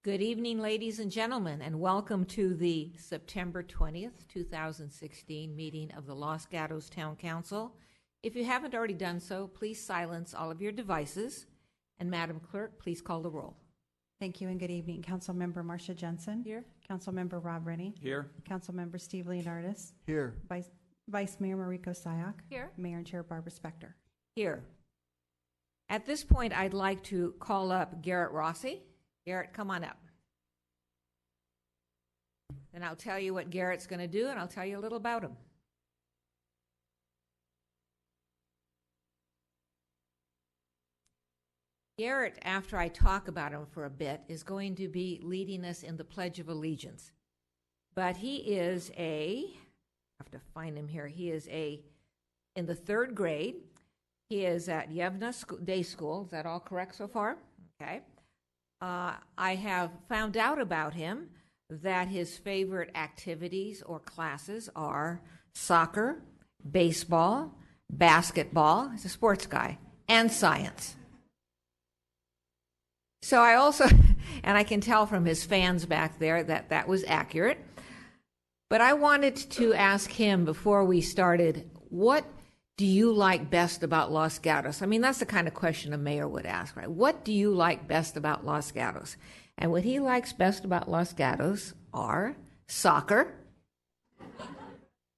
Good evening, ladies and gentlemen, and welcome to the September 20th, 2016 meeting of the Los Gatos Town Council. If you haven't already done so, please silence all of your devices. And Madam Clerk, please call the roll. Thank you and good evening. Councilmember Marcia Jensen. Here. Councilmember Rob Rennie. Here. Councilmember Steve Leonardis. Here. Vice Mayor Mariko Sayak. Here. Mayor and Chair Barbara Spector. Here. At this point, I'd like to call up Garrett Rossi. Garrett, come on up. Then I'll tell you what Garrett's going to do, and I'll tell you a little about him. Garrett, after I talk about him for a bit, is going to be leading us in the Pledge of Allegiance. But he is I have to find him here. He is in the third grade. He is at Yevna Day School. Is that all correct so far? Okay. I have found out about him that his favorite activities or classes are soccer, baseball, basketball, he's a sports guy, and science. So I also, and I can tell from his fans back there that that was accurate, but I wanted to ask him before we started, what do you like best about Los Gatos? I mean, that's the kind of question a mayor would ask, right? What do you like best about Los Gatos? And what he likes best about Los Gatos are soccer,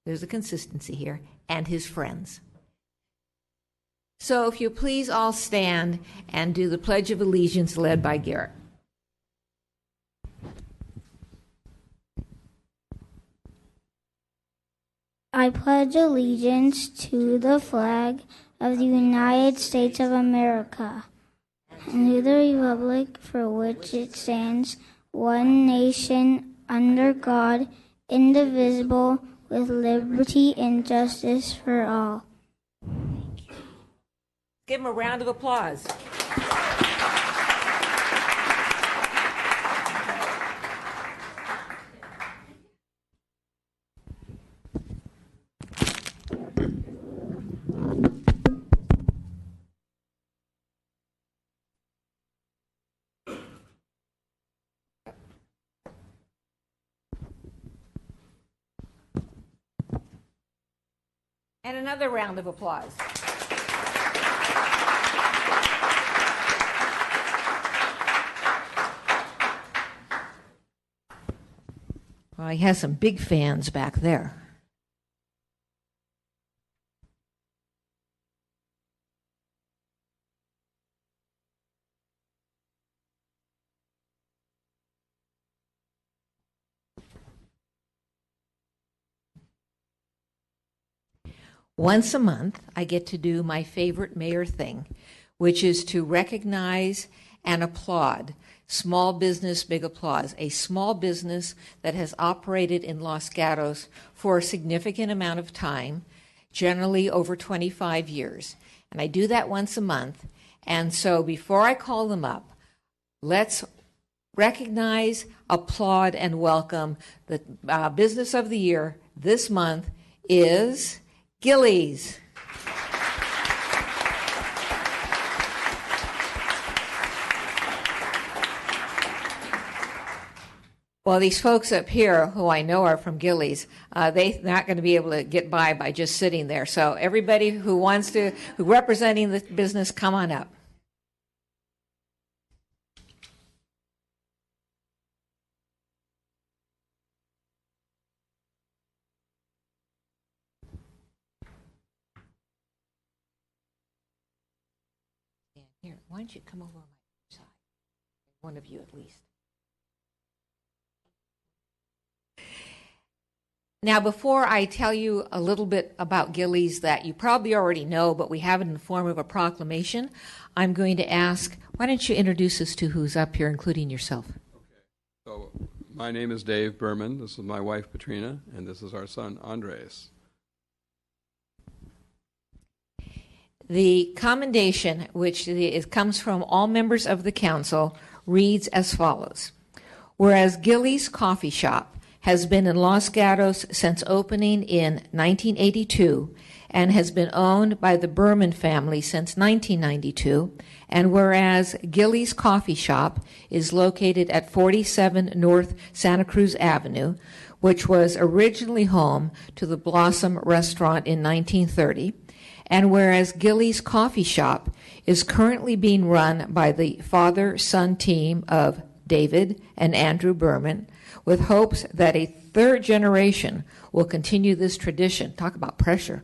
there's a consistency here, and his friends. So if you please all stand and do the Pledge of Allegiance led by Garrett. I pledge allegiance to the flag of the United States of America and to the republic for which it stands, one nation, under God, indivisible, with liberty and justice for all. Thank you. Give him a round of applause. And another round of applause. Well, he has some big fans back there. Once a month, I get to do my favorite mayor thing, which is to recognize and applaud small business, big applause, a small business that has operated in Los Gatos for a significant amount of time, generally over 25 years. And I do that once a month. And so before I call them up, let's recognize, applaud, and welcome the business of the year this month is Gillies. Well, these folks up here, who I know are from Gillies, they're not going to be able to get by just sitting there. So everybody who wants to, who representing the business, come on up. Here, why don't you come over on my side? One of you at least. Now, before I tell you a little bit about Gillies that you probably already know, but we have it in the form of a proclamation, I'm going to ask, why don't you introduce us to who's up here, including yourself? Okay. So my name is Dave Berman. This is my wife, Patrina, and this is our son, Andres. The commendation, which comes from all members of the council, reads as follows. Whereas Gillies Coffee Shop has been in Los Gatos since opening in 1982 and has been owned by the Berman family since 1992, and whereas Gillies Coffee Shop is located at 47 North Santa Cruz Avenue, which was originally home to the Blossom Restaurant in 1930, and whereas Gillies Coffee Shop is currently being run by the father-son team of David and Andrew Berman, with hopes that a third generation will continue this tradition. Talk about pressure.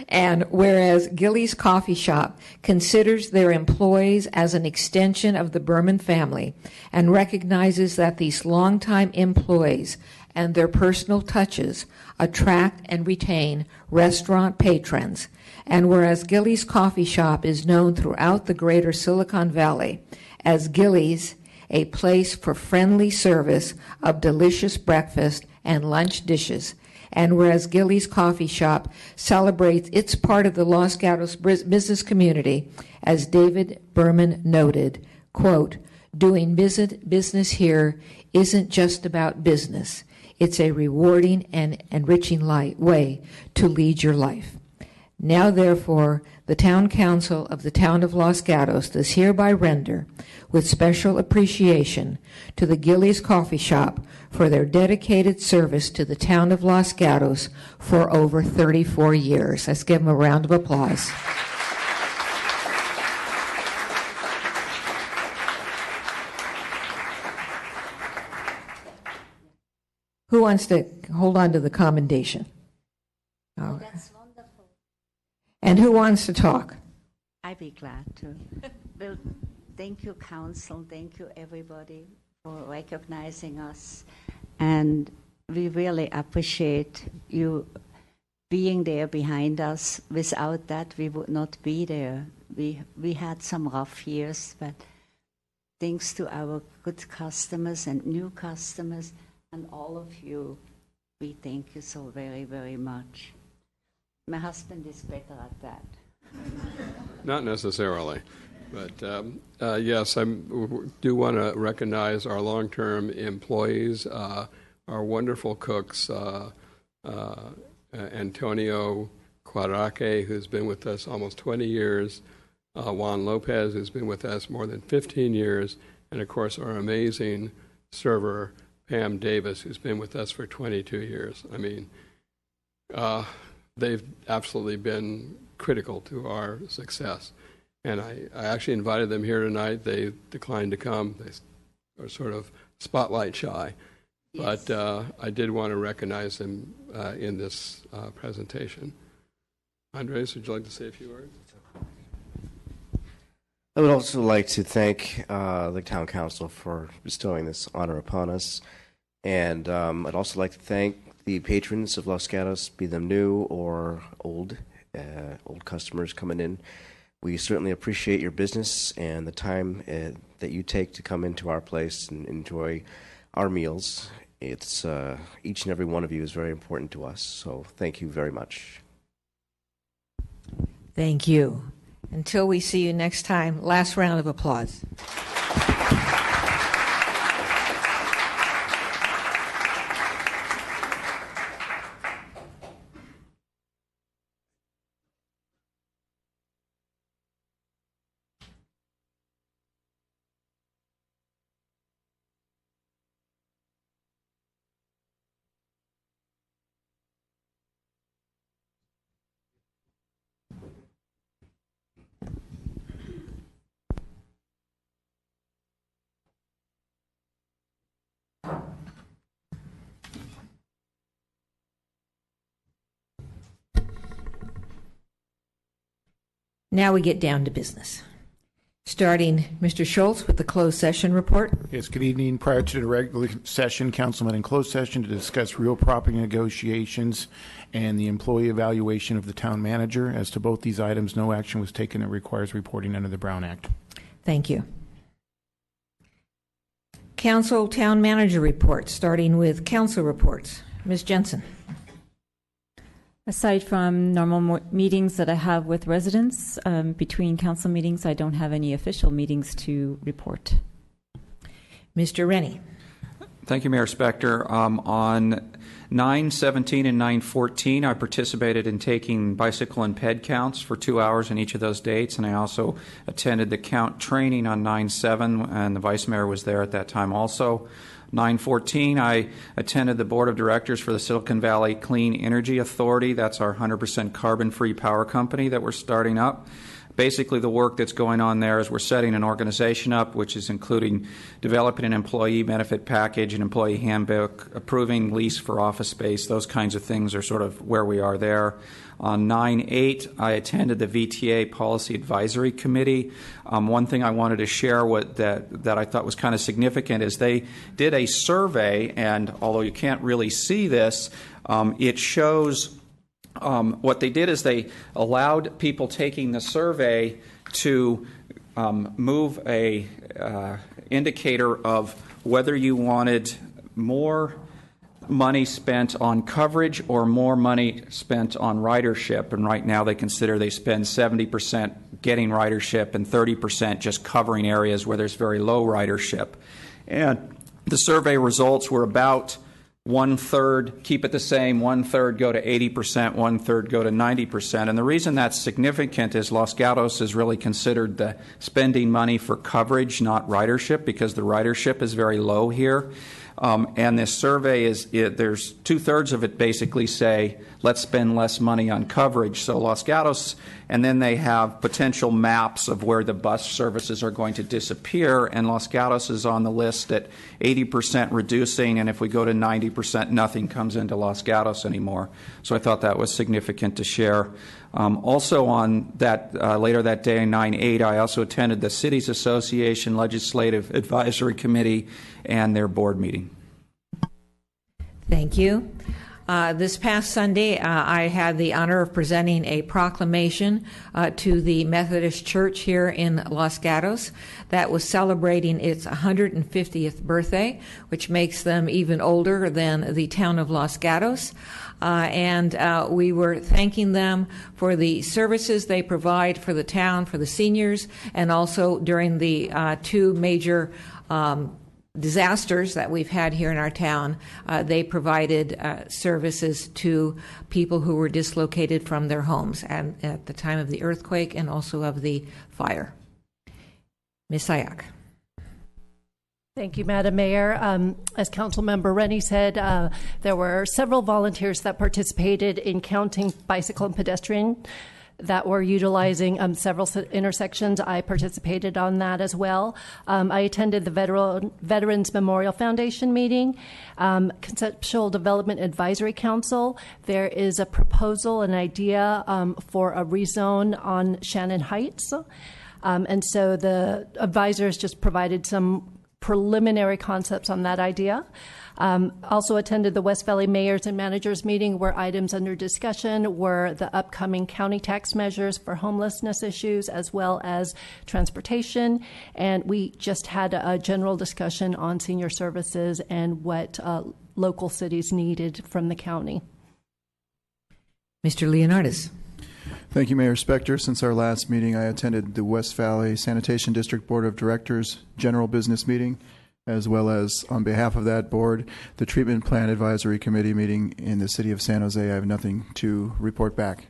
And whereas Gillies Coffee Shop considers their employees as an extension of the Berman family and recognizes that these longtime employees and their personal touches attract and retain restaurant patrons, and whereas Gillies Coffee Shop is known throughout the greater Silicon Valley as Gillies, a place for friendly service of delicious breakfast and lunch dishes, and whereas Gillies Coffee Shop celebrates its part of the Los Gatos business community, as David Berman noted, quote, "Doing business here isn't just about business. It's a rewarding and enriching way to lead your life. Now, therefore, the Town Council of the Town of Los Gatos does hereby render, with special appreciation, to the Gillies Coffee Shop for their dedicated service to the Town of Los Gatos for over 34 years. Let's give them a round of applause. Who wants to hold on to the commendation? Oh. That's wonderful. And who wants to talk? I'd be glad to. Well, thank you, Council. Thank you, everybody, for recognizing us. And we really appreciate you being there behind us. Without that, we would not be there. We had some rough years, but thanks to our good customers and new customers and all of you, we thank you so very, very much. My husband is better at that. Not necessarily, but yes, I do want to recognize our long-term employees, our wonderful cooks, Antonio Cuaraque, who's been with us almost 20 years, Juan Lopez, who's been with us more than 15 years, and of course our amazing server, Pam Davis, who's been with us for 22 years. I mean, they've absolutely been critical to our success. And I actually invited them here tonight. They declined to come. They are sort of spotlight shy. Yes. But I did want to recognize them in this presentation. Andres, would you like to say a few words? I would also like to thank the Town Council for bestowing this honor upon us. And I'd also like to thank the patrons of Los Gatos, be them new or old customers coming in. We certainly appreciate your business and the time that you take to come into our place and enjoy our meals. It's each and every one of you is very important to us, so thank you very much. Thank you. Until we see you next time, last round of applause. Now we get down to business. Starting, Mr. Schultz with the closed session report. Yes, good evening. Prior to the regular session, council met in closed session to discuss real property negotiations and the employee evaluation of the town manager. As to both these items, no action was taken that requires reporting under the Brown Act. Thank you. Council town manager report, starting with council reports. Ms. Jensen. Aside from normal meetings that I have with residents, between council meetings, I don't have any official meetings to report. Mr. Rennie. Thank you, Mayor Spector. On 9/17 and 9/14, I participated in taking bicycle and ped counts for 2 hours in each of those dates, and I also attended the count training on 9/7, and the Vice Mayor was there at that time also. 9/14, I attended the Board of Directors for the Silicon Valley Clean Energy Authority. That's our 100% carbon-free power company that we're starting up. Basically, the work that's going on there is we're setting an organization up, which is including developing an employee benefit package, an employee handbook, approving lease for office space. Those kinds of things are sort of where we are there. On 9/8, I attended the VTA Policy Advisory Committee. One thing I wanted to share that I thought was kind of significant is they did a survey, and although you can't really see this, it shows what they did is they allowed people taking the survey to move a indicator of whether you wanted more money spent on coverage or more money spent on ridership. And right now they consider they spend 70% getting ridership and 30% just covering areas where there's very low ridership. And the survey results were about 1/3 keep it the same, 1/3 go to 80%, 1/3 go to 90%. And the reason that's significant is Los Gatos is really considered the spending money for coverage, not ridership, because the ridership is very low here. And this survey there's 2/3 of it basically say, let's spend less money on coverage. So Los Gatos, and then they have potential maps of where the bus services are going to disappear, and Los Gatos is on the list at 80% reducing, and if we go to 90%, nothing comes into Los Gatos anymore. So I thought that was significant to share. Also on that, later that day, 9/8, I also attended the Cities Association Legislative Advisory Committee and their board meeting. Thank you. This past Sunday, I had the honor of presenting a proclamation to the Methodist Church here in Los Gatos that was celebrating its 150th birthday, which makes them even older than the town of Los Gatos. And we were thanking them for the services they provide for the town, for the seniors, and also during the two major disasters that we've had here in our town. They provided services to people who were dislocated from their homes at the time of the earthquake and also of the fire. Ms. Sayak. Thank you, Madam Mayor. As Councilmember Rennie said, there were several volunteers that participated in counting bicycle and pedestrian that were utilizing several intersections. I participated on that as well. I attended the Veterans Memorial Foundation meeting, Conceptual Development Advisory Council. There is a proposal, an idea for a rezone on Shannon Heights. And so the advisors just provided some preliminary concepts on that idea. Also attended the West Valley Mayors and Managers meeting, where items under discussion were the upcoming county tax measures for homelessness issues as well as transportation. And we just had a general discussion on senior services and what local cities needed from the county. Mr. Leonardis. Thank you, Mayor Spector. Since our last meeting, I attended the West Valley Sanitation District Board of Directors general business meeting, as well as, on behalf of that board, the Treatment Plan Advisory Committee meeting in the city of San Jose. I have nothing to report back.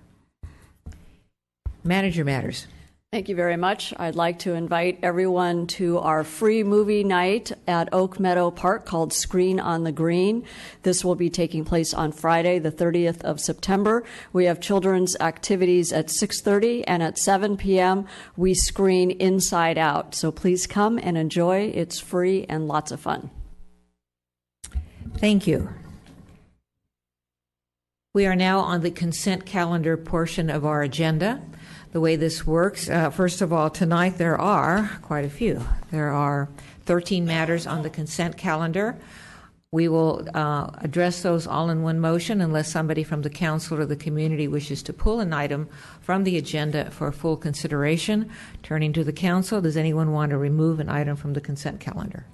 Manager Matters. Thank you very much. I'd like to invite everyone to our free movie night at Oak Meadow Park called Screen on the Green. This will be taking place on Friday, the 30th of September. We have children's activities at 6:30, and at 7 p.m. we screen Inside Out. So please come and enjoy. It's free and lots of fun. Thank you. We are now on the consent calendar portion of our agenda. The way this works, first of all, tonight there are quite a few. There are 13 matters on the consent calendar. We will address those all in one motion unless somebody from the council or the community wishes to pull an item from the agenda for full consideration. Turning to the council, does anyone want to remove an item from the consent calendar?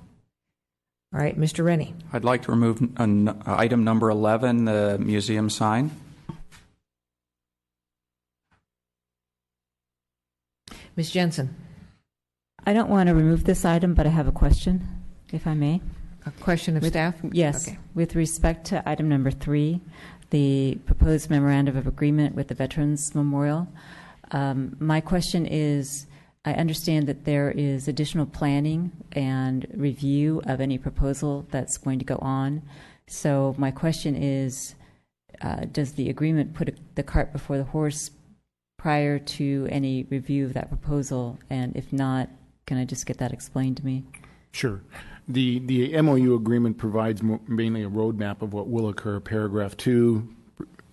All right, Mr. Rennie. I'd like to remove item number 11, the museum sign. Ms. Jensen. I don't want to remove this item, but I have a question, if I may. a question of staff? Yes. Okay. With respect to item number 3, the proposed memorandum of agreement with the Veterans Memorial, my question is, I understand that there is additional planning and review of any proposal that's going to go on. So my question is, does the agreement put the cart before the horse prior to any review of that proposal? And if not, can I just get that explained to me? Sure. The MOU agreement provides mainly a roadmap of what will occur. Paragraph 2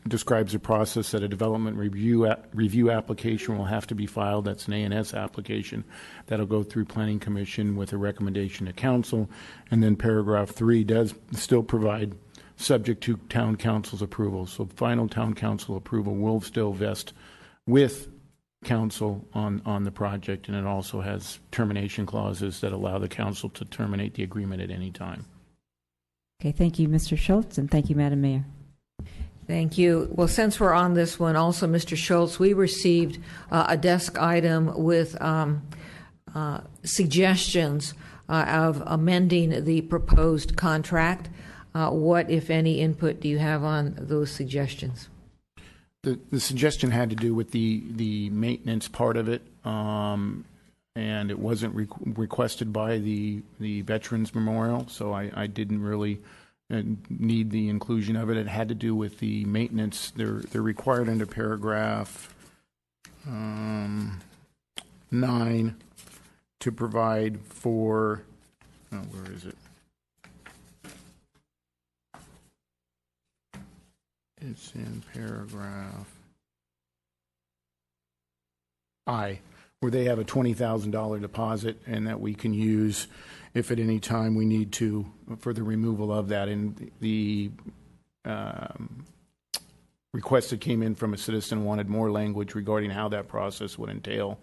describes the process that a development review application will have to be filed. That's an A&S application. That'll go through Planning Commission with a recommendation to Council. And then paragraph 3 does still provide subject to Town Council's approval. So final Town Council approval will still vest with Council on the project, and it also has termination clauses that allow the Council to terminate the agreement at any time. Okay, thank you, Mr. Schultz, and thank you, Madam Mayor. Thank you. Well, since we're on this one, also, Mr. Schultz, we received a desk item with suggestions of amending the proposed contract. What, if any, input do you have on those suggestions? The suggestion had to do with the maintenance part of it, and it wasn't requested by the Veterans Memorial, so I didn't really need the inclusion of it. It had to do with the maintenance. They're required under paragraph 9 to provide for, where is it? It's in paragraph I, where they have a $20,000 deposit and that we can use if at any time we need to for the removal of that. And the request that came in from a citizen wanted more language regarding how that process would entail.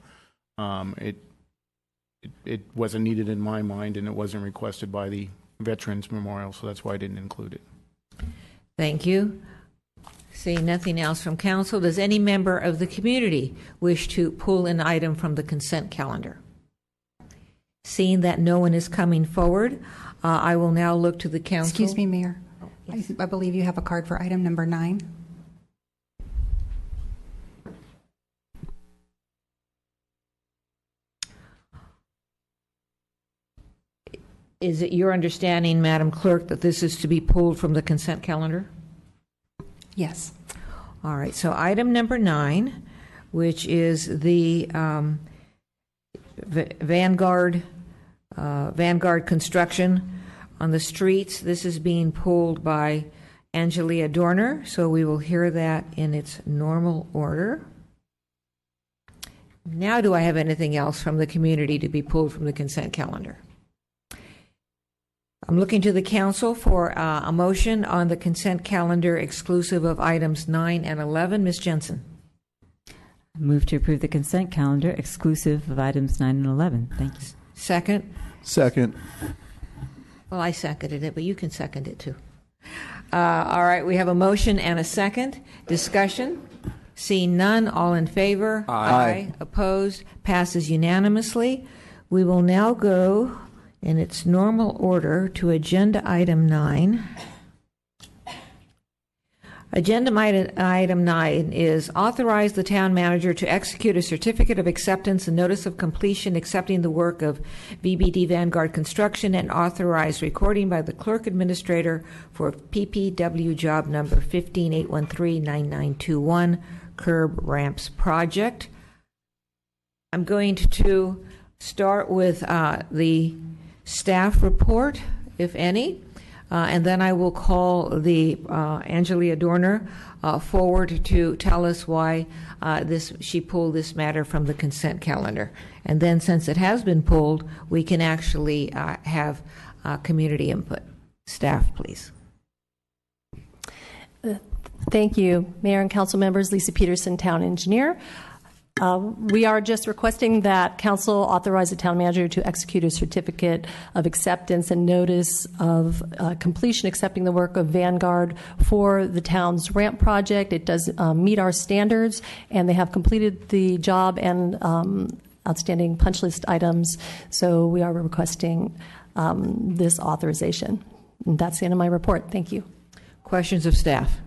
It wasn't needed in my mind, and it wasn't requested by the Veterans Memorial, so that's why I didn't include it. Thank you. Seeing nothing else from council, does any member of the community wish to pull an item from the consent calendar? Seeing that no one is coming forward, I will now look to the council. Excuse me, Mayor. Yes. I believe you have a card for item number 9. Is it your understanding, Madam Clerk, that this is to be pulled from the consent calendar? Yes. All right, so item number 9, which is the Vanguard construction on the streets. This is being pulled by Angelia Dorner, so we will hear that in its normal order. Now, do I have anything else from the community to be pulled from the consent calendar? I'm looking to the council for a motion on the consent calendar exclusive of items 9 and 11. Ms. Jensen. Move to approve the consent calendar exclusive of items 9 and 11. Thank you. Second. Second. Well, I seconded it, but you can second it too. All right, we have a motion and a second. Discussion. Seeing none, all in favor? Aye. Opposed? Passes unanimously. We will now go in its normal order to agenda item 9. Agenda item 9 is authorize the town manager to execute a certificate of acceptance and notice of completion accepting the work of VBD Vanguard Construction and authorize recording by the clerk administrator for PPW job number 158139921 curb ramps project. I'm going to start with the staff report, if any, and then I will call the Angelia Dorner forward to tell us why she pulled this matter from the consent calendar. And then, since it has been pulled, we can actually have community input. Staff, please. Thank you, Mayor and Council members. Lisa Peterson, Town Engineer. We are just requesting that Council authorize the Town Manager to execute a certificate of acceptance and notice of completion accepting the work of Vanguard for the town's ramp project. It does meet our standards, and they have completed the job and outstanding punch list items. So we are requesting this authorization. And that's the end of my report. Thank you. Questions of staff?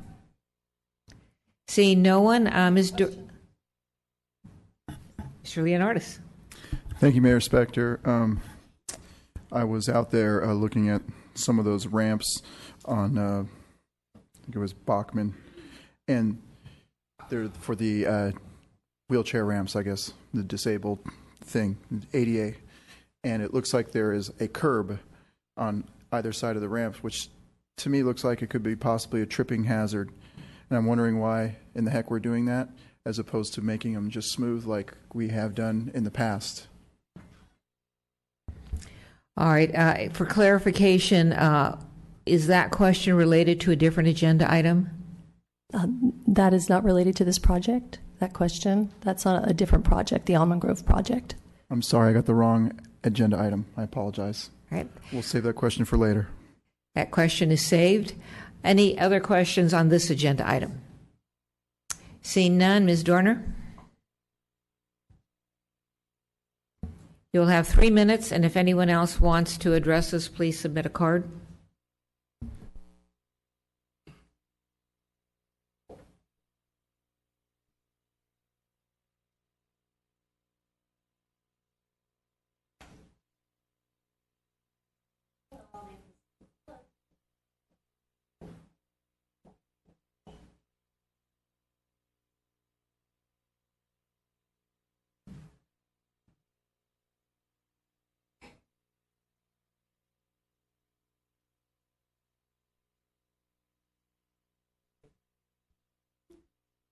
Seeing no one, Mr. Leonardis. Thank you, Mayor Spector. I was out there looking at some of those ramps on, I think it was Bachman, and they're for the wheelchair ramps, I guess, the disabled thing, ADA. And it looks like there is a curb on either side of the ramps, which to me looks like it could be possibly a tripping hazard. And I'm wondering why in the heck we're doing that, as opposed to making them just smooth like we have done in the past. All right. For clarification, is that question related to a different agenda item? That is not related to this project, that question. That's on a different project, the Almond Grove project. I'm sorry, I got the wrong agenda item. I apologize. All right. We'll save that question for later. That question is saved. Any other questions on this agenda item? Seeing none, Ms. Dorner? You'll have 3 minutes, and if anyone else wants to address us, please submit a card.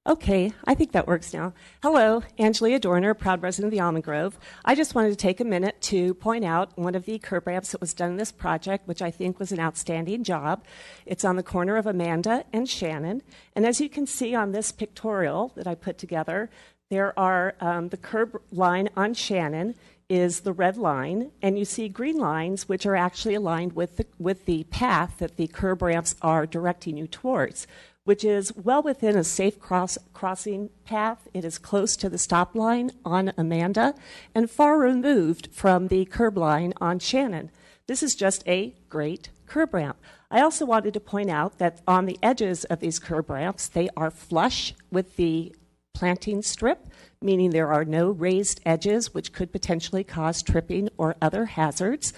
Okay, I think that works now. Hello, Angelia Dorner, proud resident of the Almond Grove. I just wanted to take a minute to point out one of the curb ramps that was done in this project, which I think was an outstanding job. It's on the corner of Amanda and Shannon. And as you can see on this pictorial that I put together, there are the curb line on Shannon is the red line, and you see green lines which are actually aligned with the path that the curb ramps are directing you towards, which is well within a safe crossing path. It is close to the stop line on Amanda and far removed from the curb line on Shannon. This is just a great curb ramp. I also wanted to point out that on the edges of these curb ramps, they are flush with the planting strip, meaning there are no raised edges, which could potentially cause tripping or other hazards.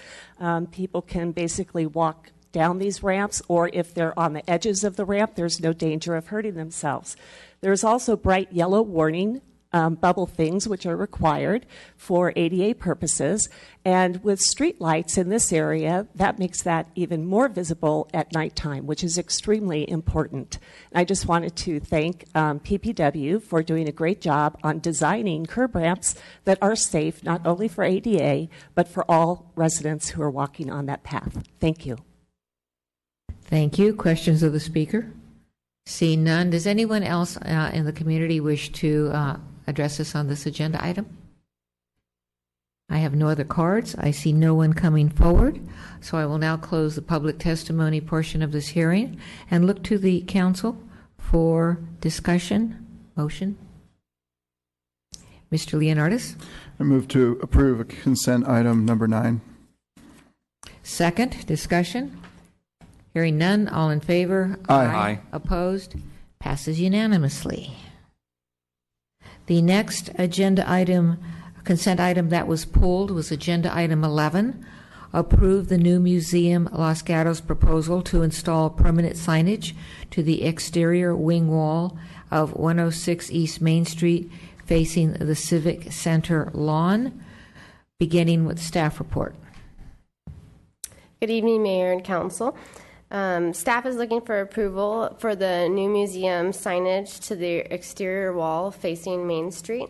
People can basically walk down these ramps, or if they're on the edges of the ramp, there's no danger of hurting themselves. There's also bright yellow warning bubble things which are required for ADA purposes, and with street lights in this area, that makes that even more visible at nighttime, which is extremely important. I just wanted to thank PPW for doing a great job on designing curb ramps that are safe not only for ADA, but for all residents who are walking on that path. Thank you. Thank you. Questions of the speaker? Seeing none, does anyone else in the community wish to address us on this agenda item? I have no other cards. I see no one coming forward, so I will now close the public testimony portion of this hearing and look to the council for discussion. Motion. Mr. Leonardis? I move to approve consent item number 9. Second, discussion. Hearing none, all in favor? Aye. Aye. Opposed? Passes unanimously. The next agenda item, consent item that was pulled, was agenda item 11. Approve the new museum Los Gatos proposal to install permanent signage to the exterior wing wall of 106 East Main Street facing the Civic Center lawn. Beginning with staff report. Good evening, Mayor and Council. Staff is looking for approval for the new museum signage to the exterior wall facing Main Street.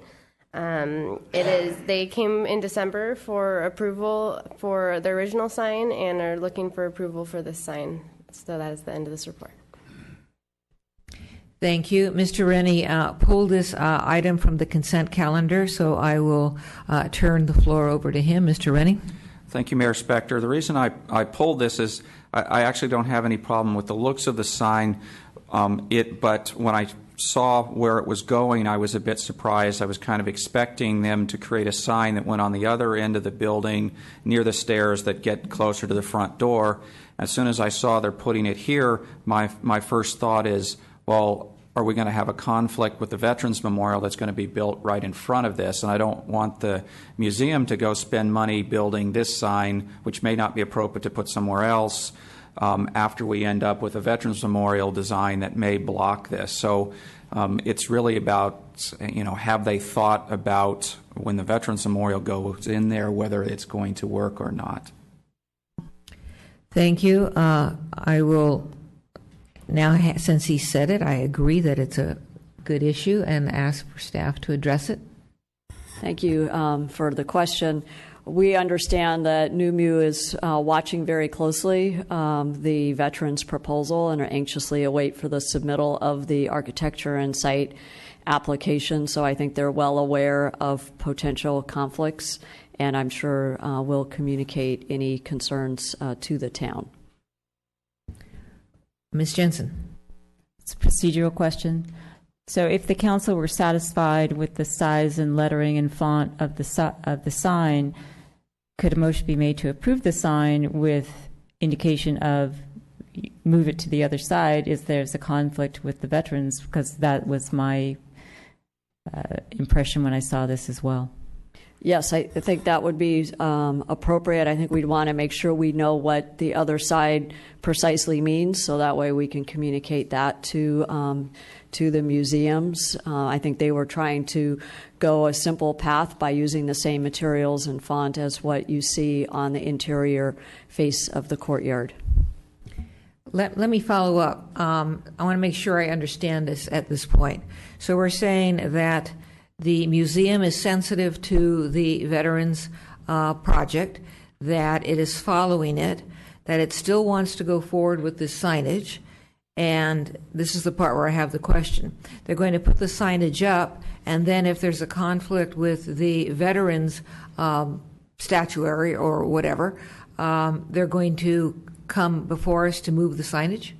They came in December for approval for the original sign and are looking for approval for this sign. So that is the end of this report. Thank you. Mr. Rennie pulled this item from the consent calendar, so I will turn the floor over to him. Mr. Rennie? Thank you, Mayor Spector. The reason I pulled this is I actually don't have any problem with the looks of the sign, but when I saw where it was going, I was a bit surprised. I was kind of expecting them to create a sign that went on the other end of the building near the stairs that get closer to the front door. As soon as I saw they're putting it here, my first thought is, well, are we going to have a conflict with the Veterans Memorial that's going to be built right in front of this? And I don't want the museum to go spend money building this sign, which may not be appropriate to put somewhere else, after we end up with a Veterans Memorial design that may block this. So it's really about, have they thought about when the Veterans Memorial goes in there, whether it's going to work or not? Thank you. I will now, since he said it, I agree that it's a good issue and ask for staff to address it. Thank you for the question. We understand that NUMU is watching very closely the veterans' proposal and are anxiously await for the submittal of the architecture and site application. So I think they're well aware of potential conflicts, and I'm sure will communicate any concerns to the town. Ms. Jensen. It's a procedural question. So if the council were satisfied with the size and lettering and font of the sign, could a motion be made to approve the sign with indication of move it to the other side if there's a conflict with the veterans? Because that was my impression when I saw this as well. Yes, I think that would be appropriate. I think we'd want to make sure we know what the other side precisely means, so that way we can communicate that to the museums. I think they were trying to go a simple path by using the same materials and font as what you see on the interior face of the courtyard. Let me follow up. I want to make sure I understand this at this point. So we're saying that the museum is sensitive to the Veterans Project, that it is following it, that it still wants to go forward with this signage, and this is the part where I have the question. They're going to put the signage up, and then if there's a conflict with the Veterans statuary or whatever, they're going to come before us to move the signage?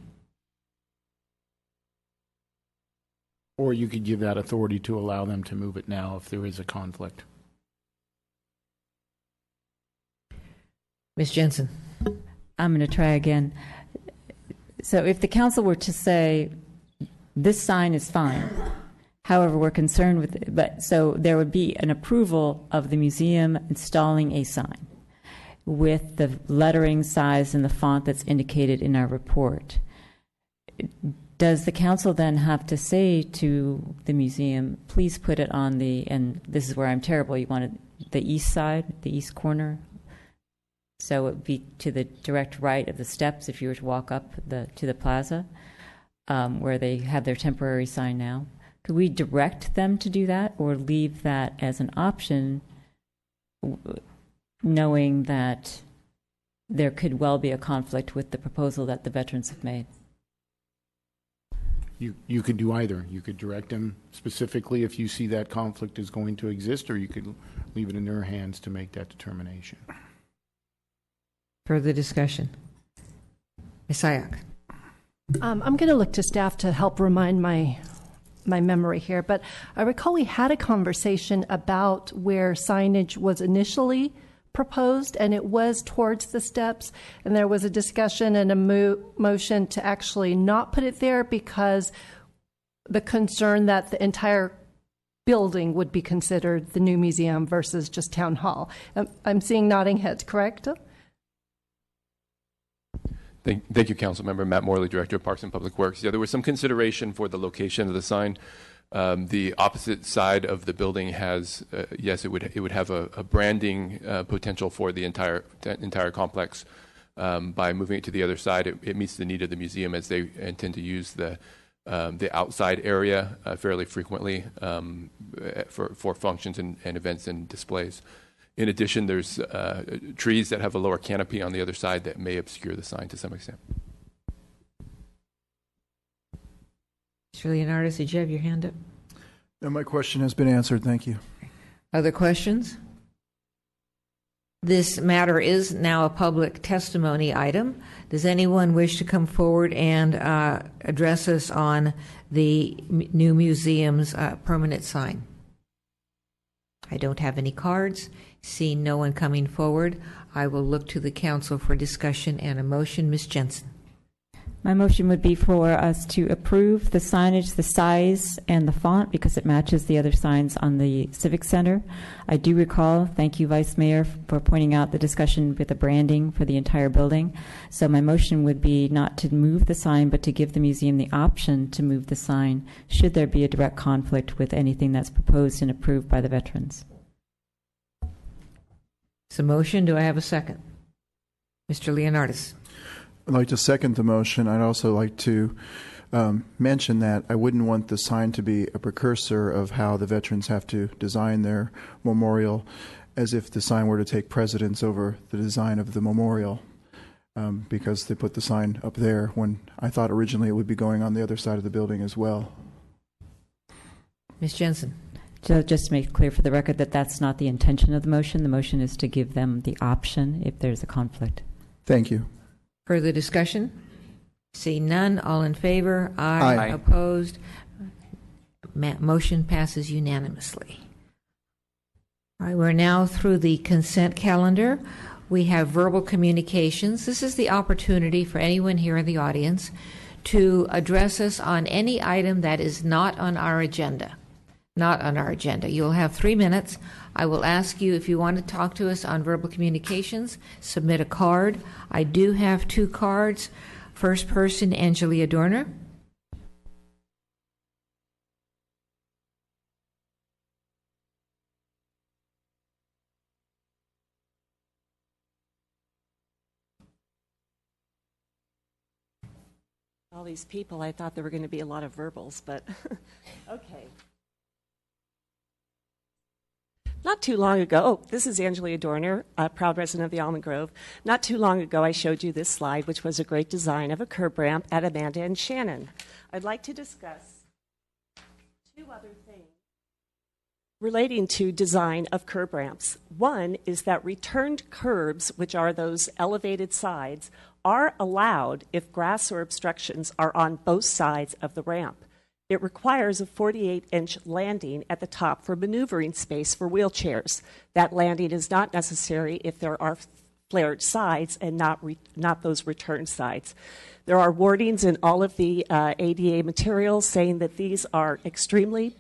Or you could give that authority to allow them to move it now if there is a conflict. Ms. Jensen. I'm going to try again. So if the council were to say, this sign is fine, however, we're concerned with it, but so there would be an approval of the museum installing a sign with the lettering size and the font that's indicated in our report. Does the council then have to say to the museum, please put it on the, and this is where I'm terrible, you wanted the east side, the east corner? So it would be to the direct right of the steps if you were to walk up to the plaza, where they have their temporary sign now. Could we direct them to do that or leave that as an option, knowing that there could well be a conflict with the proposal that the veterans have made? You could do either. You could direct them specifically if you see that conflict is going to exist, or you could leave it in their hands to make that determination. Further discussion. Ms. Sayak. I'm going to look to staff to help remind my memory here, but I recall we had a conversation about where signage was initially proposed, and it was towards the steps, and there was a discussion and a motion to actually not put it there because the concern that the entire building would be considered the new museum versus just town hall. I'm seeing nodding heads, correct? Thank you, Councilmember. Matt Morley, Director of Parks and Public Works. Yeah, there was some consideration for the location of the sign. The opposite side of the building has, yes, it would have a branding potential for the entire complex. By moving it to the other side, it meets the need of the museum as they intend to use the outside area fairly frequently for functions and events and displays. In addition, there's trees that have a lower canopy on the other side that may obscure the sign to some extent. Mr. Leonardis, did you have your hand up? No, my question has been answered. Thank you. Other questions? This matter is now a public testimony item. Does anyone wish to come forward and address us on the new museum's permanent sign? I don't have any cards. Seeing no one coming forward, I will look to the council for discussion and a motion. Ms. Jensen. My motion would be for us to approve the signage, the size, and the font because it matches the other signs on the Civic Center. I do recall, thank you, Vice Mayor, for pointing out the discussion with the branding for the entire building. So my motion would be not to move the sign, but to give the museum the option to move the sign should there be a direct conflict with anything that's proposed and approved by the veterans. It's a motion. Do I have a second? Mr. Leonardis. I'd like to second the motion. I'd also like to mention that I wouldn't want the sign to be a precursor of how the veterans have to design their memorial, as if the sign were to take precedence over the design of the memorial, because they put the sign up there when I thought originally it would be going on the other side of the building as well. Ms. Jensen. So just to make it clear for the record that that's not the intention of the motion. The motion is to give them the option if there's a conflict. Thank you. Further discussion? See none. All in favor? Aye. Opposed? Motion passes unanimously. All right, we're now through the consent calendar. We have verbal communications. This is the opportunity for anyone here in the audience to address us on any item that is not on our agenda. Not on our agenda. You'll have 3 minutes. I will ask you if you want to talk to us on verbal communications, submit a card. I do have 2 cards. First person, Angelia Dorner. All these people, I thought there were going to be a lot of verbals, but okay. Not too long ago, this is Angelia Dorner, a proud resident of the Almond Grove. Not too long ago, I showed you this slide, which was a great design of a curb ramp at Amanda and Shannon. I'd like to discuss 2 other things relating to design of curb ramps. One is that returned curbs, which are those elevated sides, are allowed if grass or obstructions are on both sides of the ramp. It requires a 48-inch landing at the top for maneuvering space for wheelchairs. That landing is not necessary if there are flared sides and not those return sides. There are warnings in all of the ADA materials saying that these are extremely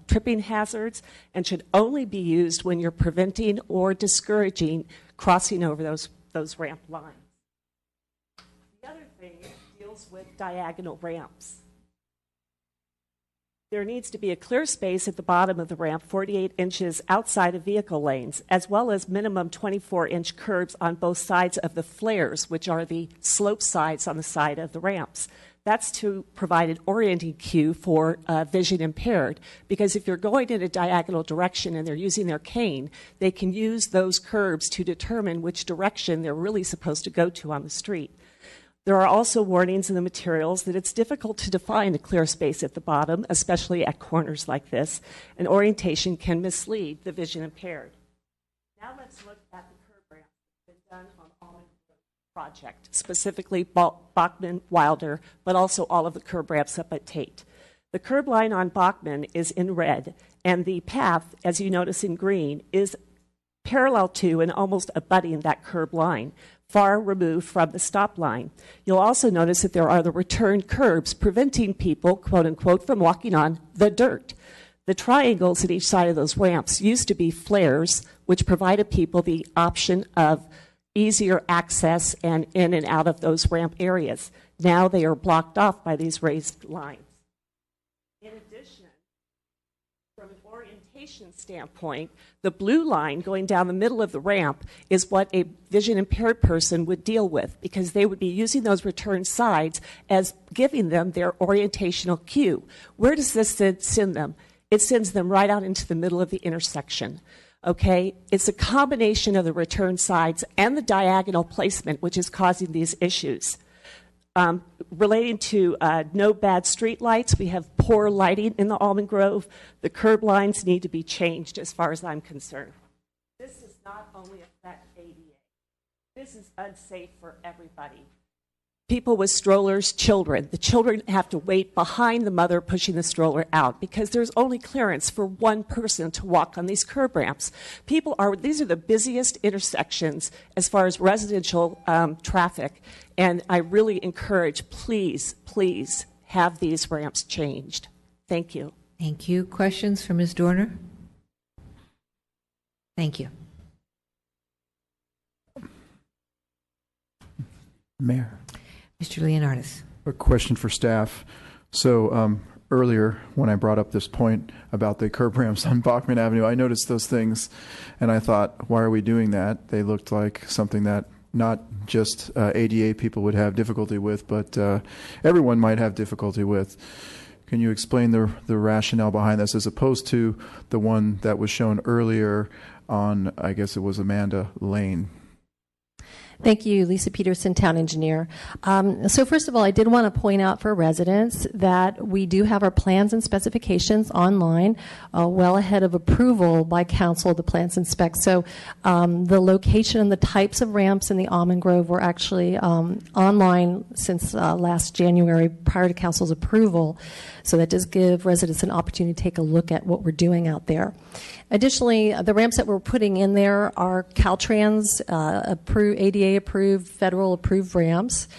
tripping hazards and should only be used when you're preventing or discouraging crossing over those ramp lines. The other thing deals with diagonal ramps. There needs to be a clear space at the bottom of the ramp 48 inches outside of vehicle lanes, as well as minimum 24-inch curbs on both sides of the flares, which are the slope sides on the side of the ramps. That's to provide an orienting cue for vision impaired, because if you're going in a diagonal direction and they're using their cane, they can use those curbs to determine which direction they're really supposed to go to on the street. There are also warnings in the materials that it's difficult to define a clear space at the bottom, especially at corners like this, and orientation can mislead the vision impaired. Now let's look at the curb ramp that's been done on Almond project, specifically Bachman, Wilder, but also all of the curb ramps up at Tate. The curb line on Bachman is in red, and the path, as you notice in green, is parallel to and almost abutting that curb line, far removed from the stop line. You'll also notice that there are the return curbs preventing people, quote unquote, from walking on the dirt. The triangles at each side of those ramps used to be flares, which provided people the option of easier access and in and out of those ramp areas. Now they are blocked off by these raised lines. In addition, from an orientation standpoint, the blue line going down the middle of the ramp is what a vision impaired person would deal with, because they would be using those return sides as giving them their orientational cue. Where does this send them? It sends them right out into the middle of the intersection. Okay, it's a combination of the return sides and the diagonal placement which is causing these issues. Relating to no bad street lights, we have poor lighting in the Almond Grove. The curb lines need to be changed as far as I'm concerned. This does not only affect This is unsafe for everybody. People with strollers, children. The children have to wait behind the mother pushing the stroller out because there's only clearance for one person to walk on these curb ramps. These are the busiest intersections as far as residential traffic, and I really encourage, please, please have these ramps changed. Thank you. Thank you. Questions for Ms. Dorner? Thank you. Mayor. Mr. Leonardis. A question for staff. So earlier, when I brought up this point about the curb ramps on Bachman Avenue, I noticed those things, and I thought, why are we doing that? They looked like something that not just ADA people would have difficulty with, but everyone might have difficulty with. Can you explain the rationale behind this, as opposed to the one that was shown earlier on, I guess it was Amanda Lane? Thank you, Lisa Peterson, Town Engineer. So first of all, I did want to point out for residents that we do have our plans and specifications online, well ahead of approval by council, the plans and specs. So the location and the types of ramps in the Almond Grove were actually online since last January prior to council's approval. So that does give residents an opportunity to take a look at what we're doing out there. Additionally, the ramps that we're putting in there are Caltrans ADA approved, federal approved ramps.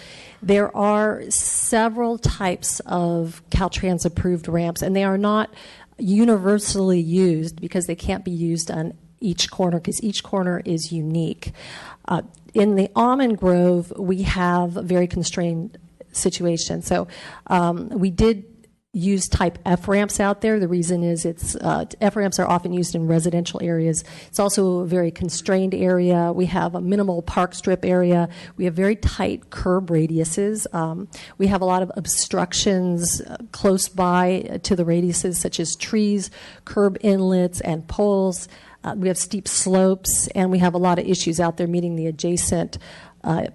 There are several types of Caltrans approved ramps, and they are not universally used because they can't be used on each corner because each corner is unique. In the Almond Grove, we have a very constrained situation. So we did use type F ramps out there. The reason is F ramps are often used in residential areas. It's also a very constrained area. We have a minimal park strip area. We have very tight curb radiuses. We have a lot of obstructions close by to the radiuses, such as trees, curb inlets, and poles. We have steep slopes, and we have a lot of issues out there meeting the adjacent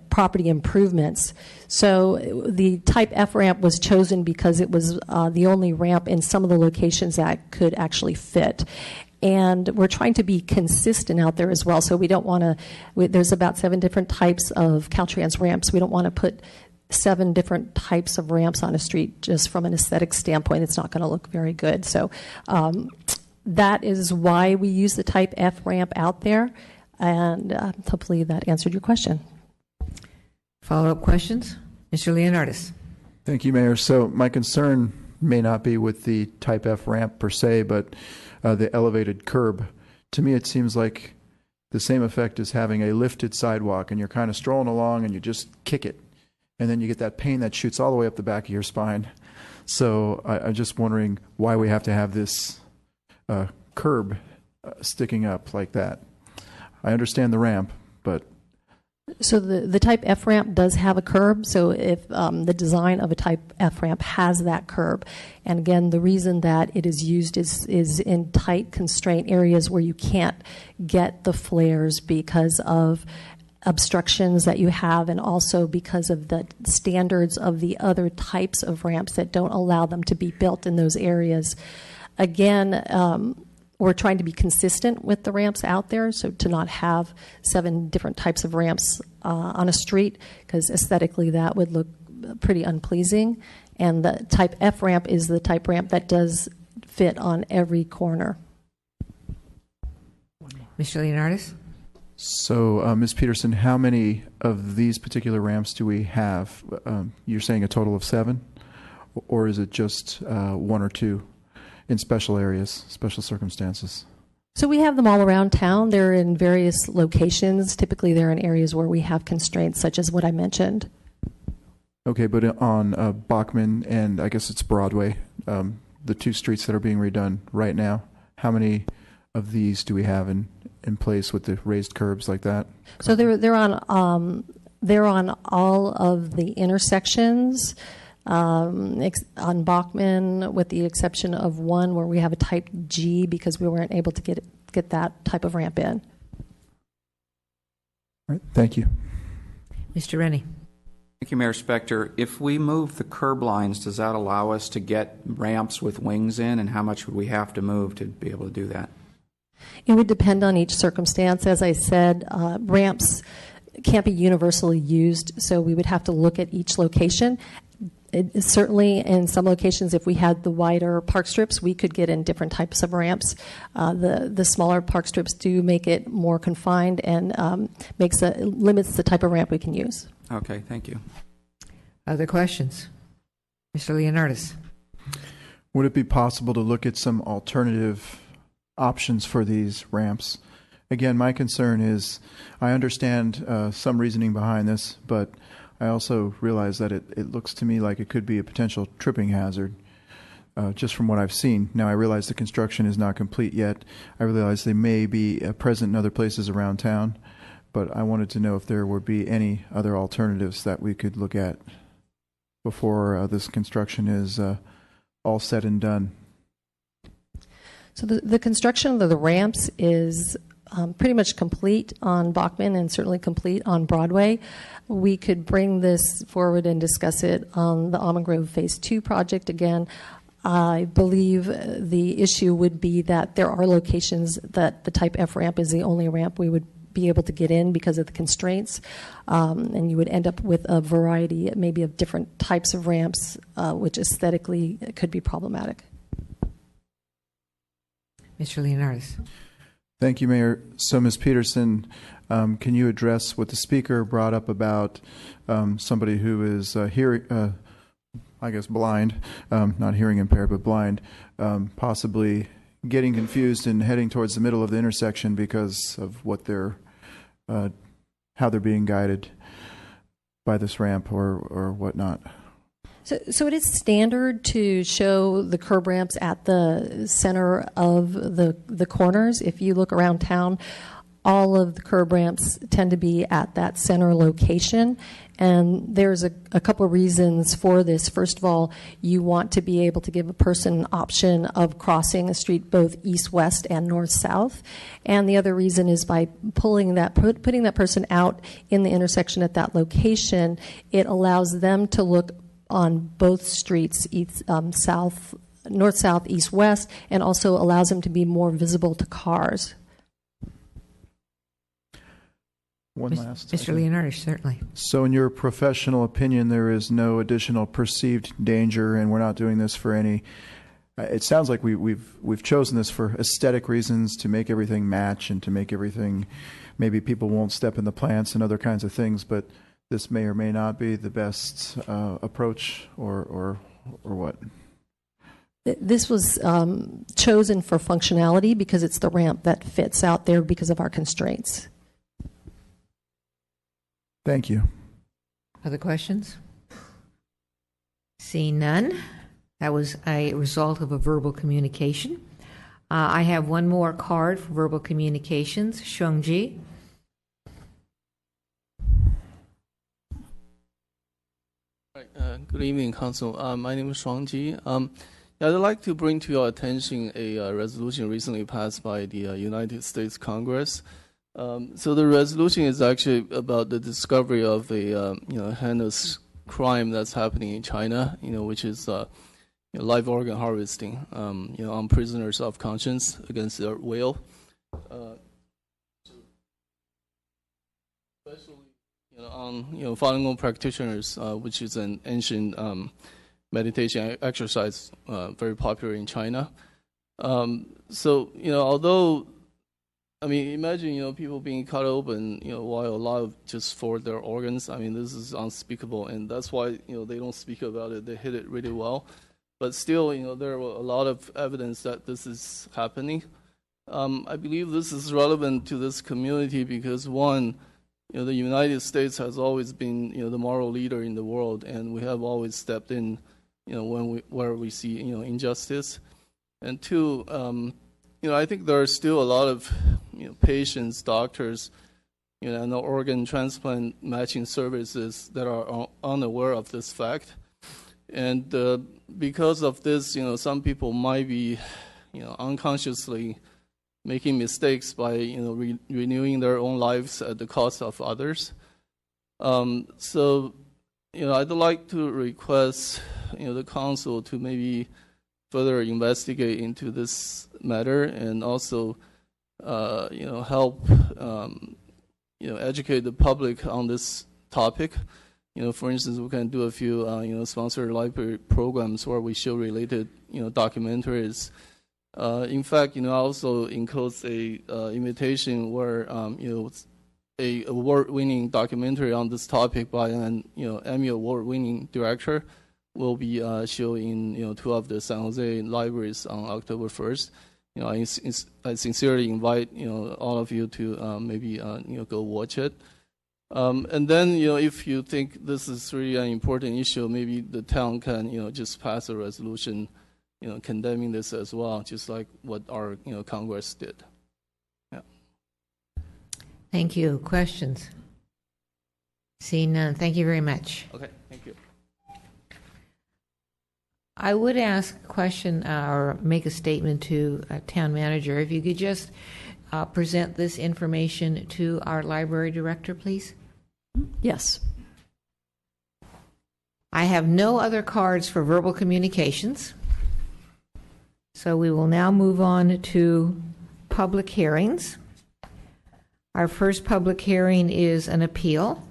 property improvements. So the type F ramp was chosen because it was the only ramp in some of the locations that could actually fit. And we're trying to be consistent out there as well. So we don't want to, there's about 7 different types of Caltrans ramps. We don't want to put 7 different types of ramps on a street just from an aesthetic standpoint. It's not going to look very good. So that is why we use the type F ramp out there. And hopefully that answered your question. Follow-up questions? Mr. Leonardis. Thank you, Mayor. So my concern may not be with the type F ramp per se, but the elevated curb. To me, it seems like the same effect as having a lifted sidewalk, and you're kind of strolling along and you just kick it, and then you get that pain that shoots all the way up the back of your spine. So I'm just wondering why we have to have this curb sticking up like that. I understand the ramp, but... So the type F ramp does have a curb. So if the design of a type F ramp has that curb, and again, the reason that it is used is in tight constraint areas where you can't get the flares because of obstructions that you have, and also because of the standards of the other types of ramps that don't allow them to be built in those areas. Again, we're trying to be consistent with the ramps out there, so to not have 7 different types of ramps on a street, because aesthetically that would look pretty unpleasing. And the type F ramp is the type ramp that does fit on every corner. Mr. Leonardis? So, Ms. Peterson, how many of these particular ramps do we have? You're saying a total of 7? Or is it just 1 or 2? In special areas, special circumstances? So we have them all around town. They're in various locations. Typically, they're in areas where we have constraints, such as what I mentioned. Okay, but on Bachman and I guess it's Broadway, the 2 streets that are being redone right now, how many of these do we have in place with the raised curbs like that? So they're on all of the intersections. On Bachman, with the exception of one where we have a type G because we weren't able to get that type of ramp in. All right, thank you. Mr. Rennie. Thank you, Mayor Spector. If we move the curb lines, does that allow us to get ramps with wings in, and how much would we have to move to be able to do that? It would depend on each circumstance. As I said, ramps can't be universally used, so we would have to look at each location. Certainly, in some locations, if we had the wider park strips, we could get in different types of ramps. The smaller park strips do make it more confined and limits the type of ramp we can use. Okay, thank you. Other questions? Mr. Leonardis. Would it be possible to look at some alternative options for these ramps? Again, my concern is I understand some reasoning behind this, but I also realize that it looks to me like it could be a potential tripping hazard just from what I've seen. Now, I realize the construction is not complete yet. I realize they may be present in other places around town, but I wanted to know if there would be any other alternatives that we could look at before this construction is all said and done. So the construction of the ramps is pretty much complete on Bachman and certainly complete on Broadway. We could bring this forward and discuss it on the Almond Grove Phase 2 project again. I believe the issue would be that there are locations that the Type F ramp is the only ramp we would be able to get in because of the constraints, and you would end up with a variety maybe of different types of ramps, which aesthetically could be problematic. Mr. Leonardis. Thank you, Mayor. So, Ms. Peterson, can you address what the speaker brought up about somebody who is blind, not hearing impaired, but blind, possibly getting confused and heading towards the middle of the intersection because of what how they're being guided by this ramp or whatnot? So it is standard to show the curb ramps at the center of the corners. If you look around town, all of the curb ramps tend to be at that center location. And there's a couple of reasons for this. First of all, you want to be able to give a person an option of crossing a street both east-west and north-south. And the other reason is by putting that person out in the intersection at that location, it allows them to look on both streets, north, south, east, west, and also allows them to be more visible to cars. One last. Mr. Leonardis, certainly. So in your professional opinion, there is no additional perceived danger, and we're not doing this for any. It sounds like we've chosen this for aesthetic reasons, to make everything match and to make everything. Maybe people won't step in the plants and other kinds of things, but this may or may not be the best approach, or what? This was chosen for functionality because it's the ramp that fits out there because of our constraints. Thank you. Other questions? Seeing none, that was a result of a verbal communication. I have one more card for verbal communications. Shungji. Good evening, Council. My name is Shuang Ji. I'd like to bring to your attention a resolution recently passed by the United States Congress. So the resolution is actually about the discovery of a heinous crime that's happening in China, which is live organ harvesting, on prisoners of conscience against their will. Especially on Falun Gong practitioners, which is an ancient meditation exercise very popular in China. So although imagine people being cut open while alive just for their organs. This is unspeakable, and that's why they don't speak about it. They hid it really well, but still there are a lot of evidence that this is happening. I believe this is relevant to this community because one, the United States has always been, the moral leader in the world, and we have always stepped in, where we see, injustice. And two, I think there are still a lot of, patients, doctors, and organ transplant matching services that are unaware of this fact. And because of this, some people might be, unconsciously making mistakes by renewing their own lives at the cost of others. So I'd like to request the council to maybe further investigate into this matter and also help educate the public on this topic. For instance, we can do a few sponsored library programs where we show related documentaries. In fact, I also enclosed a invitation where a award-winning documentary on this topic by an Emmy award-winning director will be shown in 2 of the San Jose libraries on October 1st. I sincerely invite all of you to maybe go watch it. And then if you think this is really an important issue, maybe the town can just pass a resolution condemning this as well, just like what our Congress did. Yeah. Thank you. Questions? Seeing none. Thank you very much. Okay. Thank you. I would ask a question or make a statement to town manager. If you could just present this information to our library director, please. Yes. I have no other cards for verbal communications. So we will now move on to public hearings. Our first public hearing is an appeal.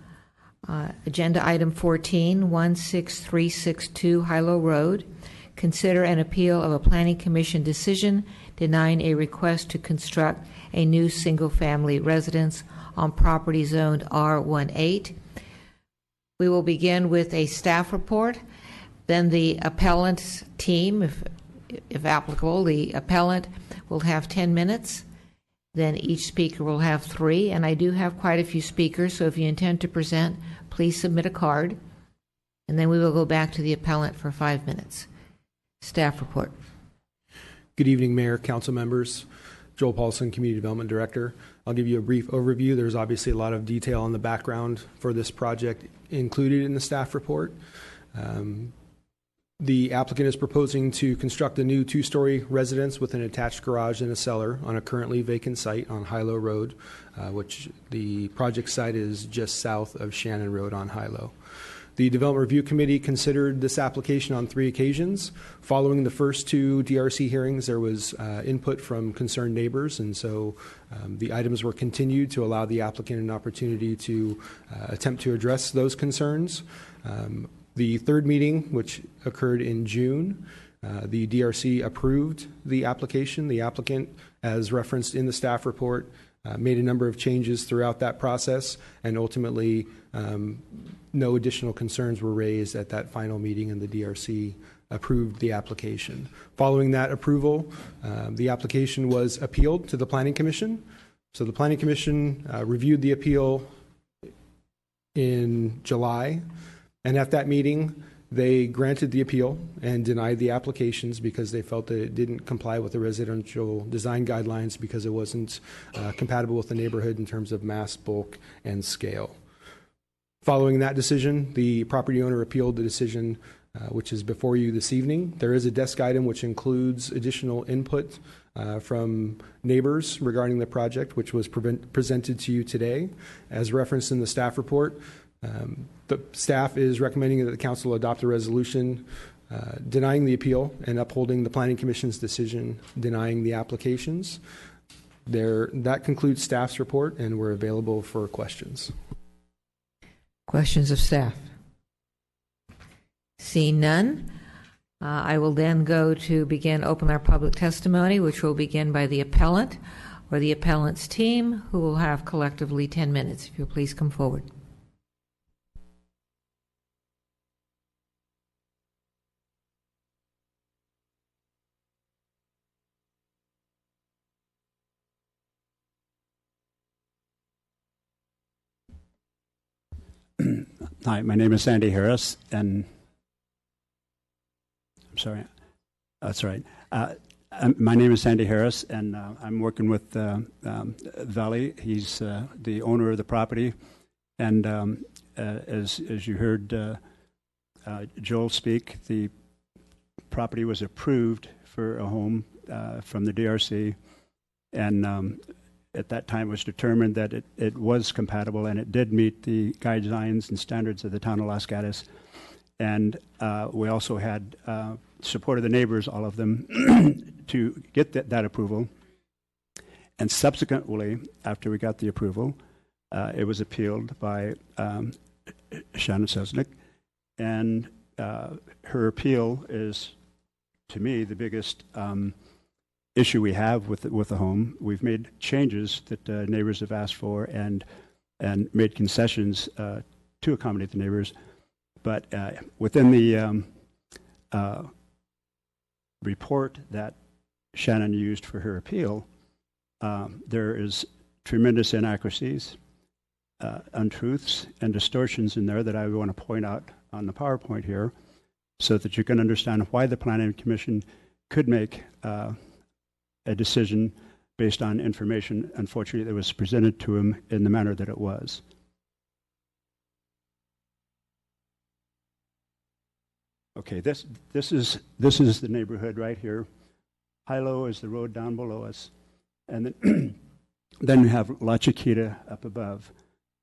Agenda item 14, 16362 Hilo Road. Consider an appeal of a planning commission decision denying a request to construct a new single-family residence on property zoned R18. We will begin with a staff report, then the appellant's team, if applicable. The appellant will have 10 minutes. Then each speaker will have 3, and I do have quite a few speakers, so if you intend to present, please submit a card, and then we will go back to the appellant for 5 minutes. Staff report. Good evening, Mayor, council members. Joel Paulson, Community Development Director. I'll give you a brief overview. There's obviously a lot of detail on the background for this project included in the staff report. The applicant is proposing to construct a new 2-story residence with an attached garage and a cellar on a currently vacant site on Hilo Road, which the project site is just south of Shannon Road on Hilo. The Development Review Committee considered this application on 3 occasions. Following the first 2 DRC hearings, there was input from concerned neighbors, and so the items were continued to allow the applicant an opportunity to attempt to address those concerns. The 3rd meeting, which occurred in June, the DRC approved the application. The applicant, as referenced in the staff report, made a number of changes throughout that process, and ultimately no additional concerns were raised at that final meeting, and the DRC approved the application. Following that approval, the application was appealed to the Planning Commission. So the Planning Commission reviewed the appeal in July, and at that meeting, they granted the appeal and denied the applications because they felt that it didn't comply with the residential design guidelines because it wasn't compatible with the neighborhood in terms of mass, bulk, and scale. Following that decision, the property owner appealed the decision, which is before you this evening. There is a desk item which includes additional input from neighbors regarding the project, which was presented to you today. As referenced in the staff report, the staff is recommending that the council adopt a resolution denying the appeal and upholding the Planning Commission's decision denying the applications. That concludes staff's report, and we're available for questions. Questions of staff? Seeing none, I will then go to open our public testimony, which will begin by the appellant or the appellant's team, who will have collectively 10 minutes. If you'll please come forward. Hi, my name is Sandy Harris, and I'm sorry, that's right. My name is Sandy Harris, and I'm working with Valley. He's the owner of the property, and as you heard Joel speak, the property was approved for a home from the DRC, and at that time it was determined that it was compatible and it did meet the guidelines and standards of the town of Los Gatos. And we also had support of the neighbors, all of them, to get that approval. And subsequently, after we got the approval, It was appealed by Shannon Sesnick, and her appeal is, to me, the biggest issue we have with the home. We've made changes that neighbors have asked for and made concessions to accommodate the neighbors, but within the report that Shannon used for her appeal, there is tremendous inaccuracies, untruths, and distortions in there that I want to point out on the PowerPoint here so that you can understand why the Planning Commission could make a decision based on information, unfortunately, that was presented to him in the manner that it was. Okay, this is the neighborhood right here. Hilo is the road down below us, and then then we have La Chiquita up above.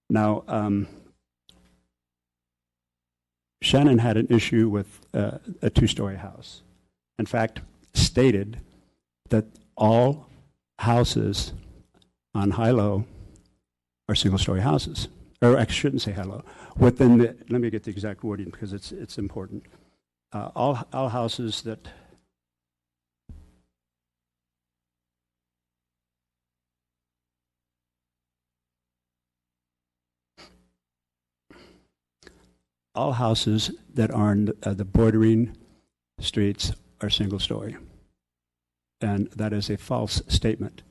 Now, Shannon had an issue with a two-story house. In fact, stated that all houses on Hilo are single-story houses. Or I shouldn't say Hilo. Within the, let me get the exact wording because it's important. All houses that all houses that are on the bordering streets are single-story, and that is a false statement.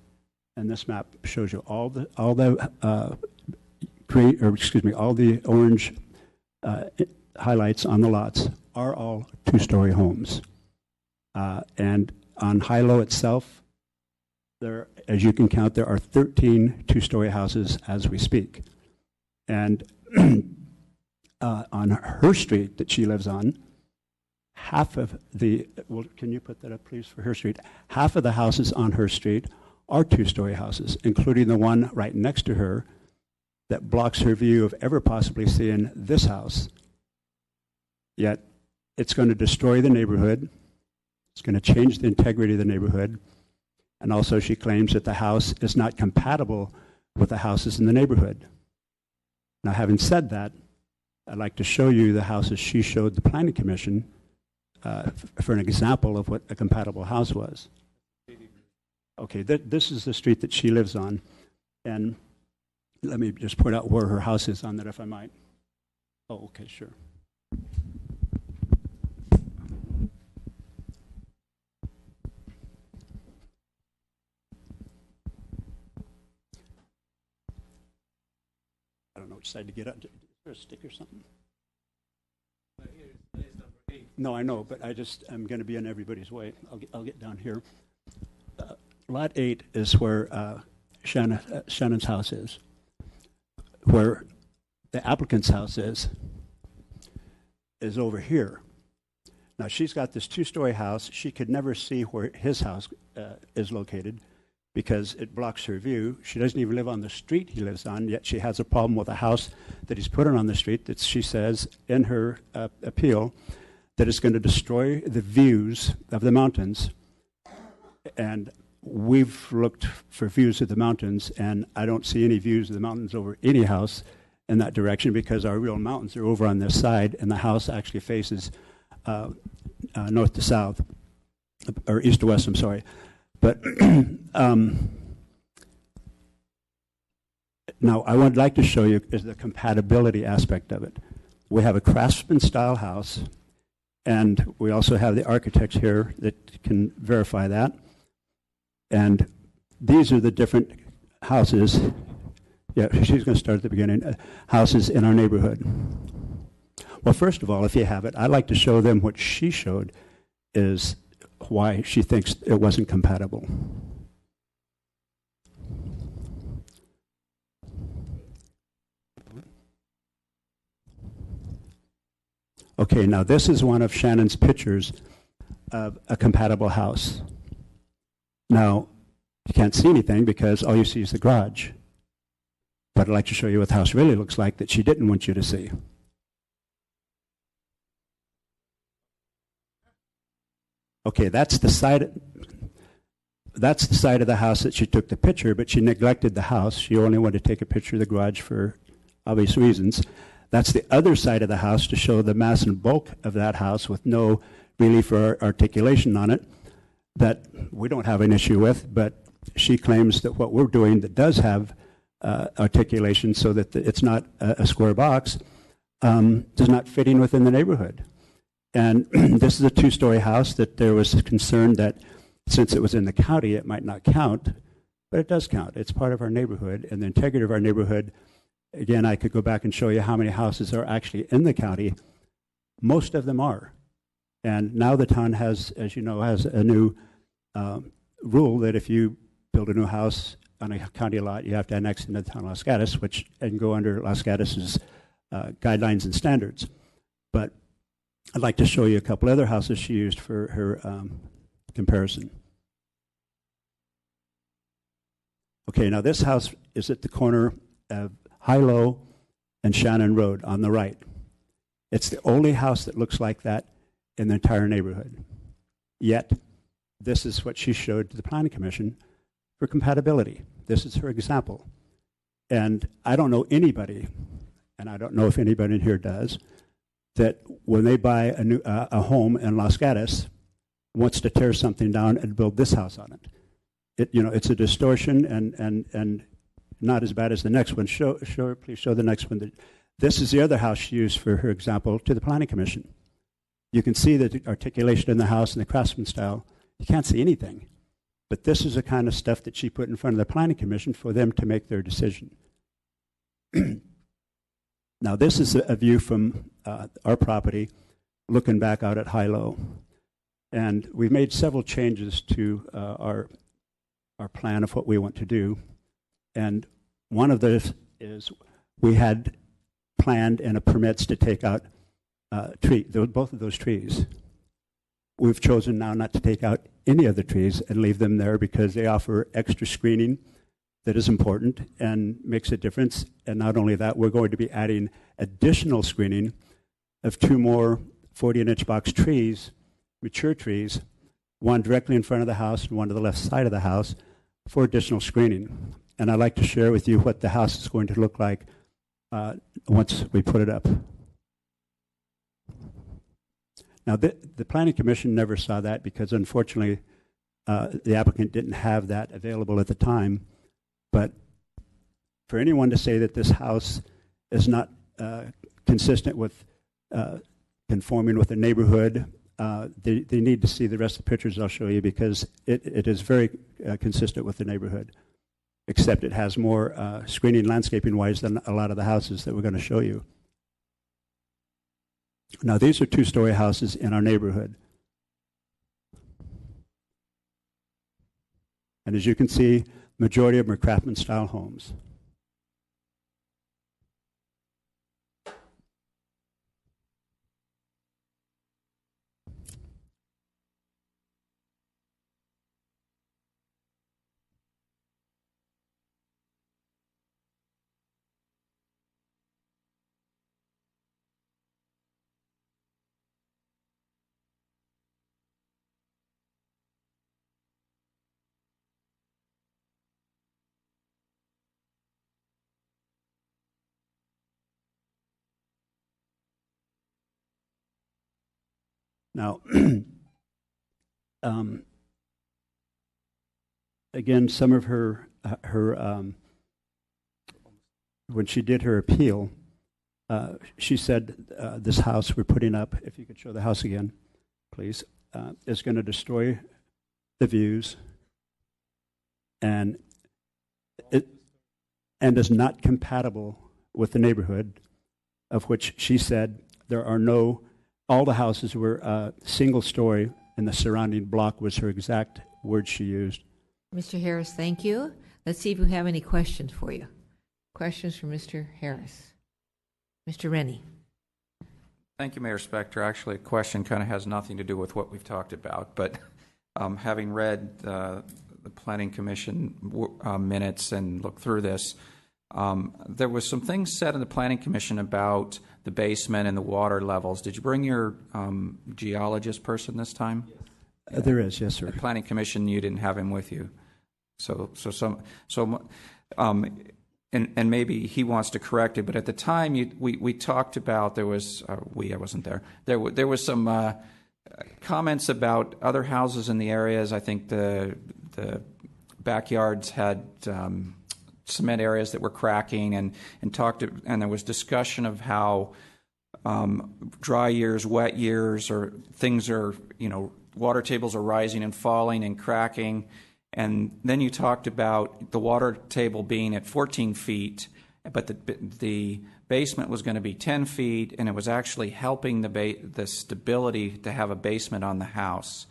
And this map shows you all the green, or excuse me, all the orange highlights on the lots are all two-story homes. And on Hilo itself, there, as you can count, there are 13 two-story houses as we speak. And on her street that she lives on, half of the, well, can you put that up, please, for her street? Half of the houses on her street are two-story houses, including the one right next to her that blocks her view of ever possibly seeing this house. Yet, it's going to destroy the neighborhood. It's going to change the integrity of the neighborhood. And also, she claims that the house is not compatible with the houses in the neighborhood. Now, having said that, I'd like to show you the houses she showed the Planning Commission for an example of what a compatible house was. Okay, this is the street that she lives on. And let me just point out where her house is on that, if I might. Oh, okay, sure. I don't know which side to get up. Is there a stick or something? No, I know, but I'm going to be in everybody's way. I'll get down here. Lot 8 is where Shannon's house is. Where the applicant's house is over here. Now, she's got this two-story house. She could never see where his house is located because it blocks her view. She doesn't even live on the street he lives on, yet she has a problem with a house that he's put on the street that she says in her appeal that is going to destroy the views of the mountains. And we've looked for views of the mountains, and I don't see any views of the mountains over any house in that direction because our real mountains are over on this side, and the house actually faces north to south, or east to west, I'm sorry. But now I would like to show you is the compatibility aspect of it. We have a craftsman-style house, and we also have the architects here that can verify that. And these are the different houses. Yeah, she's going to start at the beginning. Houses in our neighborhood. Well, first of all, if you have it, I'd like to show them what she showed is why she thinks it wasn't compatible. Okay, now this is one of Shannon's pictures of a compatible house. Now, you can't see anything because all you see is the garage. But I'd like to show you what the house really looks like that she didn't want you to see. Okay, that's the side. that's the side of the house that she took the picture, but she neglected the house. She only wanted to take a picture of the garage for obvious reasons. That's the other side of the house to show the mass and bulk of that house with no relief or articulation on it that we don't have an issue with, but she claims that what we're doing that does have articulation so that it's not a square box is not fitting within the neighborhood. And this is a two-story house that there was concern that since it was in the county, it might not count, but it does count. It's part of our neighborhood, and the integrity of our neighborhood, again, I could go back and show you how many houses are actually in the county. Most of them are. And now the town has, as you know, has a new rule that if you build a new house on a county lot, you have to annex into the town of Los Gatos, which and go under Los Gatos' guidelines and standards. But I'd like to show you a couple other houses she used for her comparison. Okay, now this house is at the corner of High-Low and Shannon Road on the right. It's the only house that looks like that in the entire neighborhood. Yet, this is what she showed to the Planning Commission for compatibility. This is her example. And I don't know anybody, and I don't know if anybody in here does, that when they buy a home in Los Gatos, wants to tear something down and build this house on it. It's a distortion and not as bad as the next one. Please show the next one. This is the other house she used for her example to the Planning Commission. You can see the articulation in the house and the craftsman style. You can't see anything. But this is the kind of stuff that she put in front of the Planning Commission for them to make their decision. Now, this is a view from our property looking back out at High-Low. And we've made several changes to our plan of what we want to do. And one of those is we had planned and a permits to take out both of those trees. We've chosen now not to take out any of the trees and leave them there because they offer extra screening that is important and makes a difference. And not only that, we're going to be adding additional screening of 2 more 40-inch box trees, mature trees, one directly in front of the house and one to the left side of the house for additional screening. And I'd like to share with you what the house is going to look like once we put it up. Now, the Planning Commission never saw that because, unfortunately, the applicant didn't have that available at the time. But for anyone to say that this house is not consistent with conforming with the neighborhood, they need to see the rest of the pictures I'll show you because it is very consistent with the neighborhood, except it has more screening landscaping-wise than a lot of the houses that we're going to show you. Now, these are 2-story houses in our neighborhood. And as you can see, majority of them are craftsman-style homes. Now, again, some of her when she did her appeal, she said this house we're putting up, if you could show the house again, please, is going to destroy the views and is not compatible with the neighborhood, of which she said there are no. All the houses were single story, and the surrounding block was her exact word she used. Mr. Harris, thank you. Let's see if we have any questions for you. Questions for Mr. Harris? Mr. Rennie. Thank you, Mayor Spector. Actually, a question kind of has nothing to do with what we've talked about, but having read the Planning Commission minutes and looked through this, there was some things said in the Planning Commission about the basement and the water levels. Did you bring your geologist person this time? There is, yes, sir. The Planning Commission, you didn't have him with you. And maybe he wants to correct it, but at the time we talked about, I wasn't there. There was some comments about other houses in the areas. I think the backyards had cement areas that were cracking, and there was discussion of how dry years, wet years, or things are, water tables are rising and falling and cracking. And then you talked about the water table being at 14 feet, but the basement was going to be 10 feet, and it was actually helping the stability to have a basement on the house.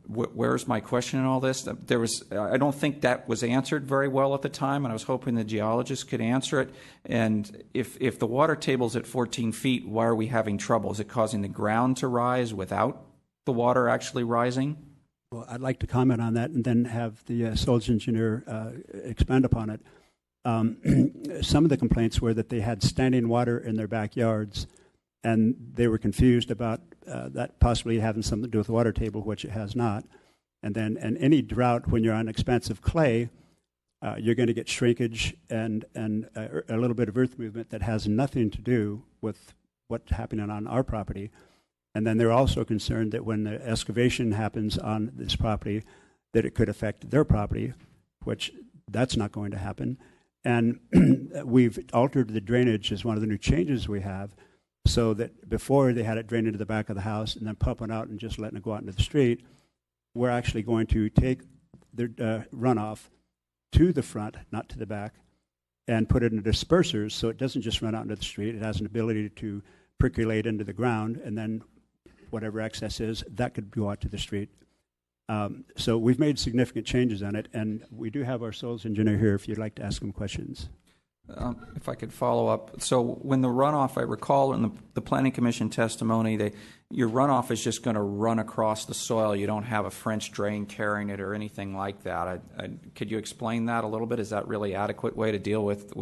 Where's my question in all this? I don't think that was answered very well at the time, and I was hoping the geologist could answer it. And if the water table's at 14 feet, why are we having trouble? Is it causing the ground to rise without the water actually rising? Well, I'd like to comment on that and then have the soils engineer expand upon it. Some of the complaints were that they had standing water in their backyards, and they were confused about that possibly having something to do with the water table, which it has not. And any drought, when you're on expansive clay, you're going to get shrinkage and a little bit of earth movement that has nothing to do with what's happening on our property. And then they're also concerned that when the excavation happens on this property, that it could affect their property, which that's not going to happen. And we've altered the drainage as one of the new changes we have, so that before they had it drain into the back of the house and then pumping out and just letting it go out into the street, we're actually going to take the runoff to the front, not to the back, and put it in dispersers so it doesn't just run out into the street. It has an ability to percolate into the ground, and then whatever excess is, that could go out to the street. So we've made significant changes on it, and we do have our soils engineer here if you'd like to ask him questions. If I could follow up. So when the runoff, I recall in the Planning Commission testimony, your runoff is just going to run across the soil. You don't have a French drain carrying it or anything like that. Could you explain that a little bit? Is that really adequate way to deal with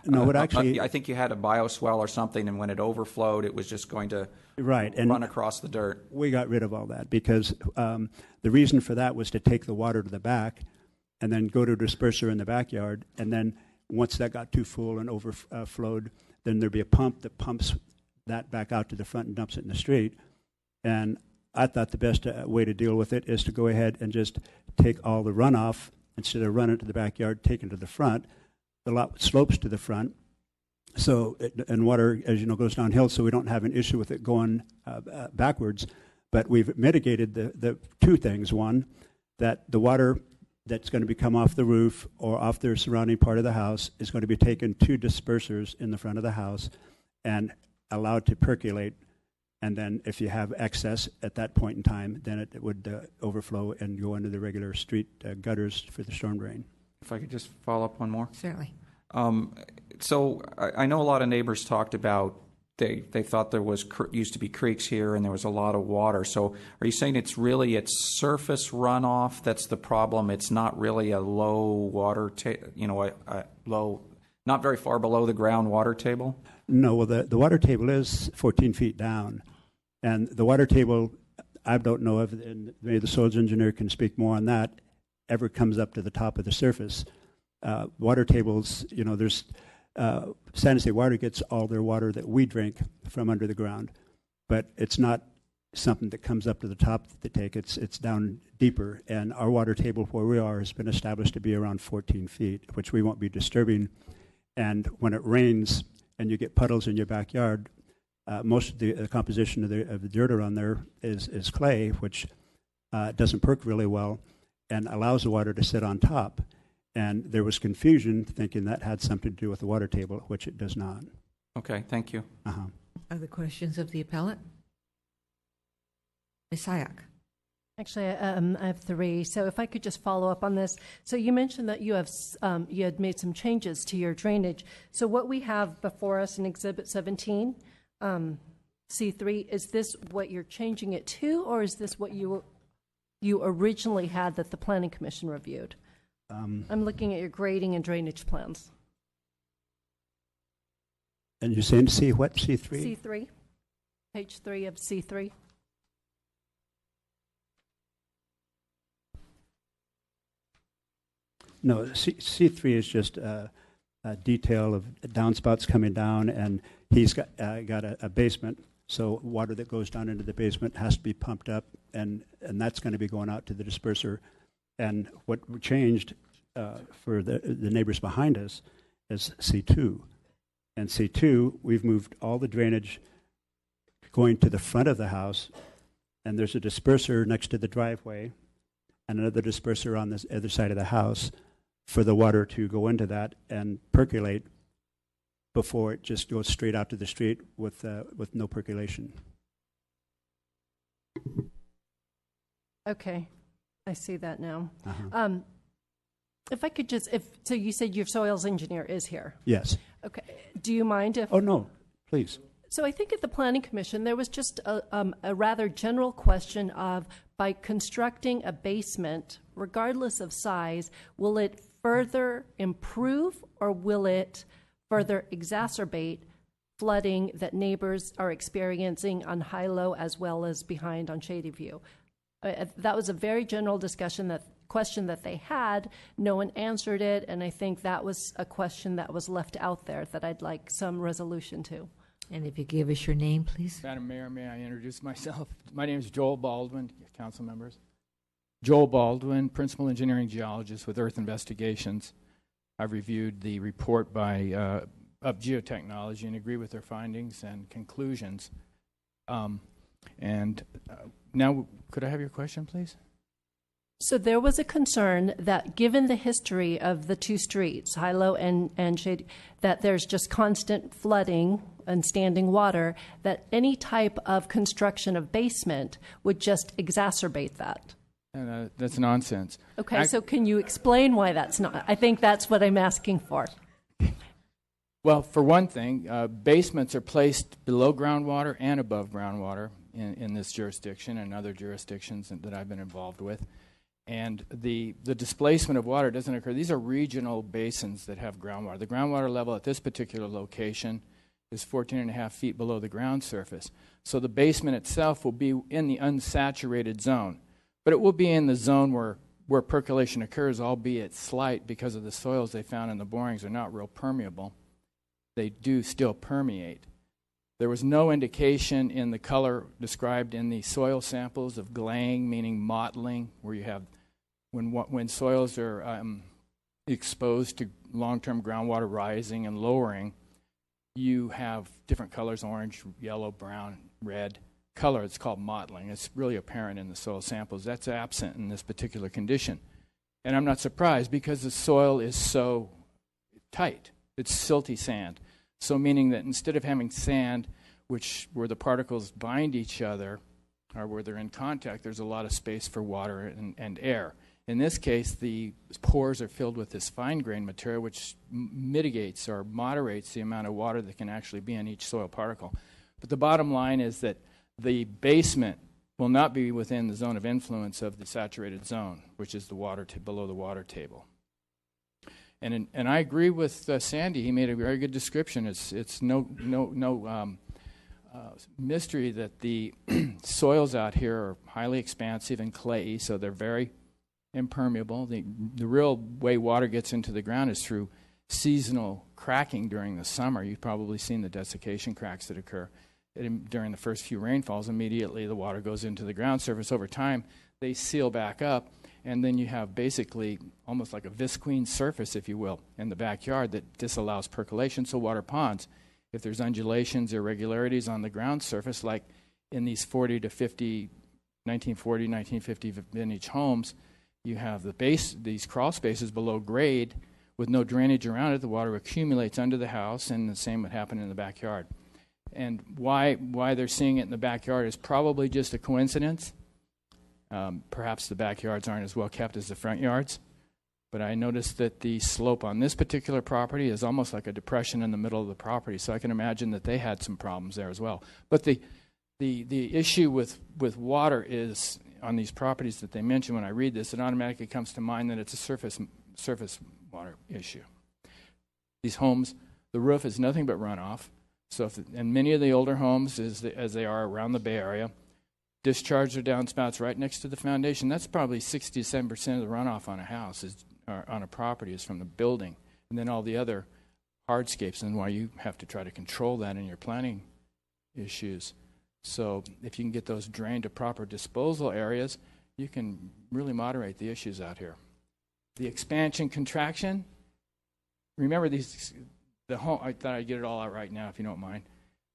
No, what actually... I think you had a bioswell or something, and when it overflowed, it was just going to run across the dirt. We got rid of all that because the reason for that was to take the water to the back and then go to a disperser in the backyard, and then once that got too full and overflowed, then there'd be a pump that pumps that back out to the front and dumps it in the street. And I thought the best way to deal with it is to go ahead and just take all the runoff, instead of running to the backyard, take it to the front. The lot slopes to the front, and water, as you know, goes downhill, so we don't have an issue with it going backwards. But we've mitigated the two things. One, that the water that's going to come off the roof or off the surrounding part of the house is going to be taken to dispersers in the front of the house and allowed to percolate. And then if you have excess at that point in time, then it would overflow and go into the regular street gutters for the storm drain. If I could just follow up one more? Certainly. So I know a lot of neighbors talked about they thought there used to be creeks here and there was a lot of water. So are you saying it's surface runoff that's the problem? It's not really a low water, low, not very far below the ground water table? No, well, the water table is 14 feet down. And the water table, I don't know if, and maybe the soils engineer can speak more on that, ever comes up to the top of the surface. Water tables, there's... San Jose Water gets all their water that we drink from under the ground, but it's not something that comes up to the top that they take. It's down deeper, and our water table where we are has been established to be around 14 feet, which we won't be disturbing. And when it rains and you get puddles in your backyard, most of the composition of the dirt around there is clay, which doesn't perk really well and allows the water to sit on top. And there was confusion thinking that had something to do with the water table, which it does not. Okay, thank you. Other questions of the appellant? Ms. Hayek. Actually, I have three. So if I could just follow up on this. So you mentioned that you had made some changes to your drainage. So what we have before us in Exhibit 17, C3, is this what you're changing it to, or is this what you originally had that the Planning Commission reviewed? I'm looking at your grading and drainage plans. And you're saying C what? C3? C3. Page 3 of C3. No, C3 is just a detail of downspouts coming down, and he's got a basement, so water that goes down into the basement has to be pumped up, and that's going to be going out to the disperser. And what changed for the neighbors behind us is C2. And C2, we've moved all the drainage going to the front of the house, and there's a disperser next to the driveway and another disperser on this other side of the house for the water to go into that and percolate before it just goes straight out to the street with no percolation. Okay, I see that now. Uh-huh. If I could just, so you said your soils engineer is here. Yes. Okay. Do you mind if? Oh, no, please. So I think at the Planning Commission, there was just a rather general question of, by constructing a basement, regardless of size, will it further improve or will it further exacerbate flooding that neighbors are experiencing on Hilo as well as behind on Shady View? That was a very general question that they had. No one answered it, and I think that was a question that was left out there that I'd like some resolution to. And if you give us your name, please. Madam Mayor, may I introduce myself? My name is Joel Baldwin, council members. Joel Baldwin, Principal Engineering Geologist with Earth Investigations. I've reviewed the report by of geotechnology and agree with their findings and conclusions. Now, could I have your question, please? So there was a concern that given the history of the two streets, Hilo and Shady, that there's just constant flooding and standing water, that any type of construction of basement would just exacerbate that. And that's nonsense. Okay, so can you explain why that's not? I think that's what I'm asking for. Well, for one thing, basements are placed below groundwater and above groundwater in this jurisdiction and other jurisdictions that I've been involved with. And the displacement of water doesn't occur. These are regional basins that have groundwater. The groundwater level at this particular location is 14.5 feet below the ground surface. So the basement itself will be in the unsaturated zone. But it will be in the zone where percolation occurs, albeit slight, because of the soils they found in the borings are not real permeable. They do still permeate. There was no indication in the color described in the soil samples of glaying, meaning mottling, where you have when soils are exposed to long-term groundwater rising and lowering, you have different colors: orange, yellow, brown, red color. It's called mottling. It's really apparent in the soil samples. That's absent in this particular condition. And I'm not surprised because the soil is so tight. It's silty sand. So meaning that instead of having sand where the particles bind each other or where they're in contact, there's a lot of space for water and air. In this case, the pores are filled with this fine-grained material which mitigates or moderates the amount of water that can actually be in each soil particle. But the bottom line is that the basement will not be within the zone of influence of the saturated zone, which is the water below the water table. And I agree with Sandy. He made a very good description. It's no mystery that the soils out here are highly expansive and clayey, so they're very impermeable. The real way water gets into the ground is through seasonal cracking during the summer. You've probably seen the desiccation cracks that occur during the first few rainfalls. Immediately the water goes into the ground surface. Over time, they seal back up, and then you have basically almost like a visqueen surface, if you will, in the backyard that disallows percolation, so water ponds. If there's undulations, irregularities on the ground surface, like in these 1940, 1950 vintage homes, you have these crawl spaces below grade with no drainage around it. The water accumulates under the house, and the same would happen in the backyard. And why they're seeing it in the backyard is probably just a coincidence. Perhaps the backyards aren't as well kept as the front yards. But I noticed that the slope on this particular property is almost like a depression in the middle of the property, so I can imagine that they had some problems there as well. But the issue with water is, on these properties that they mention, when I read this, it automatically comes to mind that it's a surface water issue. These homes, the roof is nothing but runoff. So, and many of the older homes, as they are around the Bay Area, discharge their downspouts right next to the foundation. That's probably 60 to 7% of the runoff on a house is on a property is from the building, and then all the other hardscapes, and why you have to try to control that in your planning issues. So if you can get those drained to proper disposal areas, you can really moderate the issues out here. The expansion, contraction, remember the home, I thought I'd get it all out right now if you don't mind.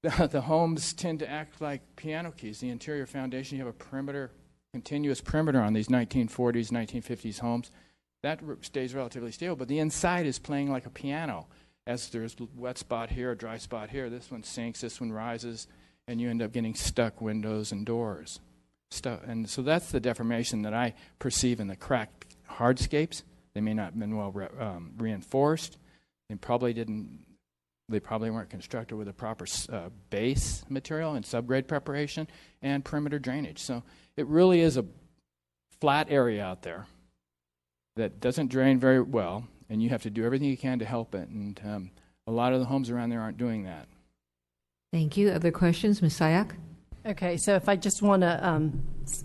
The homes tend to act like piano keys. The interior foundation, you have a perimeter, continuous perimeter on these 1940s, 1950s homes. That stays relatively stable, but the inside is playing like a piano. As there's a wet spot here, a dry spot here, this one sinks, this one rises, and you end up getting stuck windows and doors. And so that's the deformation that I perceive in the cracked hardscapes. They may not have been well reinforced. They probably weren't constructed with a proper base material and subgrade preparation and perimeter drainage. So it really is a flat area out there that doesn't drain very well, and you have to do everything you can to help it. And a lot of the homes around there aren't doing that. Thank you. Other questions, Ms. Sayak? Okay, so if I just want to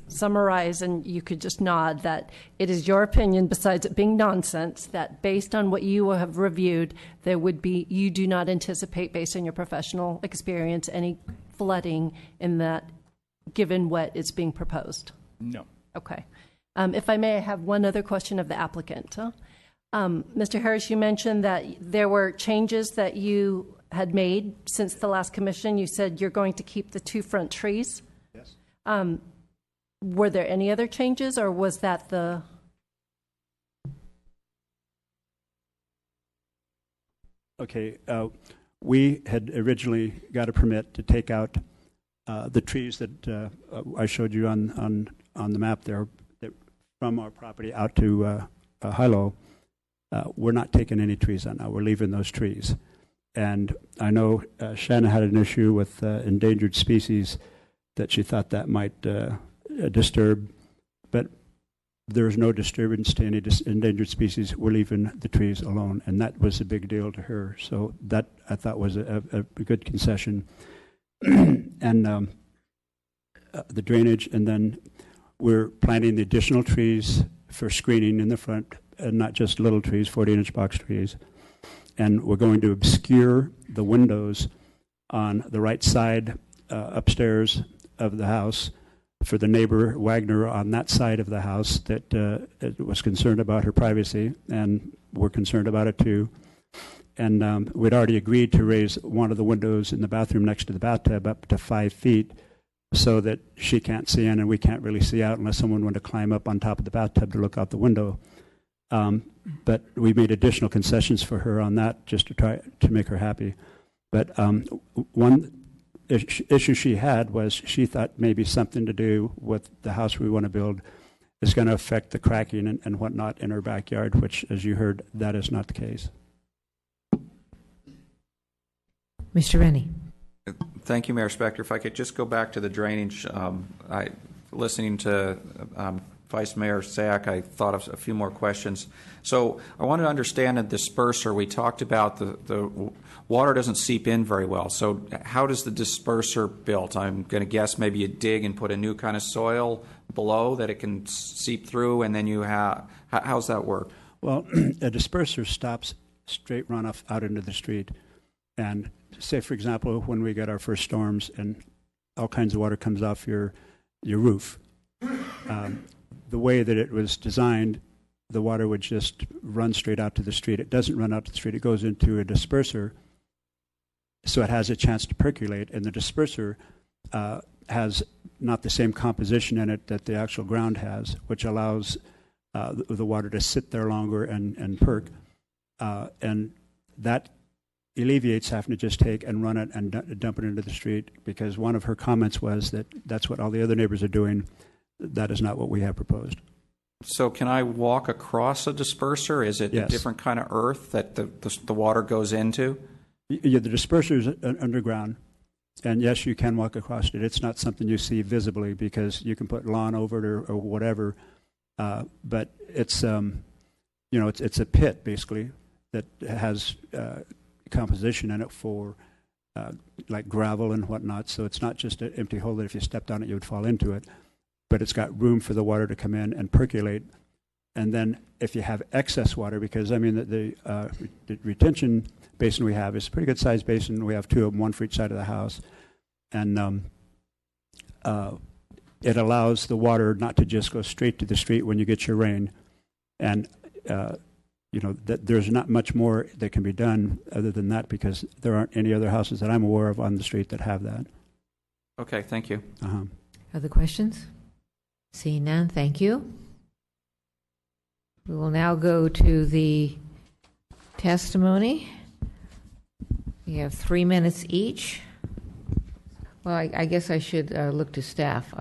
summarize, and you could just nod, that it is your opinion, besides it being nonsense, that based on what you have reviewed, you do not anticipate, based on your professional experience, any flooding in that, given what is being proposed? No. Okay. If I may, I have one other question of the applicant. Mr. Harris, you mentioned that there were changes that you had made since the last commission. You said you're going to keep the 2 front trees. Yes. Were there any other changes, or was that the... Okay. We had originally got a permit to take out the trees that I showed you on the map there, that from our property out to Hilo. We're not taking any trees out now. We're leaving those trees. And I know Shanna had an issue with endangered species that she thought that might disturb, but there's no disturbance to any endangered species. We're leaving the trees alone, and that was a big deal to her. So that, I thought, was a good concession. And the drainage, and then we're planting the additional trees for screening in the front, and not just little trees, 40-inch box trees. And we're going to obscure the windows on the right side upstairs of the house for the neighbor, Wagner, on that side of the house that was concerned about her privacy, and we're concerned about it too. And we'd already agreed to raise one of the windows in the bathroom next to the bathtub up to 5 feet so that she can't see in and we can't really see out unless someone wanted to climb up on top of the bathtub to look out the window. But we made additional concessions for her on that just to try to make her happy. But one issue she had was she thought maybe something to do with the house we want to build is going to affect the cracking and whatnot in her backyard, which, as you heard, that is not the case. Mr. Rennie. Thank you, Mayor Spector. If I could just go back to the drainage, listening to Vice Mayor Sack, I thought of a few more questions. So I wanted to understand a disperser. We talked about the water doesn't seep in very well. So how does the disperser built? I'm going to guess maybe you dig and put a new kind of soil below that it can seep through, and then you have, how's that work? Well, a disperser stops straight runoff out into the street. And say, for example, when we get our first storms and all kinds of water comes off your roof, the way that it was designed, the water would just run straight out to the street. It doesn't run out to the street. It goes into a disperser, so it has a chance to percolate. And the disperser has not the same composition in it that the actual ground has, which allows the water to sit there longer and perk. And that alleviates having to just take and run it and dump it into the street, because one of her comments was that that's what all the other neighbors are doing. That is not what we have proposed. So can I walk across a disperser? Is it Yes. a different kind of earth that the water goes into? Yeah, the disperser is underground, and yes, you can walk across it. It's not something you see visibly because you can put lawn over it or whatever, but it's it's a pit basically that has composition in it for like gravel and whatnot. So it's not just an empty hole that if you stepped on it you would fall into it, but it's got room for the water to come in and percolate And then if you have excess water, because I mean the retention basin we have is a pretty good sized basin. We have two of them, one for each side of the house, and it allows the water not to just go straight to the street when you get your rain, and that there's not much more that can be done other than that, because there aren't any other houses that I'm aware of on the street that have that. Okay, thank you. Other questions? Seeing none, thank you. We will now go to the testimony. We have 3 minutes each. Well, I guess I should look to staff.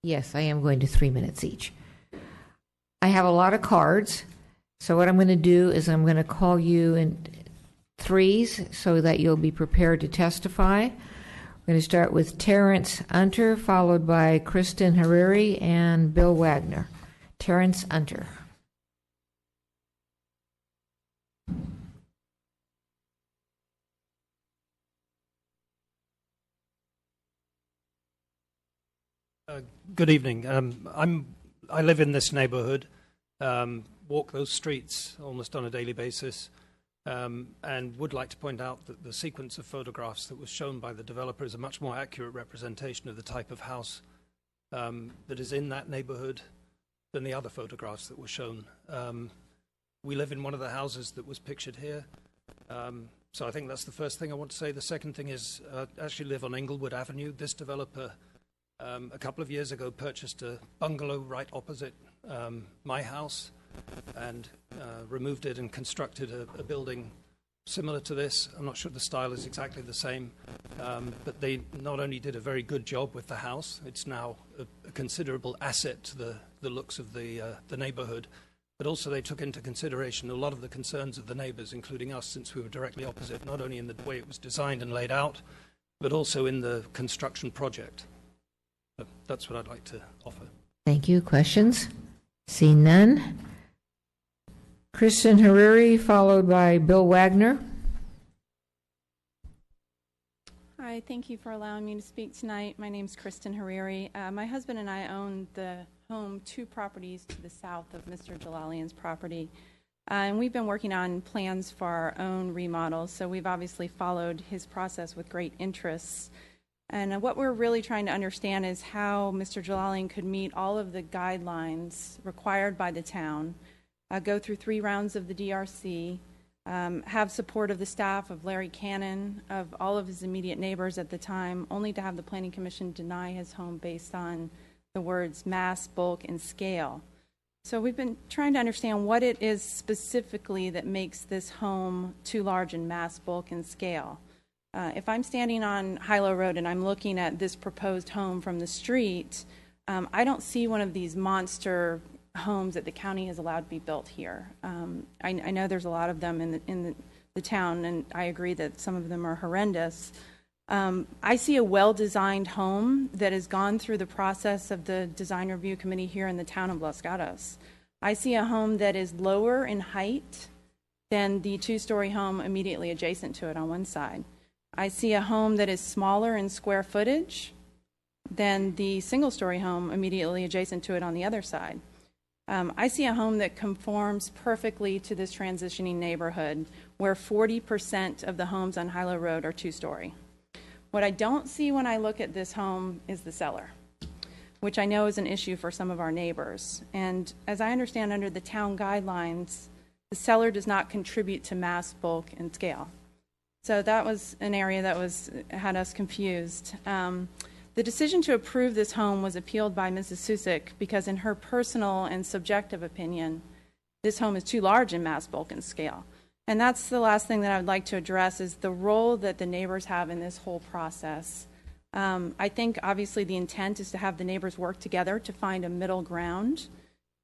Yes, I am going to 3 minutes each. I have a lot of cards, so what I'm going to do is I'm going to call you in threes so that you'll be prepared to testify. We're going to start with Terrence Unter, followed by Kristen Hariri and Bill Wagner. Terrence Unter. Good evening. I live in this neighborhood, walk those streets almost on a daily basis, and would like to point out that the sequence of photographs that was shown by the developer is a much more accurate representation of the type of house that is in that neighborhood than the other photographs that were shown. We live in one of the houses that was pictured here, so I think that's the first thing I want to say. The second thing is I actually live on Englewood Avenue. This developer a couple of years ago purchased a bungalow right opposite my house and removed it and constructed a building similar to this. I'm not sure the style is exactly the same, but they not only did a very good job with the house, it's now a considerable asset to the looks of the neighborhood, but also they took into consideration a lot of the concerns of the neighbors, including us, since we were directly opposite, not only in the way it was designed and laid out, but also in the construction project. That's what I'd like to offer. Thank you. Questions? See none. Kristen Hariri, followed by Bill Wagner. Hi, thank you for allowing me to speak tonight. My name is Kristen Hariri. My husband and I own the home 2 properties to the south of Mr. Jalalian's property. And we've been working on plans for our own remodels, so we've obviously followed his process with great interest. And what we're really trying to understand is how Mr. Jalalian could meet all of the guidelines required by the town, go through 3 rounds of the DRC, have support of the staff of Larry Cannon, of all of his immediate neighbors at the time, only to have the Planning Commission deny his home based on the words mass, bulk, and scale. So we've been trying to understand what it is specifically that makes this home too large in mass, bulk, and scale. If I'm standing on Hilo Road and I'm looking at this proposed home from the street, I don't see one of these monster homes that the county has allowed to be built here. I know there's a lot of them in the town, and I agree that some of them are horrendous. I see a well-designed home that has gone through the process of the design review committee here in the town of Los Gatos. I see a home that is lower in height than the 2-story home immediately adjacent to it on one side. I see a home that is smaller in square footage than the single-story home immediately adjacent to it on the other side. I see a home that conforms perfectly to this transitioning neighborhood where 40% of the homes on Hilo Road are 2-story. What I don't see when I look at this home is the cellar, which I know is an issue for some of our neighbors. And as I understand under the town guidelines, the cellar does not contribute to mass, bulk, and scale. So that was an area that had us confused. The decision to approve this home was appealed by Mrs. Susick because in her personal and subjective opinion, this home is too large in mass, bulk, and scale. And that's the last thing that I would like to address is the role that the neighbors have in this whole process. I think obviously the intent is to have the neighbors work together to find a middle ground.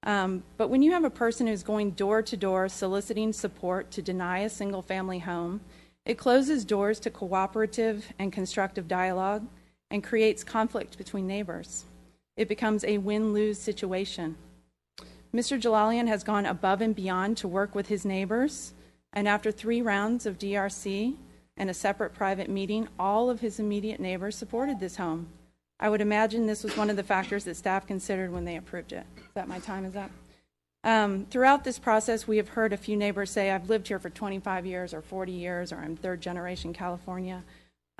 But when you have a person who's going door to door soliciting support to deny a single family home, it closes doors to cooperative and constructive dialogue and creates conflict between neighbors. It becomes a win-lose situation. Mr. Jalalian has gone above and beyond to work with his neighbors, and after 3 rounds of DRC and a separate private meeting, all of his immediate neighbors supported this home. I would imagine this was one of the factors that staff considered when they approved it. Is that my time is up? Throughout this process, we have heard a few neighbors say, I've lived here for 25 years or 40 years, or I'm third generation California.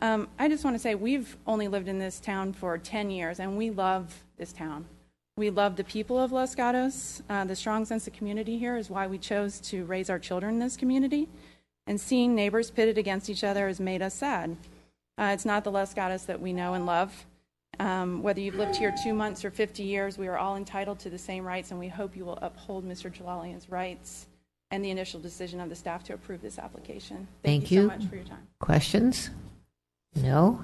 I just want to say we've only lived in this town for 10 years, and we love this town. We love the people of Los Gatos. The strong sense of community here is why we chose to raise our children in this community. And seeing neighbors pitted against each other has made us sad. It's not the Los Gatos that we know and love. Whether you've lived here 2 months or 50 years, we are all entitled to the same rights, and we hope you will uphold Mr. Jalalian's rights and the initial decision of the staff to approve this application. Thank you so much for your time. Questions? No?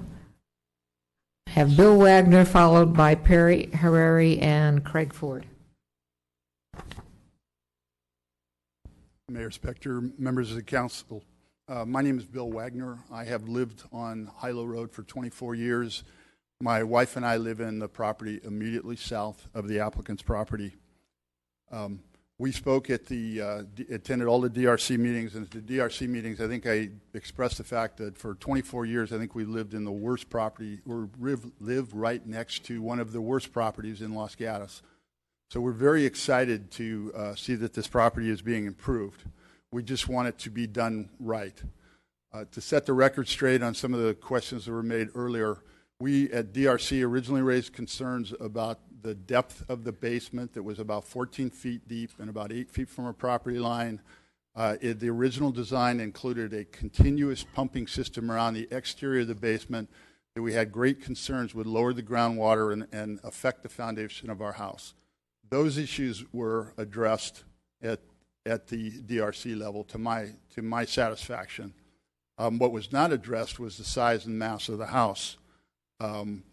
Have Bill Wagner followed by Perry Herreri and Craig Ford. Mayor Spector, members of the council. My name is Bill Wagner. I have lived on Hilo Road for 24 years. My wife and I live in the property immediately south of the applicant's property. We spoke at attended all the DRC meetings, and at the DRC meetings, I think I expressed the fact that for 24 years, I think we lived in the worst property, or lived right next to one of the worst properties in Los Gatos. So we're very excited to see that this property is being improved. We just want it to be done right. To set the record straight on some of the questions that were made earlier, we at DRC originally raised concerns about the depth of the basement that was about 14 feet deep and about 8 feet from our property line. The original design included a continuous pumping system around the exterior of the basement that we had great concerns would lower the groundwater and affect the foundation of our house. Those issues were addressed at the DRC level to my satisfaction. What was not addressed was the size and mass of the house.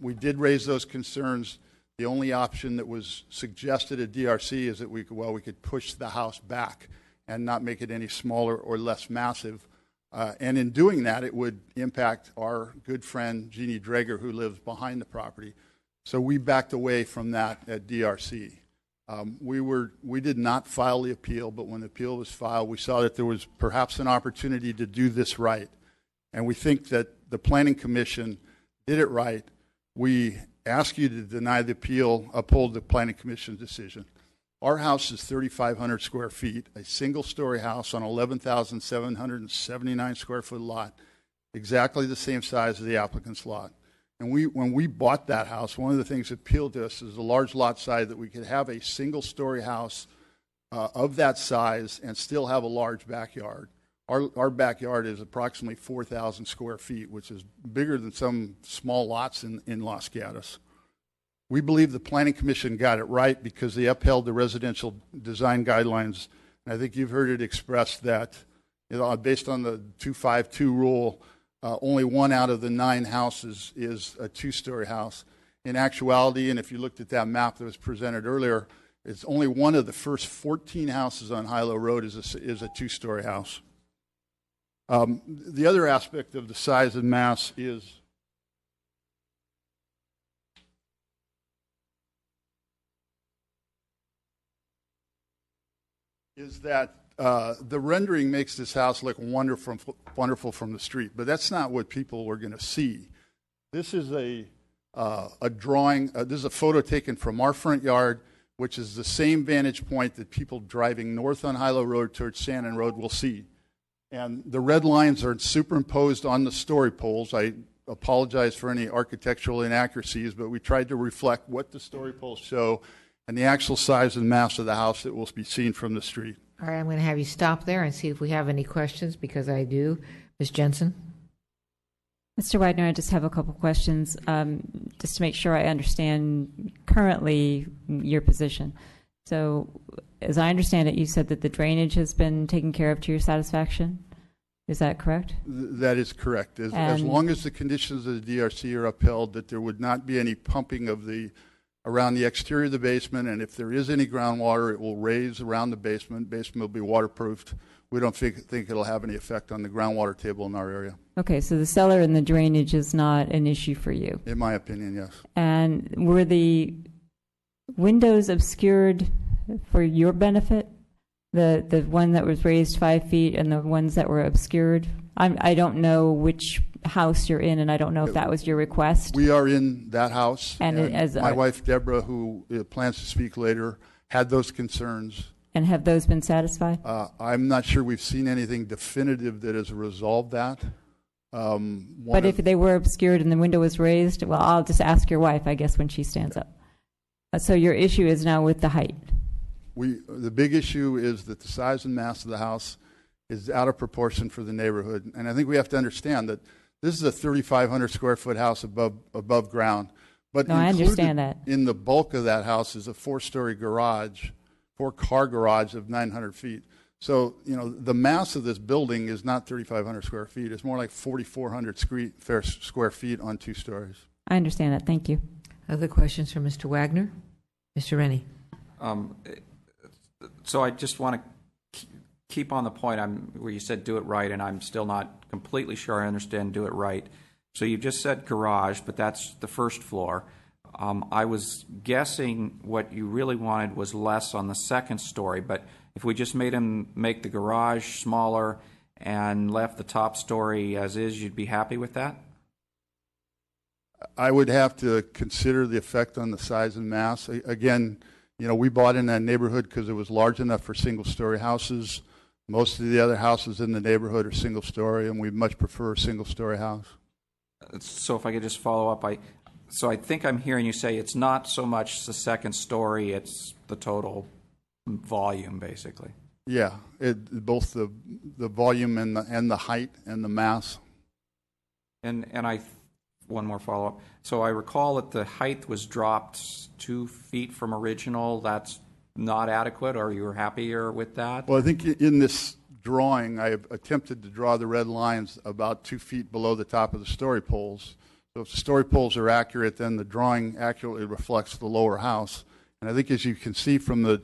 We did raise those concerns. The only option that was suggested at DRC is that we could push the house back and not make it any smaller or less massive. And in doing that, it would impact our good friend, Jeannie Drager, who lives behind the property. So we backed away from that at DRC. We did not file the appeal, but when the appeal was filed, we saw that there was perhaps an opportunity to do this right. And we think that the Planning Commission did it right. We ask you to deny the appeal, uphold the Planning Commission's decision. Our house is 3,500 square feet, a single-story house on 11,779 square foot lot, exactly the same size as the applicant's lot. And when we bought that house, one of the things that appealed to us is the large lot size, that we could have a single-story house of that size and still have a large backyard. Our backyard is approximately 4,000 square feet, which is bigger than some small lots in Los Gatos. We believe the Planning Commission got it right because they upheld the residential design guidelines. And I think you've heard it expressed that, based on the 252 rule, only 1 out of the 9 houses is a 2-story house. In actuality, and if you looked at that map that was presented earlier, it's only 1 of the first 14 houses on Hilo Road is a 2-story house. The other aspect of the size and mass is that the rendering makes this house look wonderful from the street, but that's not what people are going to see. This is a drawing. This is a photo taken from our front yard, which is the same vantage point that people driving north on Hilo Road towards Shannon Road will see. And the red lines are superimposed on the story poles. I apologize for any architectural inaccuracies, but we tried to reflect what the story poles show and the actual size and mass of the house that will be seen from the street. All right, I'm going to have you stop there and see if we have any questions, because I do. Ms. Jensen? Mr. Wagner, I just have a couple questions, just to make sure I understand currently your position. So, as I understand it, you said that the drainage has been taken care of to your satisfaction. Is that correct? That is correct. As long as the conditions of the DRC are upheld, that there would not be any pumping of around the exterior of the basement, and if there is any groundwater, it will raise around the basement. Basement will be waterproofed. We don't think it'll have any effect on the groundwater table in our area. Okay, so the cellar and the drainage is not an issue for you? In my opinion, yes. And were the windows obscured for your benefit? The one that was raised 5 feet and the ones that were obscured? I don't know which house you're in, and I don't know if that was your request. We are in that house, And as my wife Deborah, who plans to speak later, had those concerns. And have those been satisfied? I'm not sure we've seen anything definitive that has resolved that. But if they were obscured and the window was raised, well, I'll just ask your wife, I guess, when she stands up. So your issue is now with the height. The big issue is that the size and mass of the house is out of proportion for the neighborhood. And I think we have to understand that this is a 3,500 square foot house above ground. But no, I understand that. In the bulk of that house is a 4-story garage, 4-car garage of 900 feet. So, the mass of this building is not 3,500 square feet. It's more like 4,400 square feet on 2 stories. I understand that. Thank you. Other questions from Mr. Wagner? Mr. Rennie. So I just want to keep on the point where you said do it right, and I'm still not completely sure I understand do it right. So you just said garage, but that's the first floor. I was guessing what you really wanted was less on the second story, but if we just made him make the garage smaller and left the top story as is, you'd be happy with that? I would have to consider the effect on the size and mass. Again, we bought in that neighborhood because it was large enough for single-story houses. Most of the other houses in the neighborhood are single-story, and we much prefer a single-story house. So if I could just follow up, I think I'm hearing you say it's not so much the second story, it's the total volume, basically. Yeah, both the volume and the height and the mass. And one more follow-up. So I recall that the height was dropped 2 feet from original. That's not adequate, or you were happier with that? Well, I think in this drawing, I have attempted to draw the red lines about 2 feet below the top of the story poles. So if the story poles are accurate, then the drawing accurately reflects the lower house. And I think, as you can see from the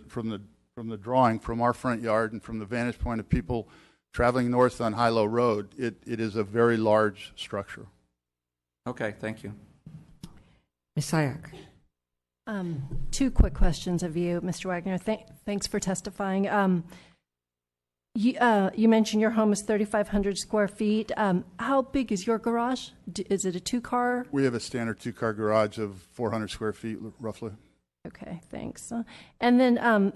drawing, from our front yard and from the vantage point of people traveling north on Hilo Road, it is a very large structure. Okay, thank you. Ms. Sayak. 2 quick questions of you, Mr. Wagner. Thanks for testifying. You mentioned your home is 3,500 square feet. How big is your garage? Is it a 2-car? We have a standard 2-car garage of 400 square feet, roughly. Okay, thanks. And then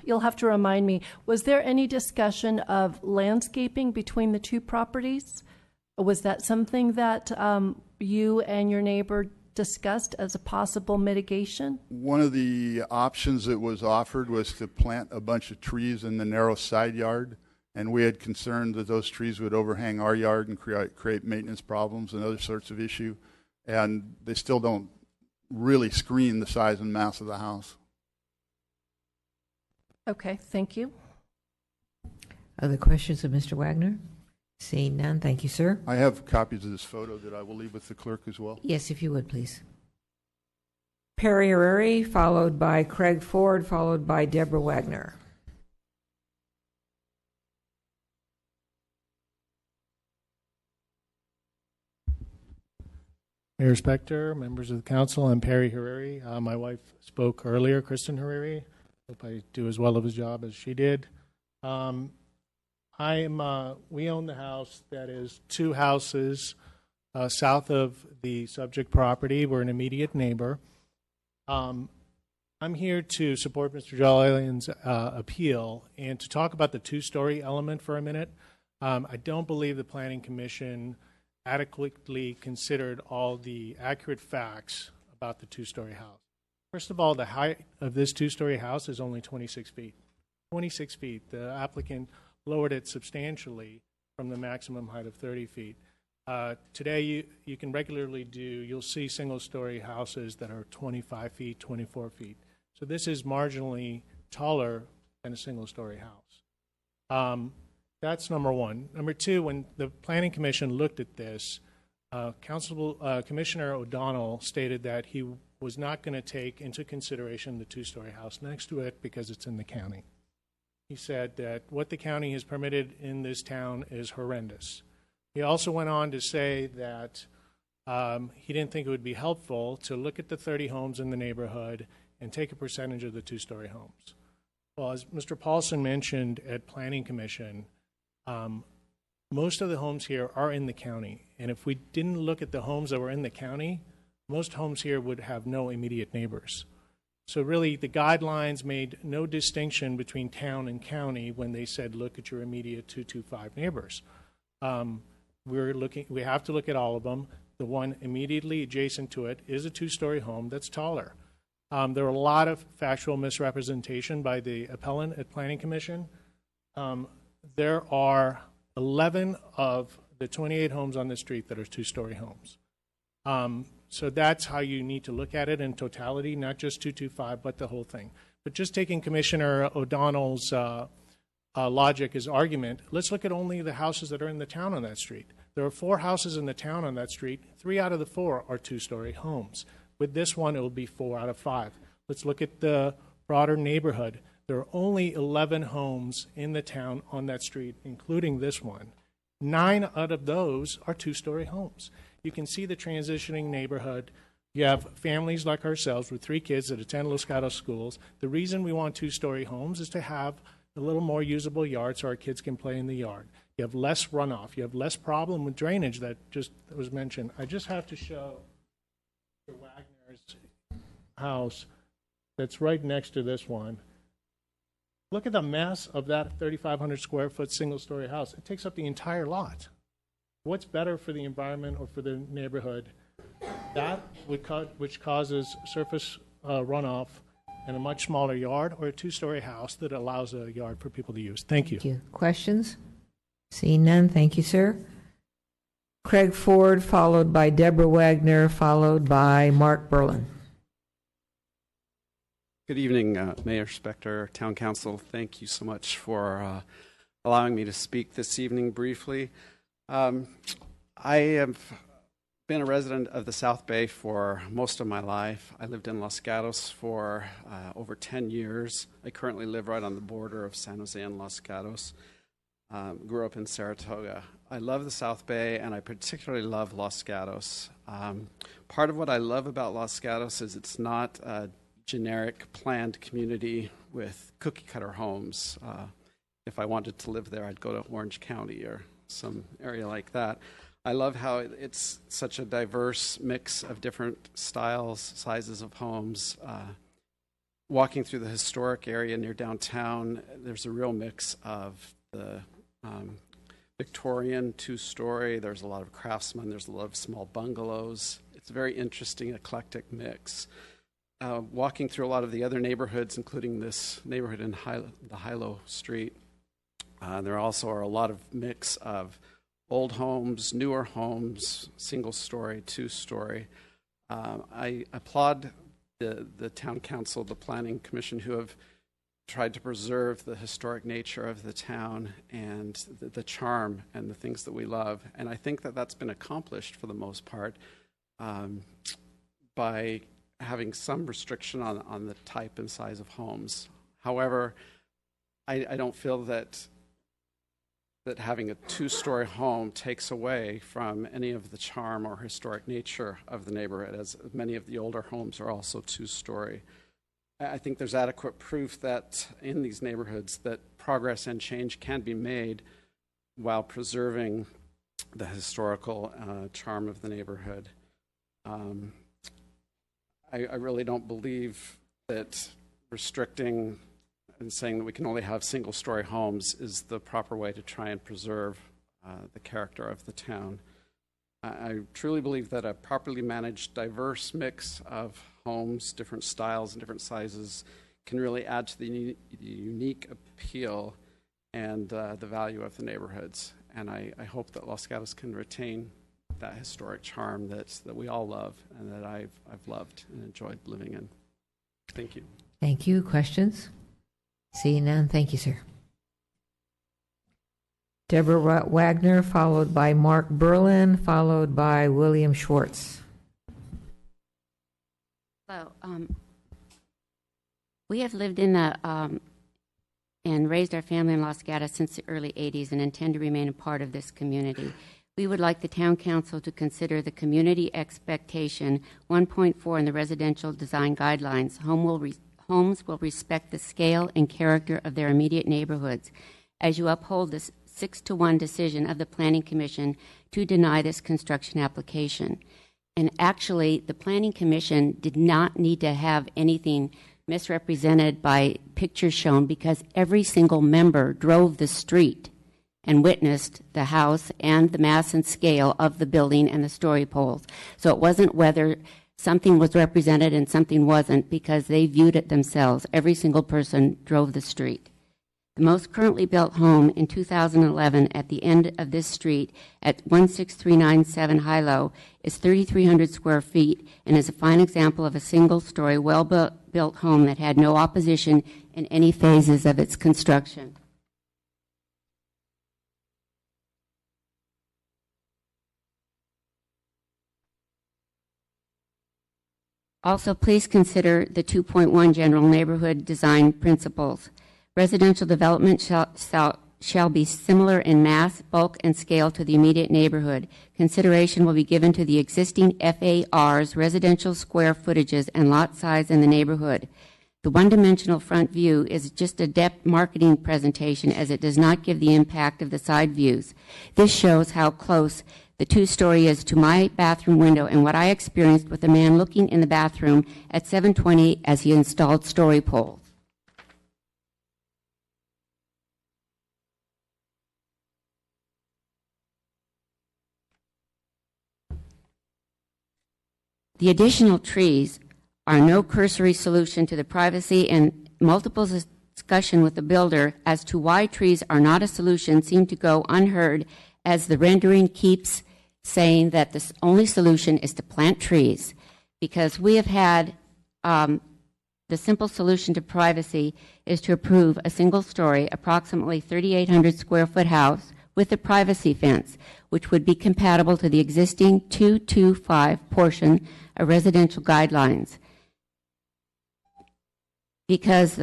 you'll have to remind me, was there any discussion of landscaping between the 2 properties? Was that something that you and your neighbor discussed as a possible mitigation? One of the options that was offered was to plant a bunch of trees in the narrow side yard, and we had concern that those trees would overhang our yard and create maintenance problems and other sorts of issue, and they still don't really screen the size and mass of the house. Okay, thank you. Other questions of Mr. Wagner? Seeing none, thank you, sir. I have copies of this photo that I will leave with the clerk as well. Yes, if you would, please. Perry Herreri, followed by Craig Ford, followed by Deborah Wagner. Mayor Spector, members of the council, I'm Perry Herreri. My wife spoke earlier, Kristen Herreri. Hope I do as well of his job as she did. We own the house that is 2 houses south of the subject property. We're an immediate neighbor. I'm here to support Mr. Jalalian's appeal and to talk about the 2-story element for a minute. I don't believe the Planning Commission adequately considered all the accurate facts about the 2-story house. First of all, the height of this 2-story house is only 26 feet. 26 feet. The applicant lowered it substantially from the maximum height of 30 feet. Today, you can regularly you'll see single-story houses that are 25 feet, 24 feet. So this is marginally taller than a single-story house. That's number one. Number two, when the Planning Commission looked at this, Commissioner O'Donnell stated that he was not going to take into consideration the 2-story house next to it because it's in the county. He said that what the county has permitted in this town is horrendous. He also went on to say that he didn't think it would be helpful to look at the 30 homes in the neighborhood and take a percentage of the 2-story homes. Well, as Mr. Paulson mentioned at Planning Commission, most of the homes here are in the county. And if we didn't look at the homes that were in the county, most homes here would have no immediate neighbors. So really, the guidelines made no distinction between town and county when they said, look at your immediate 225 neighbors. We have to look at all of them. The one immediately adjacent to it is a two-story home that's taller. There are a lot of factual misrepresentation by the appellant at Planning Commission. There are 11 of the 28 homes on the street that are two-story homes. So that's how you need to look at it in totality, not just 225, but the whole thing. But just taking Commissioner O'Donnell's logic as argument, let's look at only the houses that are in the town on that street. There are 4 houses in the town on that street. 3 out of the 4 are two-story homes. With this one, it will be 4 out of 5. Let's look at the broader neighborhood. There are only 11 homes in the town on that street, including this one. 9 out of those are two-story homes. You can see the transitioning neighborhood. You have families like ourselves with 3 kids that attend Los Gatos schools. The reason we want two-story homes is to have a little more usable yard so our kids can play in the yard. You have less runoff. You have less problem with drainage that just was mentioned. I just have to show Mr. Wagner's house that's right next to this one. Look at the mass of that 3,500 square foot single-story house. It takes up the entire lot. What's better for the environment or for the neighborhood? That which causes surface runoff and a much smaller yard, or a two-story house that allows a yard for people to use. Thank you. Thank you. Questions? Seeing none, thank you, sir. Craig Ford, followed by Deborah Wagner, followed by Mark Berlin. Good evening, Mayor Spector, Town Council. Thank you so much for allowing me to speak this evening briefly. I have been a resident of the South Bay for most of my life. I lived in Los Gatos for over 10 years. I currently live right on the border of San Jose and Los Gatos. Grew up in Saratoga. I love the South Bay, and I particularly love Los Gatos. Part of what I love about Los Gatos is it's not a generic planned community with cookie-cutter homes. If I wanted to live there, I'd go to Orange County or some area like that. I love how it's such a diverse mix of different styles, sizes of homes. Walking through the historic area near downtown, there's a real mix of the Victorian two-story. There's a lot of craftsmen. There's a lot of small bungalows. It's a very interesting, eclectic mix. Walking through a lot of the other neighborhoods, including this neighborhood in the Hilo Street, there also are a lot of mix of old homes, newer homes, single-story, two-story. I applaud the Town Council, the Planning Commission, who have tried to preserve the historic nature of the town and the charm and the things that we love. And I think that that's been accomplished for the most part by having some restriction on the type and size of homes. However, I don't feel that having a two-story home takes away from any of the charm or historic nature of the neighborhood, as many of the older homes are also two-story. I think there's adequate proof that in these neighborhoods that progress and change can be made while preserving the historical charm of the neighborhood. I really don't believe that restricting and saying that we can only have single-story homes is the proper way to try and preserve the character of the town. I truly believe that a properly managed, diverse mix of homes, different styles and different sizes, can really add to the unique appeal and the value of the neighborhoods. And I hope that Los Gatos can retain that historic charm that we all love and that I've loved and enjoyed living in. Thank you. Thank you. Questions? Seeing none, thank you, sir. Deborah Wagner, followed by Mark Berlin, followed by William Schwartz. Hello. We have lived in and raised our family in Los Gatos since the early 80s and intend to remain a part of this community. We would like the Town Council to consider the community expectation 1.4 in the residential design guidelines. Homes will respect the scale and character of their immediate neighborhoods. As you uphold this 6-1 decision of the Planning Commission to deny this construction application. And actually, the Planning Commission did not need to have anything misrepresented by pictures shown because every single member drove the street and witnessed the house and the mass and scale of the building and the story poles. So it wasn't whether something was represented and something wasn't, because they viewed it themselves. Every single person drove the street. The most currently built home in 2011 at the end of this street at 16397 High-Low is 3,300 square feet and is a fine example of a single-story, well-built home that had no opposition in any phases of its construction. Also, please consider the 2.1 general neighborhood design principles. Residential development shall be similar in mass, bulk, and scale to the immediate neighborhood. Consideration will be given to the existing FAR's residential square footages and lot size in the neighborhood. The one-dimensional front view is just a depth marketing presentation, as it does not give the impact of the side views. This shows how close the two-story is to my bathroom window and what I experienced with a man looking in the bathroom at 7:20 as he installed story poles. The additional trees are no cursory solution to the privacy, and multiple discussion with the builder as to why trees are not a solution seem to go unheard, as the rendering keeps saying that the only solution is to plant trees, because we have had the simple solution to privacy is to approve a single-story, approximately 3,800 square foot house with a privacy fence, which would be compatible to the existing 225 portion of residential guidelines. Because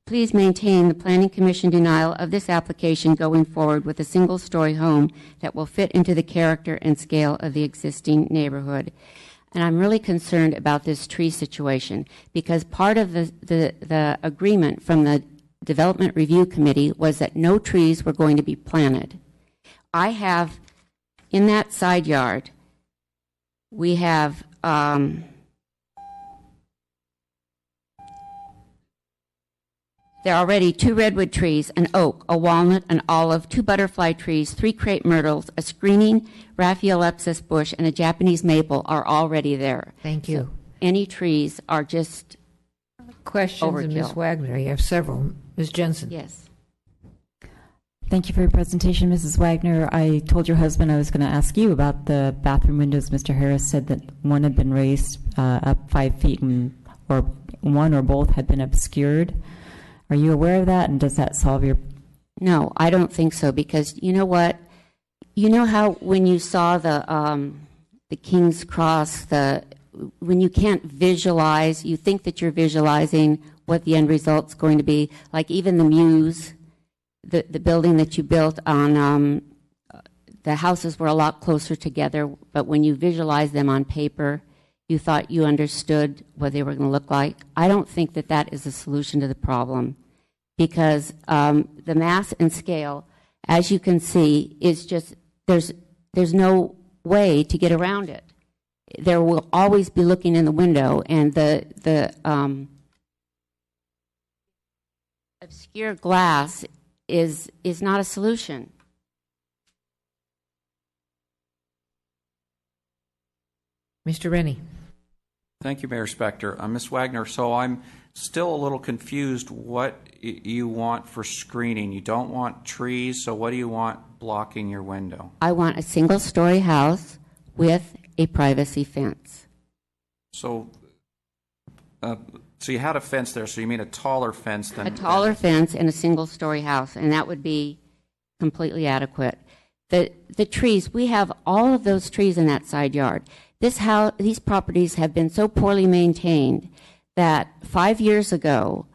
please maintain the Planning Commission denial of this application going forward with a single-story home that will fit into the character and scale of the existing neighborhood. And I'm really concerned about this tree situation, because part of the agreement from the Development Review Committee was that no trees were going to be planted. I have, in that side yard, we have there are already 2 redwood trees, an oak, a walnut, an olive, 2 butterfly trees, 3 crepe myrtles, a screening Raphiolepis bush, and a Japanese maple are already there. Thank you. So any trees are just questions overkill. of Ms. Wagner. You have several. Ms. Jensen. Yes. Thank you for your presentation, Mrs. Wagner. I told your husband I was going to ask you about the bathroom windows. Mr. Harris said that one had been raised up 5 feet, or one or both had been obscured. Are you aware of that, and does that solve your... No, I don't think so, because you know what? You know how when you saw the King's Cross, when you can't visualize, you think that you're visualizing what the end result's going to be, like even the Muse, the building that you built on, the houses were a lot closer together, but when you visualize them on paper, you thought you understood what they were going to look like. I don't think that that is a solution to the problem, because the mass and scale, as you can see, is just, there's no way to get around it. There will always be looking in the window, and the obscure glass is not a solution. Mr. Rennie. Thank you, Mayor Spector. Ms. Wagner, so I'm still a little confused what you want for screening. You don't want trees, so what do you want blocking your window? I want a single-story house with a privacy fence. So you had a fence there, so you mean a taller fence than... A taller fence and a single-story house, and that would be completely adequate. The trees, we have all of those trees in that side yard. These properties have been so poorly maintained that 5 years ago,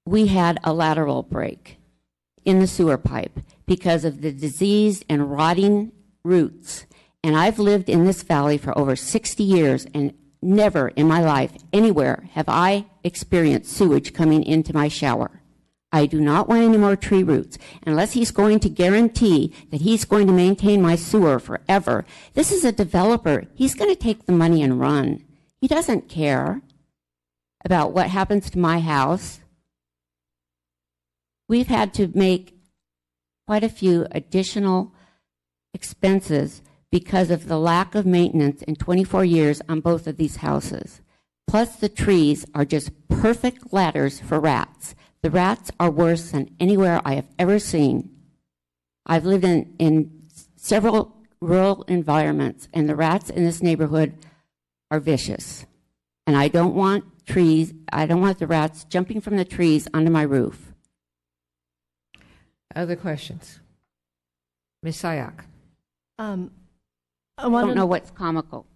we had a lateral break in the sewer pipe because of the diseased and rotting roots. And I've lived in this valley for over 60 years, and never in my life, anywhere, have I experienced sewage coming into my shower. I do not want any more tree roots. Unless he's going to guarantee that he's going to maintain my sewer forever. This is a developer. He's going to take the money and run. He doesn't care about what happens to my house. We've had to make quite a few additional expenses because of the lack of maintenance in 24 years on both of these houses. Plus, the trees are just perfect ladders for rats. The rats are worse than anywhere I have ever seen. I've lived in several rural environments, and the rats in this neighborhood are vicious. And I don't want the rats jumping from the trees onto my roof. Other questions? Ms. Sayak. I don't know what's comical.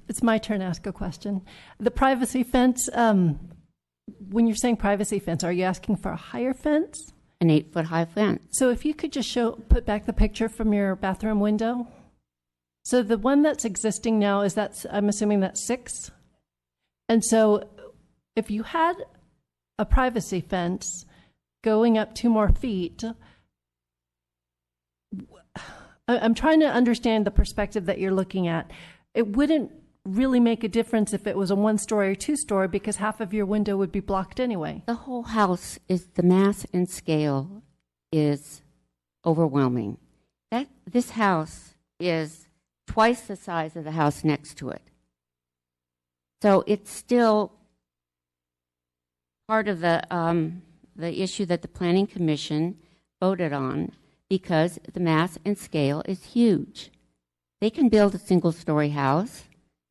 It's my turn to ask a question. The privacy fence, when you're saying privacy fence, are you asking for a higher fence? An 8-foot high fence. So if you could just put back the picture from your bathroom window. So the one that's existing now, I'm assuming that's 6? And so if you had a privacy fence going up 2 more feet, I'm trying to understand the perspective that you're looking at. It wouldn't really make a difference if it was a 1-story or 2-story because half of your window would be blocked anyway. The whole house the mass and scale is overwhelming. This house is twice the size of the house next to it. So it's still part of the issue that the Planning Commission voted on because the mass and scale is huge. They can build a single-story house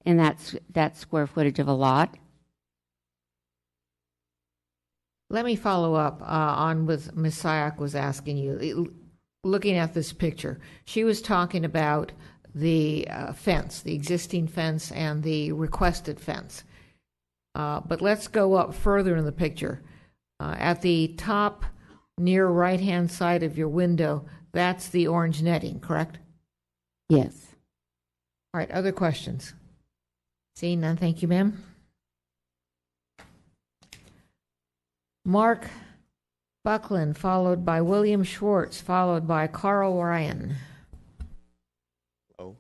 in that square footage of a lot. Let me follow up on what Ms. Sayak was asking you. Looking at this picture, she was talking about the fence, the existing fence and the requested fence. But let's go up further in the picture. At the top near right-hand side of your window, that's the orange netting, correct? Yes. All right, other questions? Seeing none, thank you, ma'am. Mark Buckland, followed by William Schwartz, followed by Carl Ryan. Hello.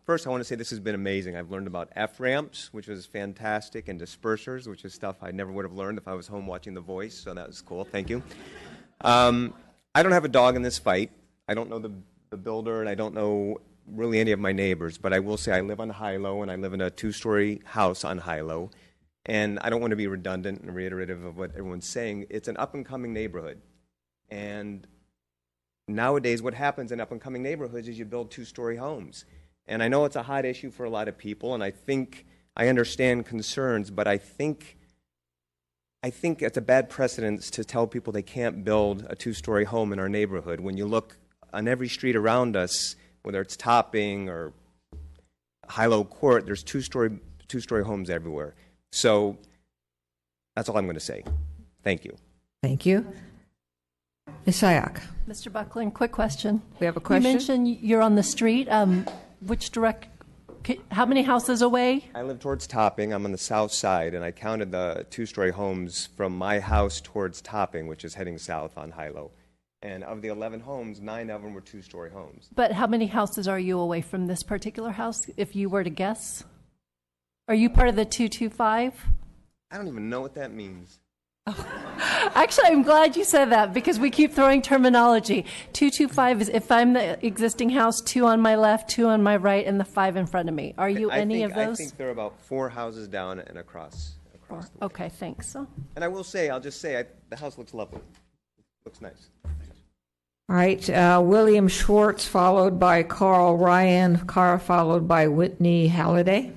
First, I want to say this has been amazing. I've learned about F-ramps, which was fantastic, and dispersers, which is stuff I never would have learned if I was home watching The Voice, so that was cool. Thank you. I don't have a dog in this fight. I don't know the builder, and I don't know really any of my neighbors, but I will say I live on Hilo, and I live in a 2-story house on Hilo, and I don't want to be redundant and reiterative of what everyone's saying. It's an up-and-coming neighborhood, and nowadays what happens in up-and-coming neighborhoods is you build 2-story homes. And I know it's a hot issue for a lot of people, and I understand concerns, but I think it's a bad precedence to tell people they can't build a 2-story home in our neighborhood. When you look on every street around us, whether it's Topping or Hilo Court, there's 2-story homes everywhere. So that's all I'm going to say. Thank you. Thank you. Ms. Sayak. Mr. Buckland, quick question. We have a question? You mentioned you're on the street. How many houses away? I live towards Topping. I'm on the south side, and I counted the 2-story homes from my house towards Topping, which is heading south on Hilo. And of the 11 homes, 9 of them were 2-story homes. But how many houses are you away from this particular house, if you were to guess? Are you part of the 225? I don't even know what that means. Actually, I'm glad you said that because we keep throwing terminology. 225 is if I'm the existing house, 2 on my left, 2 on my right, and the 5 in front of me. Are you any of those? I think there are about 4 houses down and across the way. Okay, thanks. And I'll just say, the house looks lovely. Looks nice. All right, William Schwartz, followed by Carl Ryan, followed by Whitney Halliday.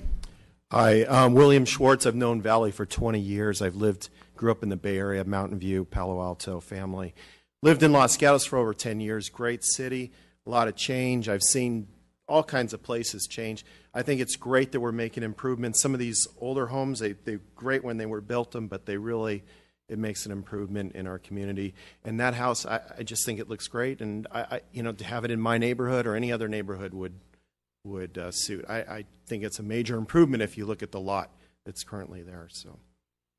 Hi, I'm William Schwartz. I've known Valley for 20 years. Grew up in the Bay Area, Mountain View, Palo Alto family. Lived in Los Gatos for over 10 years. Great city, a lot of change. I've seen all kinds of places change. I think it's great that we're making improvements. Some of these older homes, they're great when they were built them, but it makes an improvement in our community. And that house, I just think it looks great. And to have it in my neighborhood or any other neighborhood would suit. I think it's a major improvement if you look at the lot that's currently there. So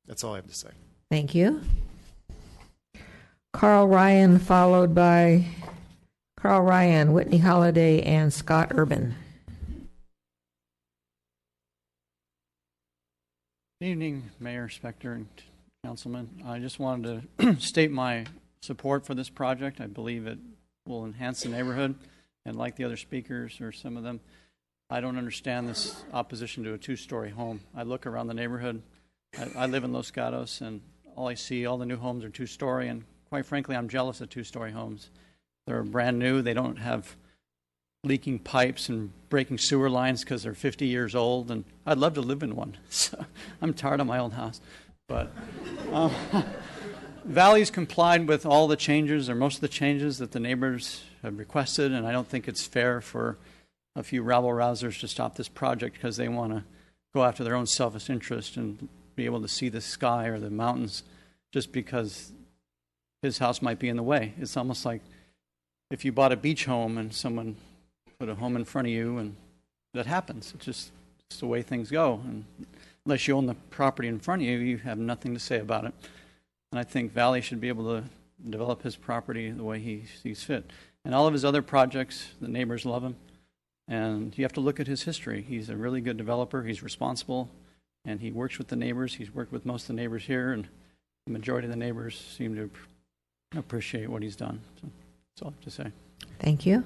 That's all I have to say. Thank you. Carl Ryan, followed by Carl Ryan, Whitney Holliday, and Scott Urban. Good evening, Mayor, Spector, and Councilman. I just wanted to state my support for this project. I believe it will enhance the neighborhood, and like the other speakers, or some of them, I don't understand this opposition to a two-story home. I look around the neighborhood. I live in Los Gatos, and all I see, all the new homes are two-story, and quite frankly, I'm jealous of two-story homes. They're brand new. They don't have leaking pipes and breaking sewer lines because they're 50 years old, and I'd love to live in one. So I'm tired of my old house. But Valley's complied with all the changes, or most of the changes that the neighbors have requested, and I don't think it's fair for a few rabble-rousers to stop this project because they want to go after their own selfish interest and be able to see the sky or the mountains just because his house might be in the way. It's almost like if you bought a beach home and someone put a home in front of you, and that happens. It's the way things go. And unless you own the property in front of you, you have nothing to say about it. And I think Valley should be able to develop his property the way he sees fit. And all of his other projects, the neighbors love him. And you have to look at his history. He's a really good developer. He's responsible, and he works with the neighbors. He's worked with most of the neighbors here, and the majority of the neighbors seem to appreciate what he's done. So that's all I have to say. Thank you.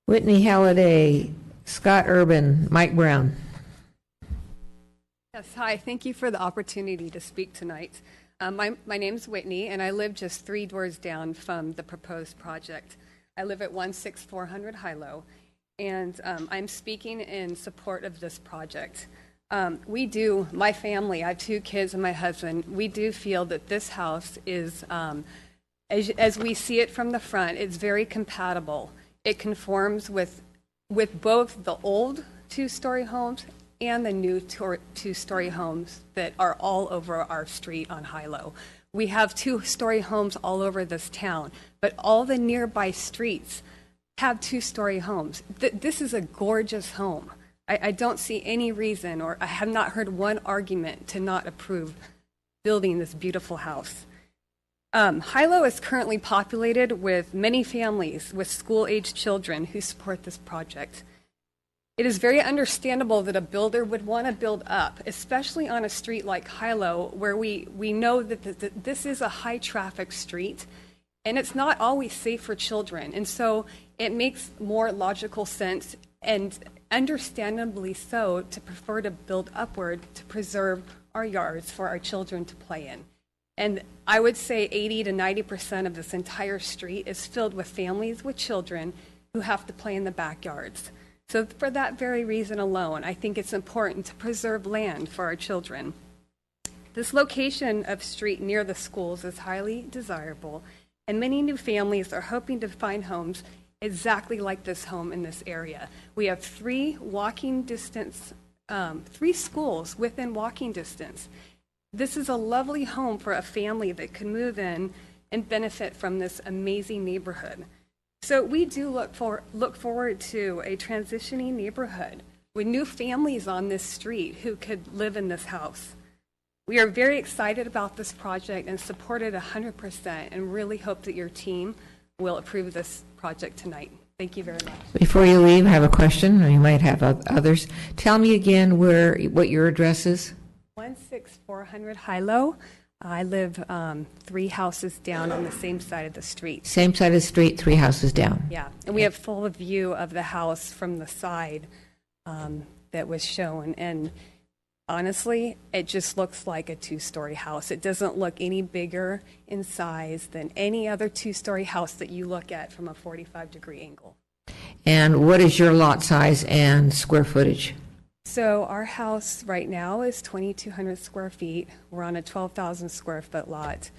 Whitney Halliday, Scott Urban, Mike Brown. Yes, hi. Thank you for the opportunity to speak tonight. My name's Whitney, and I live just 3 doors down from the proposed project. I live at 16400 Hilo, and I'm speaking in support of this project. My family, I have 2 kids and my husband, we do feel that this house is, as we see it from the front, it's very compatible. It conforms with both the old 2-story homes and the new 2-story homes that are all over our street on Hilo. We have 2-story homes all over this town, but all the nearby streets have 2-story homes. This is a gorgeous home. I don't see any reason, or I have not heard one argument to not approve building this beautiful house. Hilo is currently populated with many families with school-aged children who support this project. It is very understandable that a builder would want to build up, especially on a street like Hilo, where we know that this is a high-traffic street, and it's not always safe for children. And so it makes more logical sense, and understandably so, to prefer to build upward to preserve our yards for our children to play in. And I would say 80 to 90% of this entire street is filled with families with children who have to play in the backyards. So for that very reason alone, I think it's important to preserve land for our children. This location of street near the schools is highly desirable, and many new families are hoping to find homes exactly like this home in this area. We have 3 schools within walking distance. This is a lovely home for a family that can move in and benefit from this amazing neighborhood. So we do look forward to a transitioning neighborhood with new families on this street who could live in this house. We are very excited about this project and support it 100%, and really hope that your team will approve this project tonight. Thank you very much. Before you leave, I have a question, or you might have others. Tell me again what your address is. 16400 Hilo. I live 3 houses down on the same side of the street. Same side of the street, 3 houses down. Yeah, and we have full view of the house from the side that was shown. And honestly, it just looks like a 2-story house. It doesn't look any bigger in size than any other 2-story house that you look at from a 45-degree angle. And what is your lot size and square footage? So our house right now is 2,200 square feet. We're on a 12,000 square foot lot.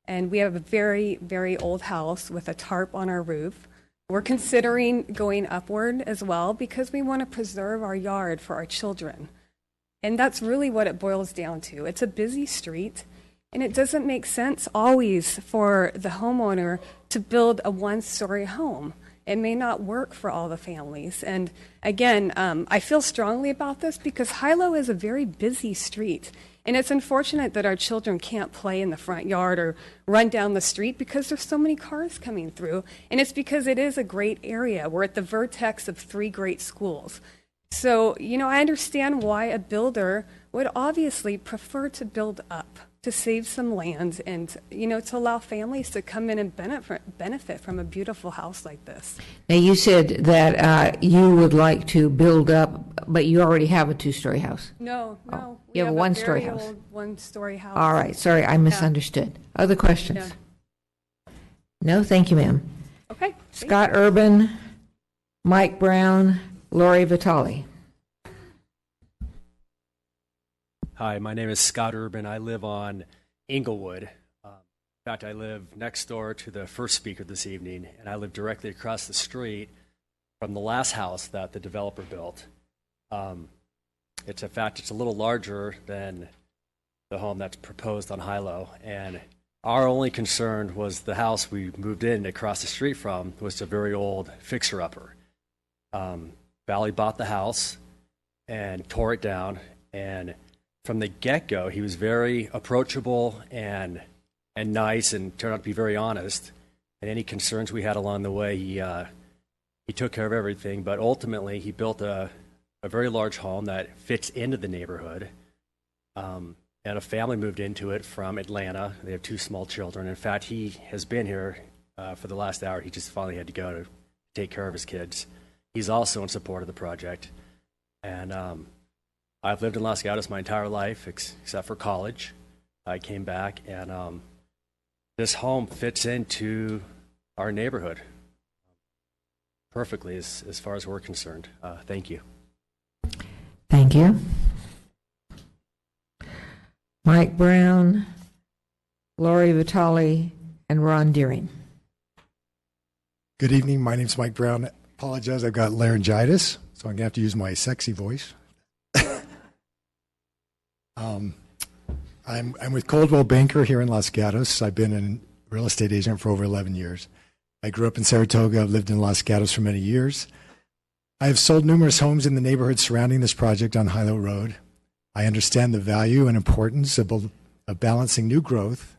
And we have a very, very old house with a tarp on our roof. We're considering going upward as well because we want to preserve our yard for our children. And that's really what it boils down to. It's a busy street, and it doesn't make sense always for the homeowner to build a 1-story home. it may not work for all the families. And again, I feel strongly about this because Hilo is a very busy street. And it's unfortunate that our children can't play in the front yard or run down the street because there's so many cars coming through. And it's because it is a great area. We're at the vertex of 3 great schools. So, I understand why a builder would obviously prefer to build up, to save some land and, to allow families to come in and benefit from a beautiful house like this. Now, you said that you would like to build up, but you already have a 2-story house. No. You have a 1-story house. Old 1-story house. All right. Sorry, I misunderstood. Other questions? Yeah. No, thank you, ma'am. Okay. Scott Urban, Mike Brown, Lori Vitale. Hi, my name is Scott Urban. I live on Inglewood. In fact, I live next door to the first speaker this evening, and I live directly across the street from the last house that the developer built. It's a little larger than the home that's proposed on Hilo, and our only concern was the house we moved in across the street from was a very old fixer-upper. Valley bought the house and tore it down, and from the get-go, he was very approachable and nice, and turned out to be very honest. And any concerns we had along the way, he took care of everything. But ultimately, he built a very large home that fits into the neighborhood. And a family moved into it from Atlanta. They have 2 small children. In fact, he has been here for the last hour. He just finally had to go to take care of his kids. He's also in support of the project. And I've lived in Los Gatos my entire life, except for college. I came back, and this home fits into our neighborhood perfectly as far as we're concerned. Thank you. Thank you. Mike Brown, Lori Vitale, and Ron Deering. Good evening. My name's Mike Brown. Apologize, I've got laryngitis, so I'm going to have to use my sexy voice. I'm with Coldwell Banker here in Los Gatos. I've been a real estate agent for over 11 years. I grew up in Saratoga. I've lived in Los Gatos for many years. I have sold numerous homes in the neighborhood surrounding this project on Hilo Road. I understand the value and importance of balancing new growth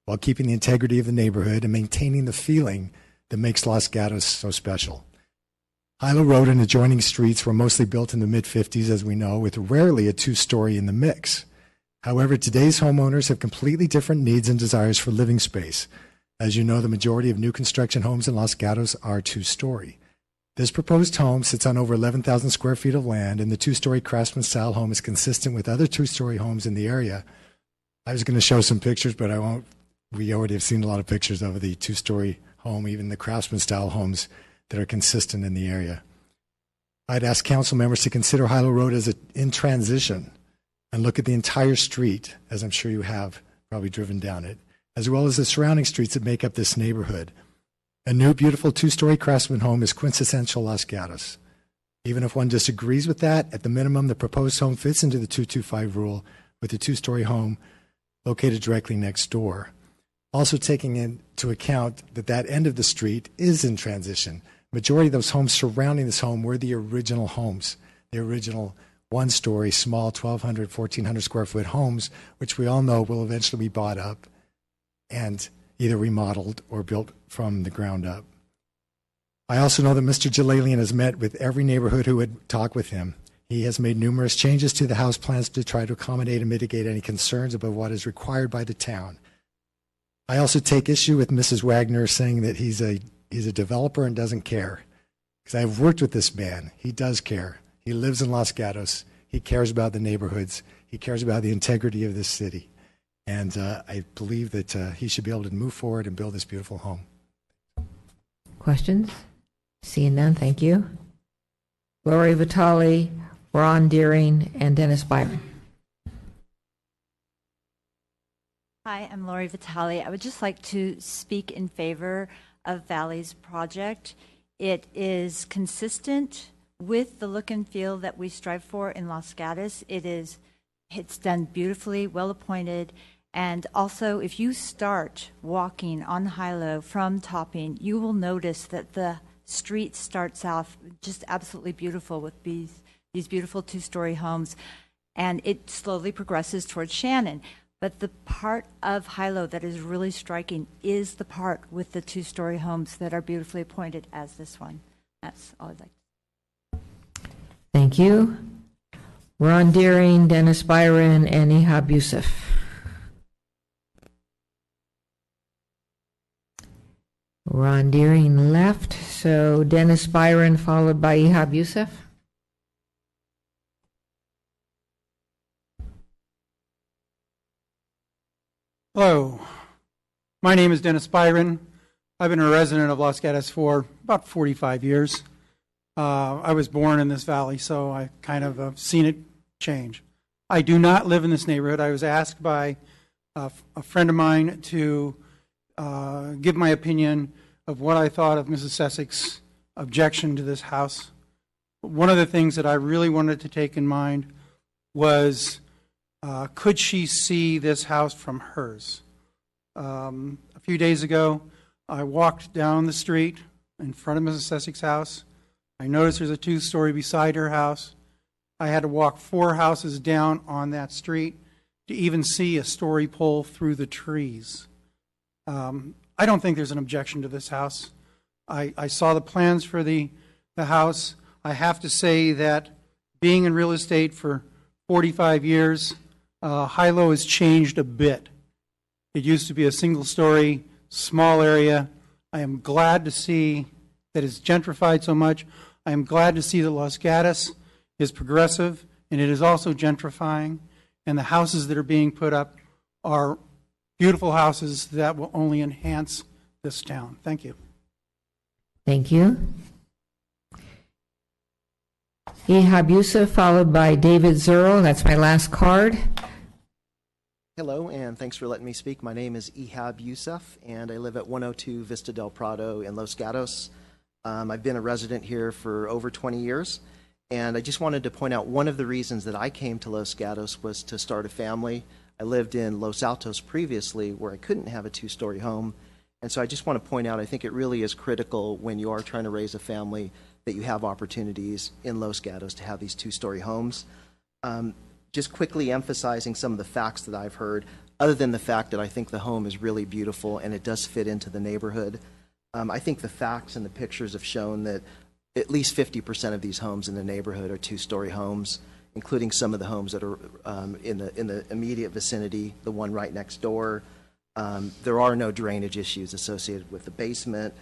while keeping the integrity of the neighborhood and maintaining the feeling that makes Los Gatos so special. Hilo Road and adjoining streets were mostly built in the mid-50s, as we know, with rarely a 2-story in the mix. However, today's homeowners have completely different needs and desires for living space. As you know, the majority of new construction homes in Los Gatos are 2-story. This proposed home sits on over 11,000 square feet of land, and the 2-story craftsman-style home is consistent with other 2-story homes in the area. I was going to show some pictures, but I won't. We already have seen a lot of pictures of the 2-story home, even the craftsman-style homes that are consistent in the area. I'd ask council members to consider Hilo Road as in transition and look at the entire street, as I'm sure you have probably driven down it, as well as the surrounding streets that make up this neighborhood. A new, beautiful 2-story craftsman home is quintessential Los Gatos. Even if one disagrees with that, at the minimum, the proposed home fits into the 225 rule with the 2-story home located directly next door. Also taking into account that end of the street is in transition. Majority of those homes surrounding this home were the original homes, the original 1-story, small 1,200, 1,400 square foot homes, which we all know will eventually be bought up and either remodeled or built from the ground up. I also know that Mr. Jalalian has met with every neighborhood who would talk with him. He has made numerous changes to the house plans to try to accommodate and mitigate any concerns about what is required by the town. I also take issue with Mrs. Wagner saying that he's a developer and doesn't care. Because I've worked with this man. He does care. He lives in Los Gatos. He cares about the neighborhoods. He cares about the integrity of this city. And I believe that he should be able to move forward and build this beautiful home. Questions? Seeing none, thank you. Lori Vitale, Ron Deering, and Dennis Byron. Hi, I'm Lori Vitale. I would just like to speak in favor of Valley's project. It is consistent with the look and feel that we strive for in Los Gatos. It's done beautifully, well appointed, and also if you start walking on Hilo from Topping, you will notice that the street starts off just absolutely beautiful with these beautiful two-story homes, and it slowly progresses towards Shannon. But the part of Hilo that is really striking is the part with the two-story homes that are beautifully appointed as this one. That's all I'd like. Thank you. Ron Deering, Dennis Byron, and Ihab Youssef. Ron Deering left, so Dennis Byron followed by Ihab Youssef. Hello, my name is Dennis Byron. I've been a resident of Los Gatos for about 45 years. I was born in this valley, so I kind of have seen it change. I do not live in this neighborhood. I was asked by a friend of mine to give my opinion of what I thought of Mrs. Sessek's objection to this house. One of the things that I really wanted to take in mind was, could she see this house from hers? A few days ago, I walked down the street in front of Mrs. Sessek's house. I noticed there's a two-story beside her house. I had to walk 4 houses down on that street to even see a story pole through the trees. I don't think there's an objection to this house. I saw the plans for the house. I have to say that being in real estate for 45 years, Hilo has changed a bit. It used to be a single-story, small area. I am glad to see that it's gentrified so much. I am glad to see that Los Gatos is progressive, and it is also gentrifying, and the houses that are being put up are beautiful houses that will only enhance this town. Thank you. Thank you. Ihab Youssef, followed by David Zerl. That's my last card. Hello, and thanks for letting me speak. My name is Ihab Youssef, and I live at 102 Vista del Prado in Los Gatos. I've been a resident here for over 20 years, and I just wanted to point out one of the reasons that I came to Los Gatos was to start a family. I lived in Los Altos previously where I couldn't have a 2-story home, and so I just want to point out I think it really is critical when you are trying to raise a family that you have opportunities in Los Gatos to have these 2-story homes. Just quickly emphasizing some of the facts that I've heard, other than the fact that I think the home is really beautiful and it does fit into the neighborhood. I think the facts and the pictures have shown that at least 50% of these homes in the neighborhood are 2-story homes, including some of the homes that are in the immediate vicinity, the one right next door. There are no drainage issues associated with the basement,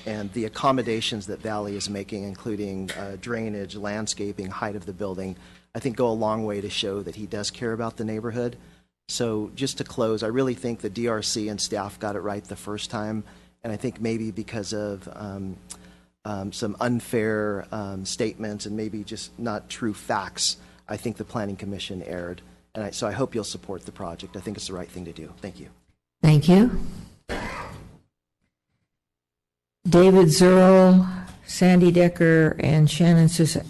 and the accommodations that Valley is making, including drainage, landscaping, height of the building, I think go a long way to show that he does care about the neighborhood. So just to close, I really think the DRC and staff got it right the first time, and I think maybe because of some unfair statements and maybe just not true facts, I think the Planning Commission erred. And so I hope you'll support the project. I think it's the right thing to do. Thank you. Thank you. David Zerl, Sandy Decker, and Shannon Susek.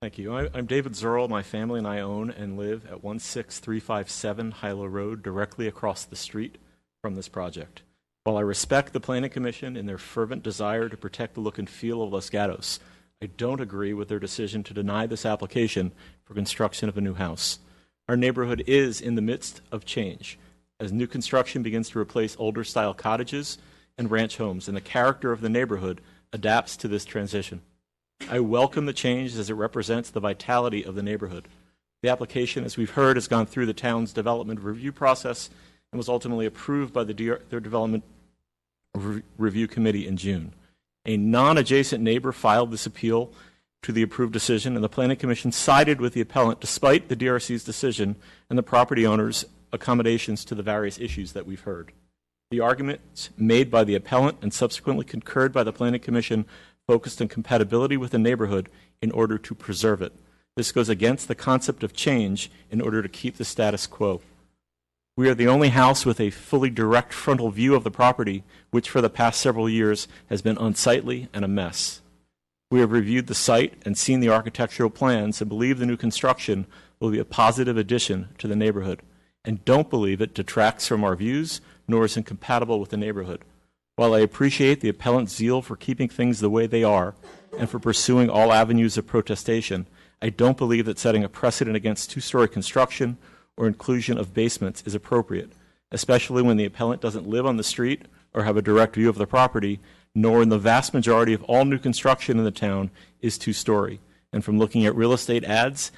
Thank you. I'm David Zerl. My family and I own and live at 16357 Hilo Road, directly across the street from this project. While I respect the Planning Commission in their fervent desire to protect the look and feel of Los Gatos, I don't agree with their decision to deny this application for construction of a new house. Our neighborhood is in the midst of change as new construction begins to replace older style cottages and ranch homes, and the character of the neighborhood adapts to this transition. I welcome the change as it represents the vitality of the neighborhood. The application, as we've heard, has gone through the town's development review process and was ultimately approved by their development review committee in June. A non-adjacent neighbor filed this appeal to the approved decision, and the Planning Commission sided with the appellant despite the DRC's decision and the property owner's accommodations to the various issues that we've heard. The arguments made by the appellant and subsequently concurred by the Planning Commission focused on compatibility with the neighborhood in order to preserve it. This goes against the concept of change in order to keep the status quo. We are the only house with a fully direct frontal view of the property, which for the past several years has been unsightly and a mess. We have reviewed the site and seen the architectural plans and believe the new construction will be a positive addition to the neighborhood, and don't believe it detracts from our views nor is incompatible with the neighborhood. While I appreciate the appellant's zeal for keeping things the way they are and for pursuing all avenues of protestation, I don't believe that setting a precedent against two-story construction or inclusion of basements is appropriate, especially when the appellant doesn't live on the street or have a direct view of the property, nor in the vast majority of all new construction in the town is two-story. And from looking at real estate ads,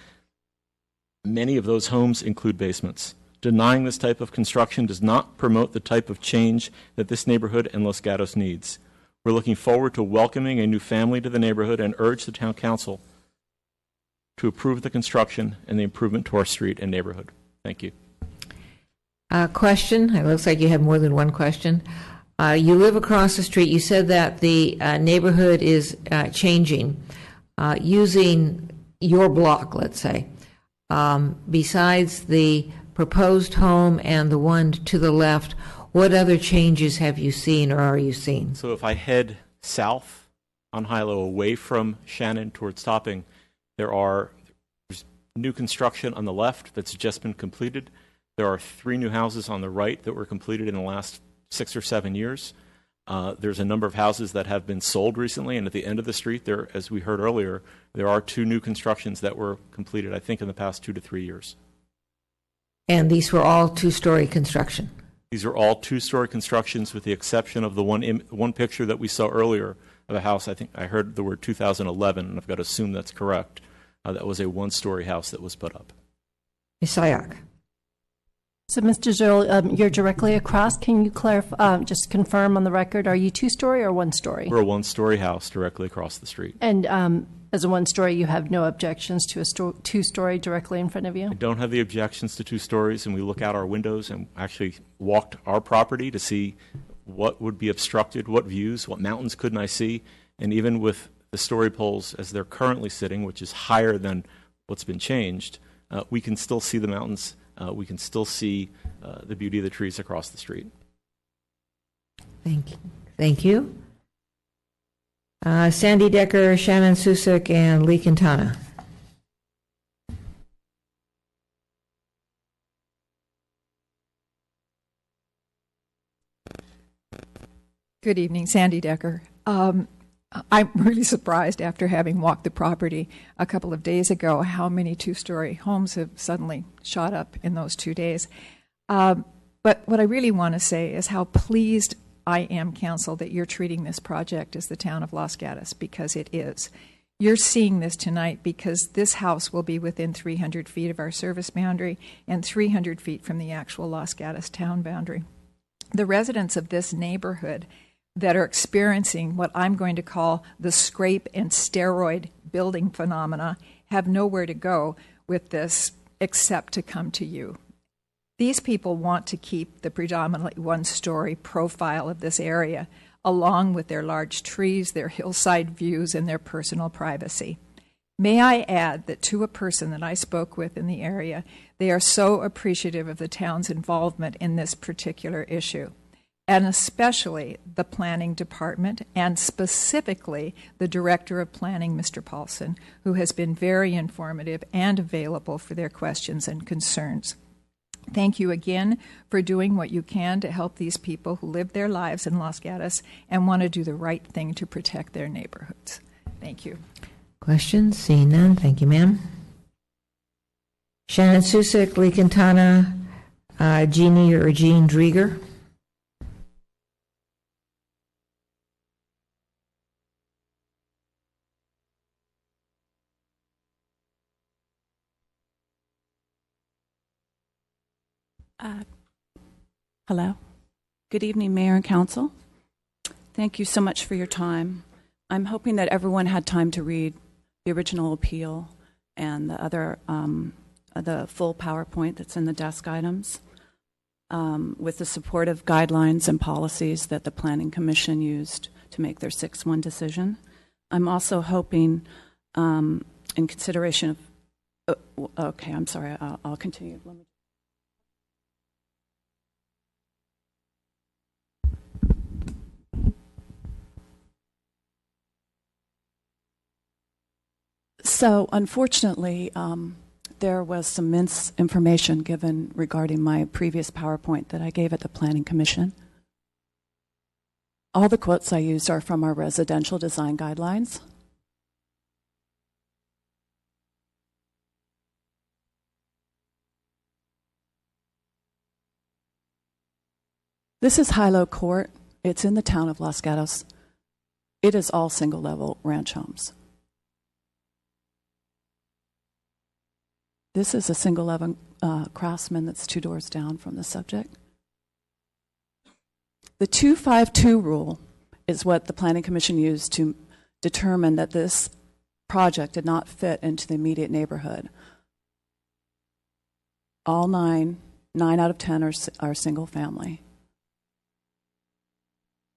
many of those homes include basements. Denying this type of construction does not promote the type of change that this neighborhood and Los Gatos needs. We're looking forward to welcoming a new family to the neighborhood and urge the town council to approve the construction and the improvement to our street and neighborhood. Thank you. Question. It looks like you have more than one question. You live across the street. You said that the neighborhood is changing. Using your block, let's say, besides the proposed home and the one to the left, what other changes have you seen or are you seeing? So if I head south on Hilo away from Shannon towards Topping, there's new construction on the left that's just been completed. There are 3 new houses on the right that were completed in the last 6 or 7 years. There's a number of houses that have been sold recently, and at the end of the street, there, as we heard earlier, there are 2 new constructions that were completed, I think, in the past 2 to 3 years. And these were all two-story construction? These are all 2-story constructions with the exception of the one picture that we saw earlier of a house. I think I heard the word 2011, and I've got to assume that's correct. That was a 1-story house that was put up. Ms. Sayak. So, Mr. Zerl, you're directly across. Can you clarify, just confirm on the record, are you 2-story or 1-story? We're a 1-story house directly across the street. And as a 1-story, you have no objections to a 2-story directly in front of you? I don't have the objections to 2 stories, and we look out our windows and actually walked our property to see what would be obstructed, what views, what mountains couldn't I see, and even with the story poles as they're currently sitting, which is higher than what's been changed, we can still see the mountains. We can still see the beauty of the trees across the street. Thank you. Thank you. Sandy Decker, Shannon Susek, and Lee Quintana. Good evening, Sandy Decker. I'm really surprised after having walked the property a couple of days ago how many 2-story homes have suddenly shot up in those 2 days. But what I really want to say is how pleased I am, Council, that you're treating this project as the town of Los Gatos, because it is. You're seeing this tonight because this house will be within 300 feet of our service boundary and 300 feet from the actual Los Gatos town boundary. The residents of this neighborhood that are experiencing what I'm going to call the scrape and steroid building phenomena have nowhere to go with this except to come to you. These people want to keep the predominantly 1-story profile of this area, along with their large trees, their hillside views, and their personal privacy. May I add that to a person that I spoke with in the area, they are so appreciative of the town's involvement in this particular issue, and especially the planning department, and specifically the director of planning, Mr. Paulson, who has been very informative and available for their questions and concerns. Thank you again for doing what you can to help these people who live their lives in Los Gatos and want to do the right thing to protect their neighborhoods. Thank you. Questions? Seeing none. Thank you, ma'am. Shannon Susek, Lee Quintana, Jeannie or Jean Drieger. Hello. Good evening, Mayor and Council. Thank you so much for your time. I'm hoping that everyone had time to read the original appeal and the other, the full PowerPoint that's in the desk items, with the supportive guidelines and policies that the Planning Commission used to make their 6-1 decision. I'm also hoping, in consideration of, okay, I'm sorry, I'll continue. So unfortunately, there was some misinformation given regarding my previous PowerPoint that I gave at the Planning Commission. All the quotes I used are from our residential design guidelines. This is Hilo Court. It's in the town of Los Gatos. It is all single-level ranch homes. This is a single-level Craftsman that's 2 doors down from the subject. The 252 rule is what the Planning Commission used to determine that this project did not fit into the immediate neighborhood. All 9 out of 10 are single family.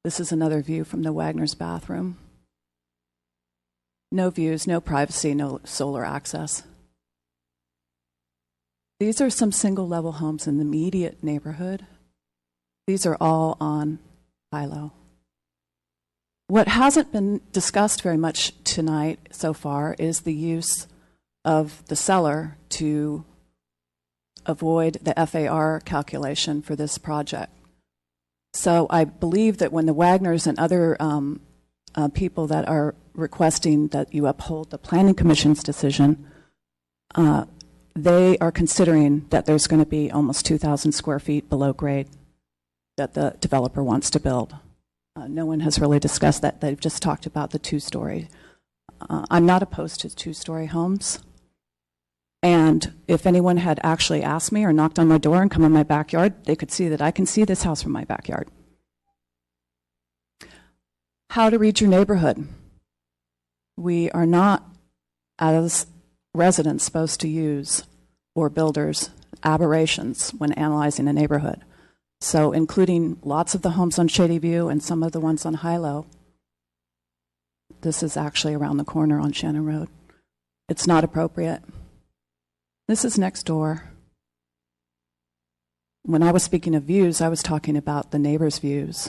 This is another view from the Wagner's bathroom. No views, no privacy, no solar access. These are some single-level homes in the immediate neighborhood. These are all on Hilo. What hasn't been discussed very much tonight so far is the use of the seller to avoid the FAR calculation for this project. So I believe that when the Wagners and other people that are requesting that you uphold the Planning Commission's decision, they are considering that there's going to be almost 2,000 square feet below grade that the developer wants to build. No one has really discussed that. They've just talked about the 2-story. I'm not opposed to 2-story homes. And if anyone had actually asked me or knocked on my door and come in my backyard, they could see that I can see this house from my backyard. How to read your neighborhood. We are not, as residents, supposed to use, or builders, aberrations when analyzing a neighborhood. So including lots of the homes on Shady View and some of the ones on Hilo. This is actually around the corner on Shannon Road. It's not appropriate. This is next door. When I was speaking of views, I was talking about the neighbors' views.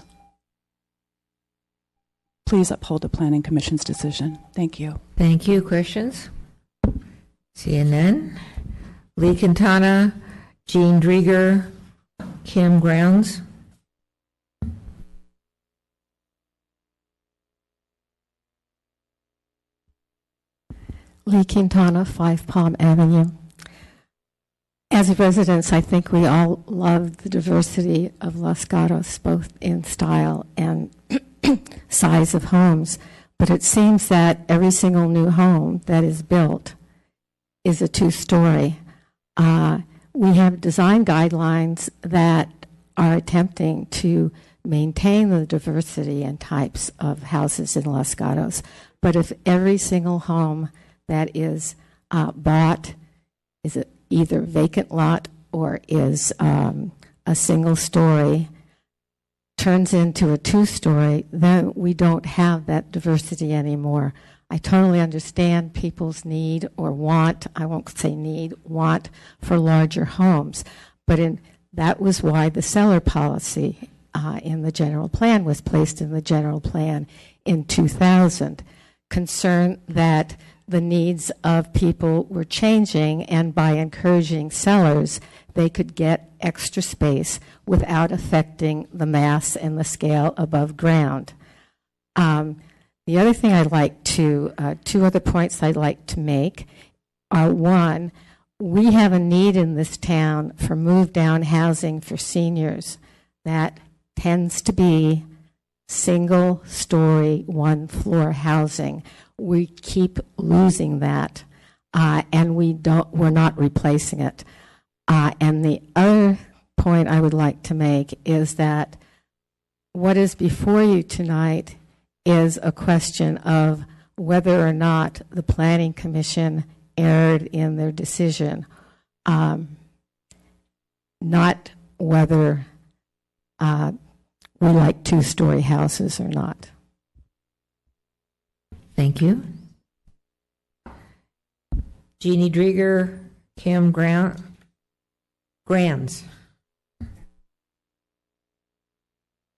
Please uphold the Planning Commission's decision. Thank you. Thank you. Questions? Seeing none. Lee Quintana, Jean Drieger, Kim Grounds. Lee Quintana, 5 Palm Avenue. As residents, I think we all love the diversity of Los Gatos, both in style and size of homes. But it seems that every single new home that is built is a 2-story. We have design guidelines that are attempting to maintain the diversity and types of houses in Los Gatos. But if every single home that is bought is either vacant lot or is a single story, turns into a 2-story, then we don't have that diversity anymore. I totally understand people's need or want, I won't say need, want for larger homes. But that was why the seller policy in the general plan was placed in the general plan in 2000. Concern that the needs of people were changing, and by encouraging sellers, they could get extra space without affecting the mass and the scale above ground. The other thing I'd like to, 2 other points I'd like to make are, one, we have a need in this town for move-down housing for seniors that tends to be single-story, 1-floor housing. We keep losing that, and we're not replacing it. And the other point I would like to make is that what is before you tonight is a question of whether or not the Planning Commission erred in their decision, not whether we like 2-story houses or not. Thank you. Jeannie Drieger, Kim Grands.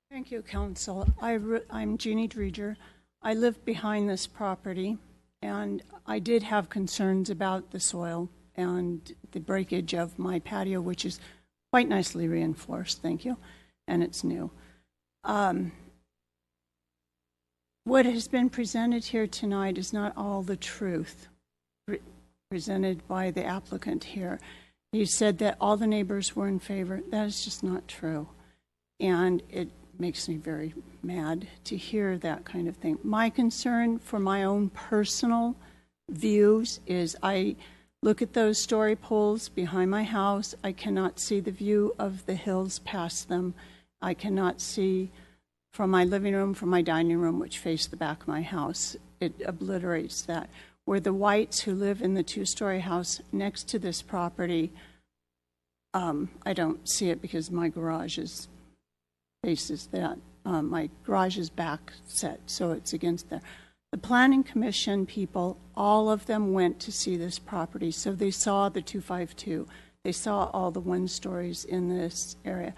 Thank you, Council. I'm Jeannie Drieger. I live behind this property, and I did have concerns about the soil and the breakage of my patio, which is quite nicely reinforced, thank you, and it's new. What has been presented here tonight is not all the truth presented by the applicant here. He said that all the neighbors were in favor. That is just not true. And it makes me very mad to hear that kind of thing. My concern for my own personal views is I look at those story poles behind my house. I cannot see the view of the hills past them. I cannot see from my living room, from my dining room, which face the back of my house. It obliterates that. Where the Whites who live in the two-story house next to this property, I don't see it because my garage faces that. My garage is back set, so it's against there. The Planning Commission people, all of them went to see this property, so they saw the 252. They saw all the one-stories in this area.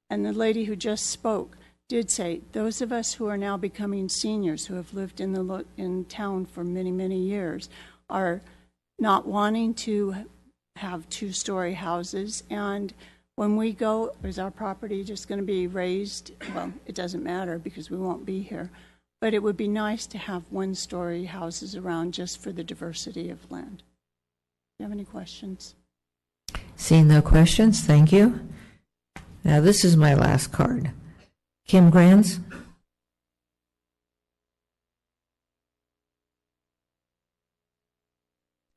And the lady who just spoke did say, those of us who are now becoming seniors, who have lived in town for many, many years, are not wanting to have two-story houses. And when we go, is our property just going to be raised? Well, it doesn't matter because we won't be here. But it would be nice to have one-story houses around just for the diversity of land. Do you have any questions? Seeing no questions, thank you. Now this is my last card. Kim Granz.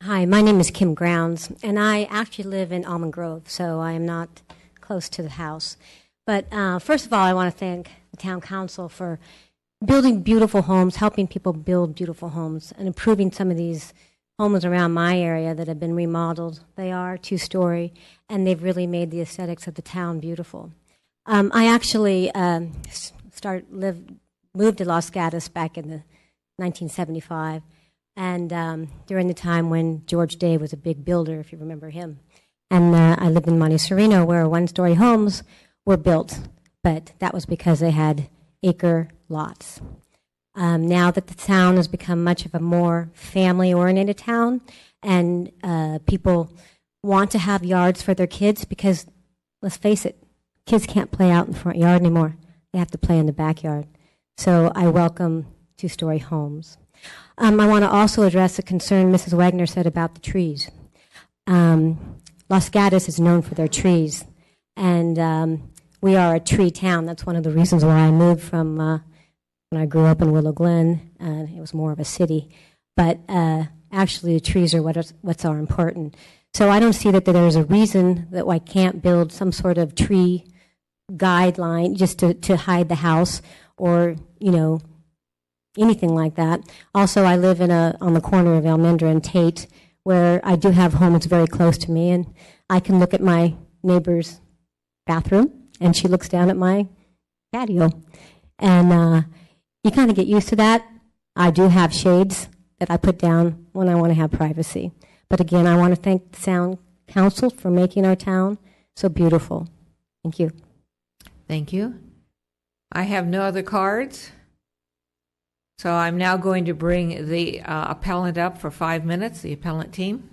Hi, my name is Kim Grounds, and I actually live in Almond Grove, so I am not close to the house. But first of all, I want to thank the town council for building beautiful homes, helping people build beautiful homes, and improving some of these homes around my area that have been remodeled. They are two-story, and they've really made the aesthetics of the town beautiful. I actually moved to Los Gatos back in 1975, and during the time when George Day was a big builder, if you remember him. And I lived in Monte Sereno, where one-story homes were built, but that was because they had acre lots. Now that the town has become much of a more family-oriented town, and people want to have yards for their kids because, let's face it, kids can't play out in the front yard anymore. They have to play in the backyard. So I welcome two-story homes. I want to also address a concern Mrs. Wagner said about the trees. Los Gatos is known for their trees, and we are a tree town. That's one of the reasons why I moved from when I grew up in Willow Glen. It was more of a city. But actually, the trees are what's are important. So I don't see that there's a reason that I can't build some sort of tree guideline just to hide the house or, anything like that. Also, I live on the corner of Almendra and Tate, where I do have homes very close to me, and I can look at my neighbor's bathroom, and she looks down at my patio. And you kind of get used to that. I do have shades that I put down when I want to have privacy. But again, I want to thank the Town Council for making our town so beautiful. Thank you. Thank you. I have no other cards. So I'm now going to bring the appellant up for 5 minutes, the appellant team.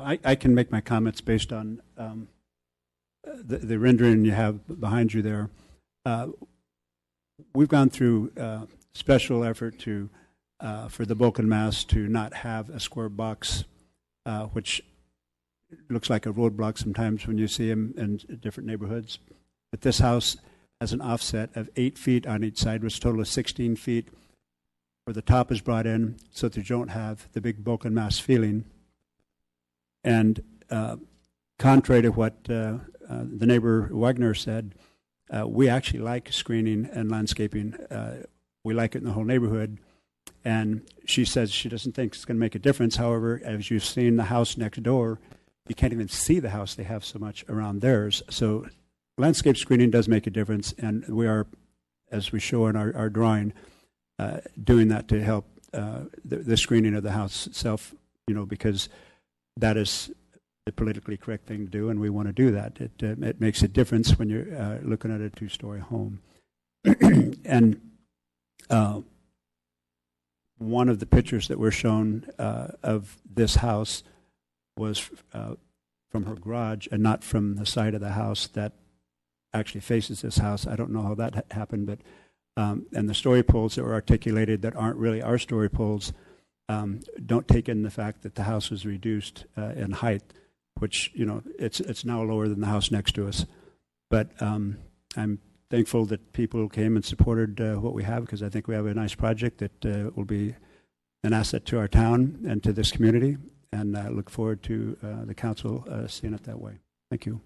I can make my comments based on the rendering you have behind you there. We've gone through special effort for the Vulcan Mass to not have a square box which looks like a roadblock sometimes when you see them in different neighborhoods. But this house has an offset of 8 feet on each side, which total is 16 feet, where the top is brought in so that you don't have the big bulk and mass feeling. And contrary to what the neighbor Wagner said, we actually like screening and landscaping. We like it in the whole neighborhood. And she says she doesn't think it's going to make a difference. However, as you've seen the house next door, you can't even see the house. They have so much around theirs. So landscape screening does make a difference, and we are, as we show in our drawing, doing that to help the screening of the house itself, because that is the politically correct thing to do, and we want to do that. It makes a difference when you're looking at a two-story home. And one of the pictures that were shown of this house was from her garage and not from the side of the house that actually faces this house. I don't know how that happened, but and the story poles that were articulated that aren't really our story poles don't take in the fact that the house was reduced in height, which it's now lower than the house next to us. But I'm thankful that people came and supported what we have, because I think we have a nice project that will be an asset to our town and to this community, and I look forward to the council seeing it that way. Thank you.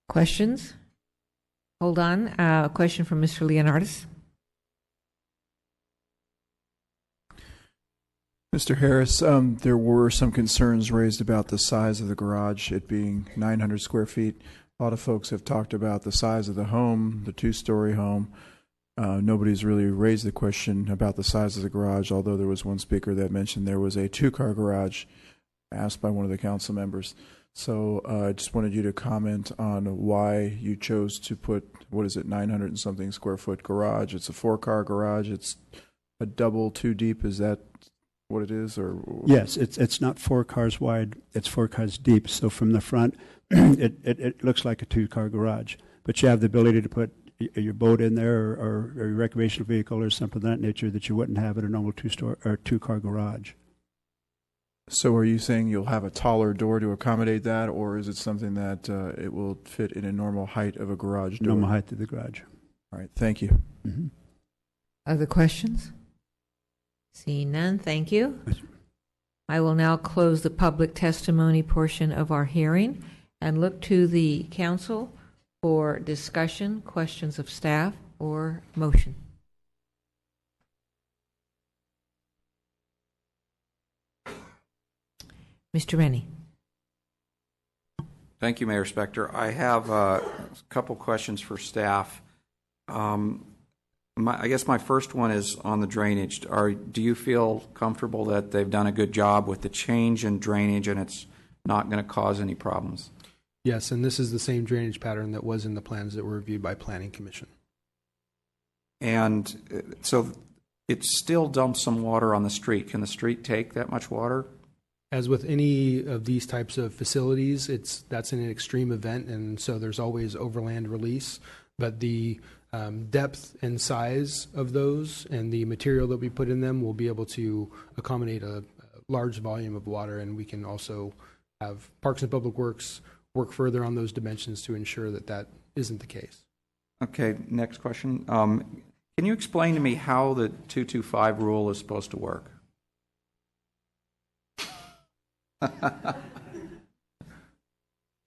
Questions? Hold on. A question from Mr. Leonardis. Mr. Harris, there were some concerns raised about the size of the garage, it being 900 square feet. A lot of folks have talked about the size of the home, the two-story home. Nobody's really raised the question about the size of the garage, although there was one speaker that mentioned there was a two-car garage asked by one of the council members. So I just wanted you to comment on why you chose to put, 900 and something square foot garage. It's a 4-car garage. It's a double, 2 deep. Is that what it is? Or yes, it's not 4 cars wide. It's 4 cars deep. So from the front, it looks like a 2-car garage. But you have the ability to put your boat in there, or a recreational vehicle or something of that nature that you wouldn't have in a normal 2-car garage. So are you saying you'll have a taller door to accommodate that, or is it something that it will fit in a normal height of a garage door? Normal height of the garage. All right, thank you. Mm-hmm. Other questions? Seeing none, thank you. I will now close the public testimony portion of our hearing and look to the council for discussion, questions of staff, or motion. Mr. Rennie. Thank you, Mayor Spector. I have a couple questions for staff. I guess my first one is on the drainage. Do you feel comfortable that they've done a good job with the change in drainage and it's not going to cause any problems? Yes, and this is the same drainage pattern that was in the plans that were reviewed by Planning Commission. And so it still dumps some water on the street. Can the street take that much water? As with any of these types of facilities, that's an extreme event, and so there's always overland release. But the depth and size of those and the material that we put in them will be able to accommodate a large volume of water, and we can also have Parks and Public Works work further on those dimensions to ensure that that isn't the case. Okay, next question. Can you explain to me how the 225 rule is supposed to work?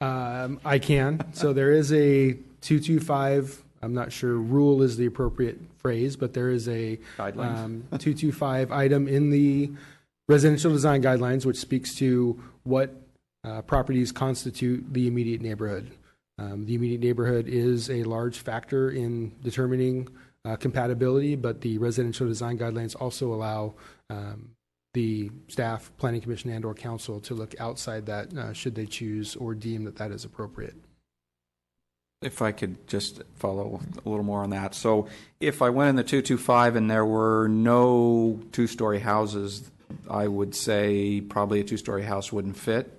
I can. So there is a 225, I'm not sure rule is the appropriate phrase, but there is a 225 item in the residential design guidelines which speaks to what properties constitute the immediate neighborhood. The immediate neighborhood is a large factor in determining compatibility, but the residential design guidelines also allow the staff, Planning Commission, and/or council to look outside that should they choose or deem that that is appropriate. If I could just follow a little more on that. So if I went in the 225 and there were no 2-story houses, I would say probably a 2-story house wouldn't fit.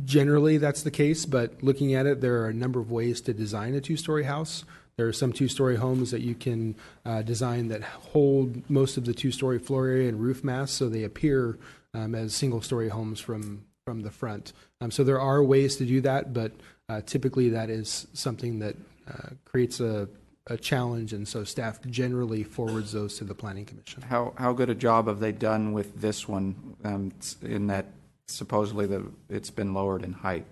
Generally, that's the case, but looking at it, there are a number of ways to design a 2-story house. There are some two-story homes that you can design that hold most of the two-story floor area and roof mass, so they appear as single-story homes from the front. So there are ways to do that, but typically that is something that creates a challenge, and so staff generally forwards those to the Planning Commission. How good a job have they done with this one in that supposedly it's been lowered in height?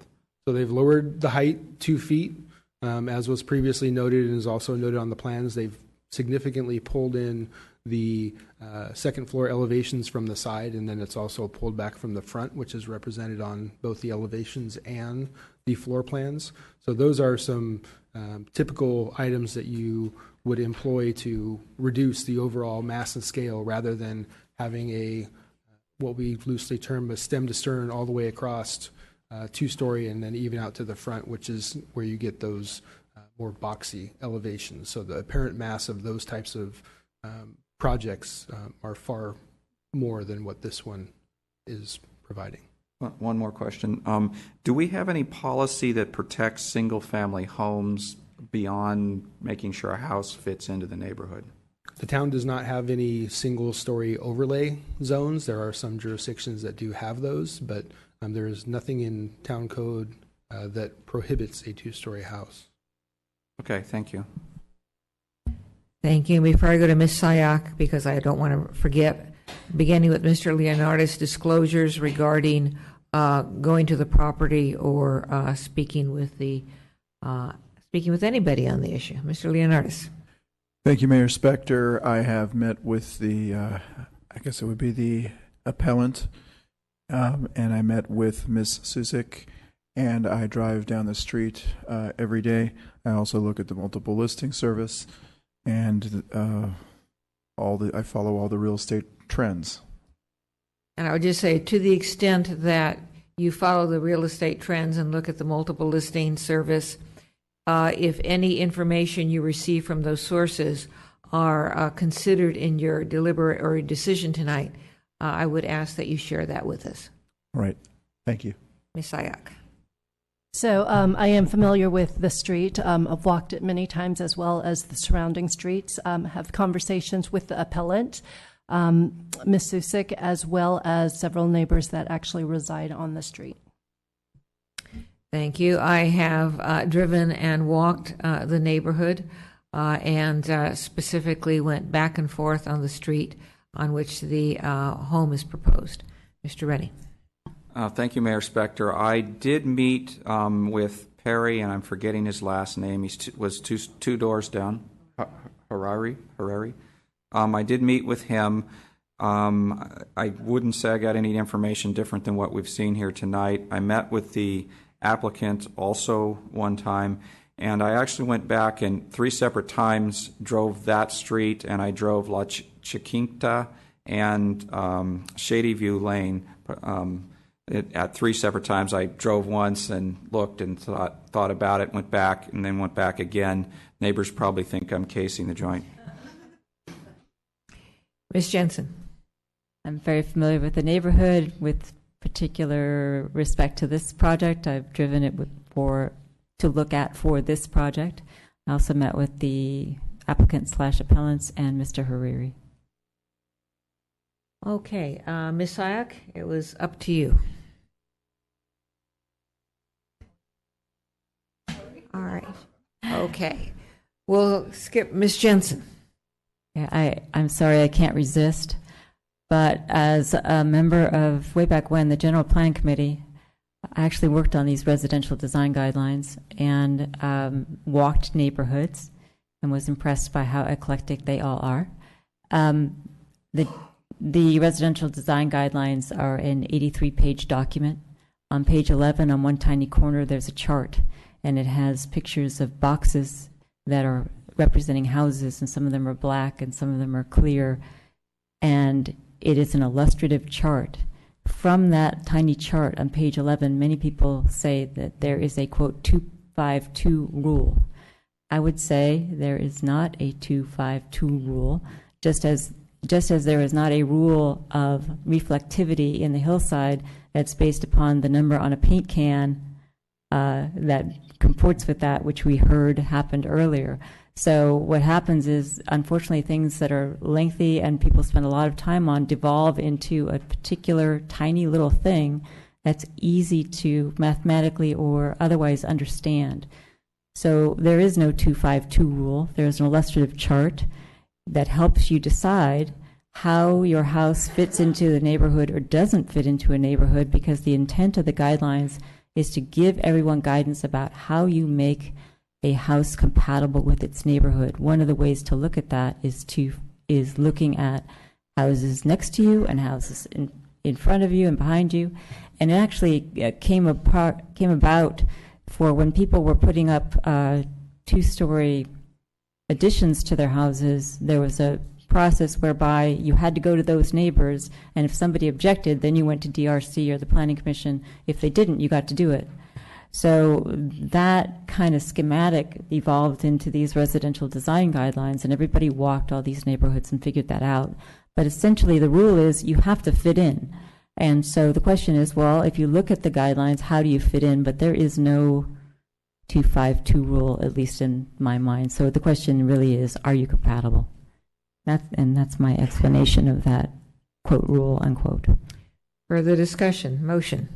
So they've lowered the height 2 feet, as was previously noted and is also noted on the plans. They've significantly pulled in the second floor elevations from the side, and then it's also pulled back from the front, which is represented on both the elevations and the floor plans. So those are some typical items that you would employ to reduce the overall mass and scale, rather than having a what we loosely term a stem to stern all the way across two-story and then even out to the front, which is where you get those more boxy elevations. So the apparent mass of those types of projects are far more than what this one is providing. One more question. Do we have any policy that protects single-family homes beyond making sure a house fits into the neighborhood? The town does not have any single-story overlay zones. There are some jurisdictions that do have those, but there is nothing in town code that prohibits a two-story house. Okay, thank you. Thank you. Before I go to Ms. Sayak, because I don't want to forget, beginning with Mr. Leonardis, disclosures regarding going to the property or speaking with anybody on the issue. Mr. Leonardis. Thank you, Mayor Spector. I have met with the, I guess it would be the appellant, and I met with Ms. Susick, and I drive down the street every day. I also look at the multiple listing service, and I follow all the real estate trends. And I would just say, to the extent that you follow the real estate trends and look at the multiple listing service, if any information you receive from those sources are considered in your deliberate or decision tonight, I would ask that you share that with us. All right. Thank you. Ms. Sayak. So I am familiar with the street. I've walked it many times, as well as the surrounding streets. Have conversations with the appellant, Ms. Susick, as well as several neighbors that actually reside on the street. Thank you. I have driven and walked the neighborhood and specifically went back and forth on the street on which the home is proposed. Mr. Rennie. Thank you, Mayor Spector. I did meet with Perry, and I'm forgetting his last name. He was two doors down. Harari. I did meet with him. I wouldn't say I got any information different than what we've seen here tonight. I met with the applicant also one time, and I actually went back and 3 separate times drove that street, and I drove La Chiquinta and Shady View Lane. At 3 separate times, I drove once and looked and thought about it, went back, and then went back again. Neighbors probably think I'm casing the joint. Ms. Jensen. I'm very familiar with the neighborhood with particular respect to this project. I've driven it to look at for this project. I also met with the applicant/appellants and Mr. Hariri. Okay, Ms. Sayak, it was up to you. All right. Okay. We'll skip Ms. Jensen. Yeah, I'm sorry, I can't resist. But as a member of, way back when, the General Planning Committee, I actually worked on these residential design guidelines and walked neighborhoods and was impressed by how eclectic they all are. The residential design guidelines are an 83-page document. On page 11, on one tiny corner, there's a chart, and it has pictures of boxes that are representing houses, and some of them are black and some of them are clear. And it is an illustrative chart. From that tiny chart on page 11, many people say that there is a, quote, 252 rule. I would say there is not a 252 rule, just as there is not a rule of reflectivity in the hillside that's based upon the number on a paint can that comports with that, which we heard happened earlier. So what happens is, unfortunately, things that are lengthy and people spend a lot of time on devolve into a particular tiny little thing that's easy to mathematically or otherwise understand. So there is no 252 rule. There's an illustrative chart that helps you decide how your house fits into the neighborhood or doesn't fit into a neighborhood, because the intent of the guidelines is to give everyone guidance about how you make a house compatible with its neighborhood. One of the ways to look at that is looking at houses next to you and houses in front of you and behind you. And it actually came about for when people were putting up two-story additions to their houses. There was a process whereby you had to go to those neighbors, and if somebody objected, then you went to DRC or the Planning Commission. If they didn't, you got to do it. So that kind of schematic evolved into these residential design guidelines, and everybody walked all these neighborhoods and figured that out. But essentially the rule is you have to fit in. And so the question is, well, if you look at the guidelines, how do you fit in? But there is no 252 rule, at least in my mind. So the question really is, are you compatible? That's my explanation of that quote rule, unquote. Further discussion, motion.